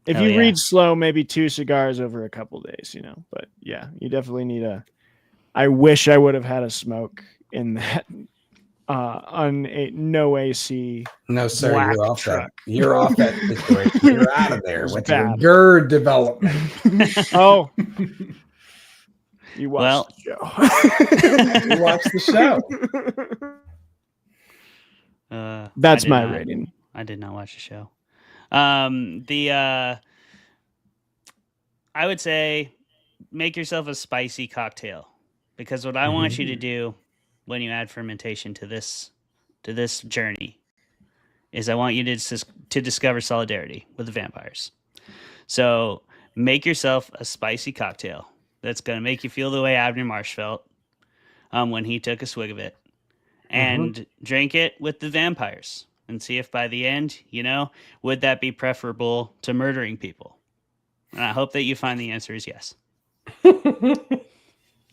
If you read slow, maybe 2 cigars over a couple days, but yeah, you definitely need I wish I would have had a smoke in that on a no AC. No, sir, you're off truck. that. You're off that situation. You're out of there with your GRRM development. Oh. You watched the show. You watched the show. That's my rating. I did not watch the show. I would say make yourself a spicy cocktail, because what I want you to do when you add fermentation to this journey is I want you to discover solidarity with the vampires. So make yourself a spicy cocktail that's going to make you feel the way Abner Marsh felt when he took a swig of it, and drink it with the vampires and see if by the end, would that be preferable to murdering people? And I hope that you find the answer is yes.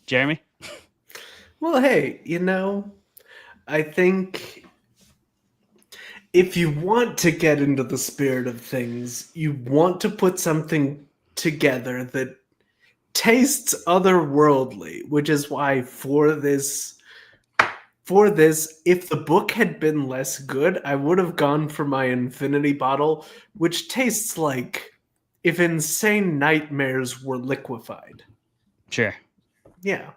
Jeremy? Well, hey, I think if you want to get into the spirit of things, you want to put something together that tastes otherworldly, which is why for this, if the book had been less good, I would have gone for my infinity bottle, which tastes like if insane nightmares were liquefied. Sure. Yeah.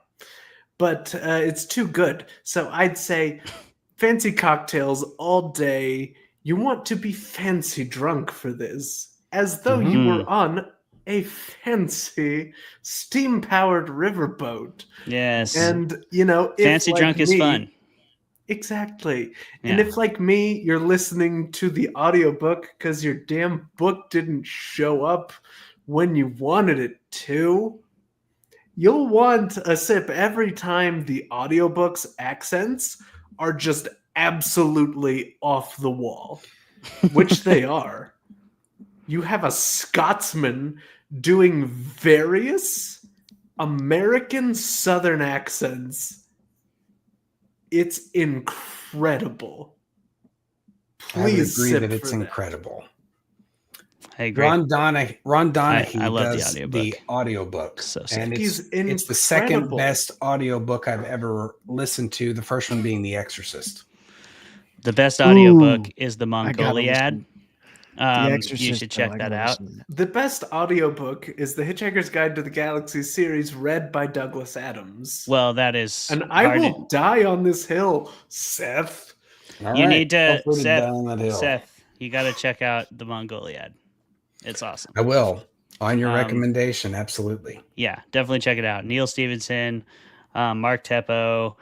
But it's too good. So I'd say fancy cocktails all day. You want to be fancy drunk for this, as though you were on a fancy steam-powered riverboat. Yes. And, if fancy drunk is fun. Exactly. Yeah. And if, like me, you're listening to the audiobook because your damn book didn't show up when you wanted it to, you'll want a sip every time the audiobook's accents are just absolutely off the wall, which they are. You have a Scotsman doing various American Southern accents. It's incredible. Please I would agree that it's incredible. I agree. Ron Donahue does the audiobook. So and it's the second best audiobook I've ever listened to, the first one being The Exorcist. The best audiobook is the Mongoliad. You should check that out. The best audiobook is The Hitchhiker's Guide to the Galaxy series, read by Douglas Adams. Well, that is... And I will die on this hill, Seth. You need to... Seth, you got to check out the Mongoliad. It's awesome. I will. On your recommendation, absolutely. Yeah, definitely check it out. Neil Stephenson, Mark Teppo,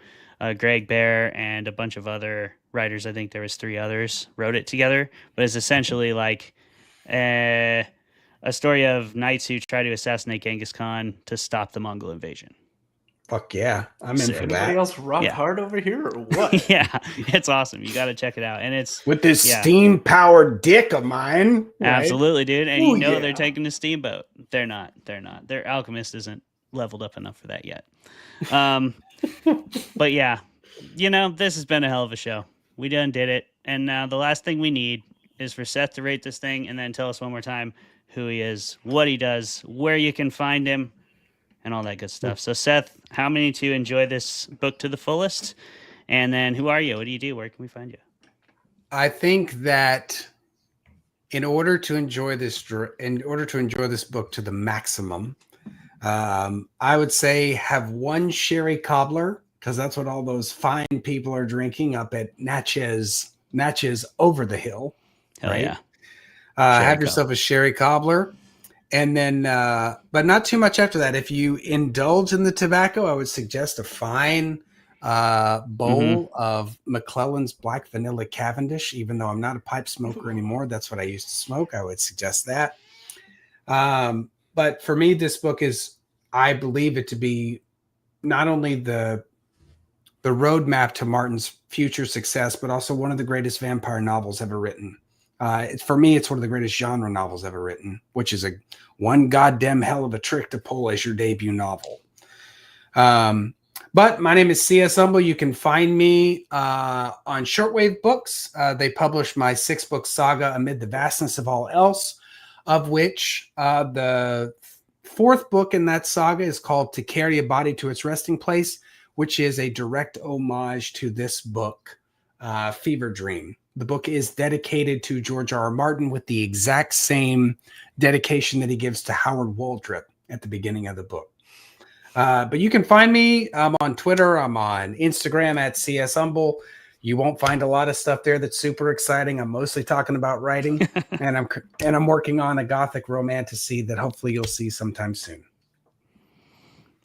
Greg Bear, and a bunch of other writers. I think there was 3 others wrote it together, but it's essentially like a story of knights who try to assassinate Genghis Khan to stop the Mongol invasion. Fuck yeah, I'm in for that. Anybody else rock hard over here or what? Yeah, it's awesome. You got to check it out, and it's with this steam-powered dick of mine. Right? Absolutely, dude. And they're taking a steamboat. They're not. Their alchemist isn't leveled up enough for that yet. But yeah, this has been a hell of a show. We done did it, and now the last thing we need is for Seth to rate this thing and then tell us one more time who he is, what he does, where you can find him, and all that good stuff. So Seth, how many to enjoy this book to the fullest? And then who are you? What do you do? Where can we find you? I think that in order to enjoy this book to the maximum, I would say have one sherry cobbler, because that's what all those fine people are drinking up at Natchez over the hill. Hell right? Have yourself a sherry cobbler. And then, but not too much after that. If you indulge in the tobacco, I would suggest a fine bowl of McClellan's Black Vanilla Cavendish. Even though I'm not a pipe smoker anymore, that's what I used to smoke. I would suggest that. But for me, this book I believe it to be not only the roadmap to Martin's future success, but also one of the greatest vampire novels ever written. For me, it's one of the greatest genre novels ever written, which is one goddamn hell of a trick to pull as your debut novel. But my name is C.S. Humble. You can find me on Shortwave Books. They published my 6-book saga, Amid the Vastness of All Else, of which the 4th book in that saga is called To Carry a Body to Its Resting Place, which is a direct homage to this book, Fevre Dream. The book is dedicated to George R.R. Martin with the exact same dedication that he gives to Howard Waldrop at the beginning of the book. But you can find me. I'm on Twitter. I'm on Instagram at CS Humble. You won't find a lot of stuff there that's super exciting. I'm mostly talking about writing, and I'm working on a gothic romantasy that hopefully you'll see sometime soon.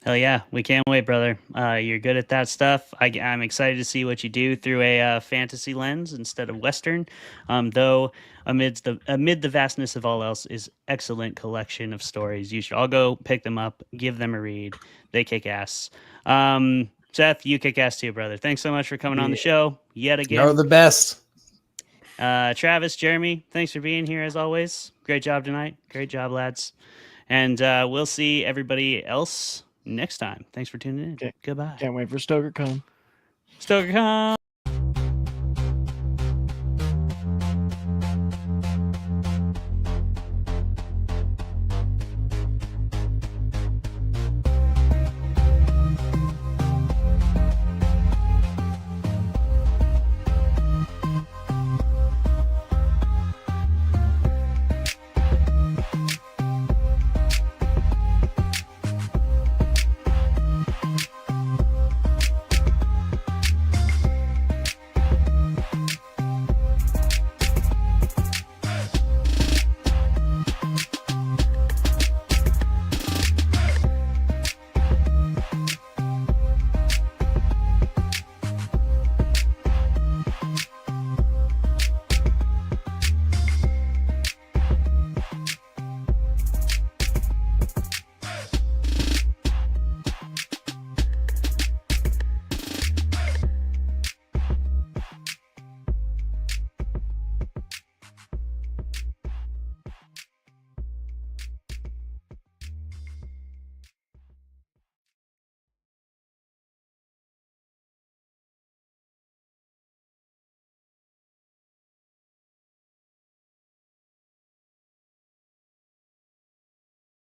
Hell yeah, we can't wait, brother. You're good at that stuff. I'm excited to see what you do through a fantasy lens instead of Western. Though Amid the Vastness of All Else is excellent collection of stories. You should all go pick them up, give them a read. They kick ass. Seth, you kick ass too, brother. Thanks so much for coming on the show yet again. You're the best. Travis, Jeremy, thanks for being here as always. Great job tonight. Great job, lads. And we'll see everybody else next time. Thanks for tuning in. Okay. Goodbye. Can't wait for StokerCon. StokerCon.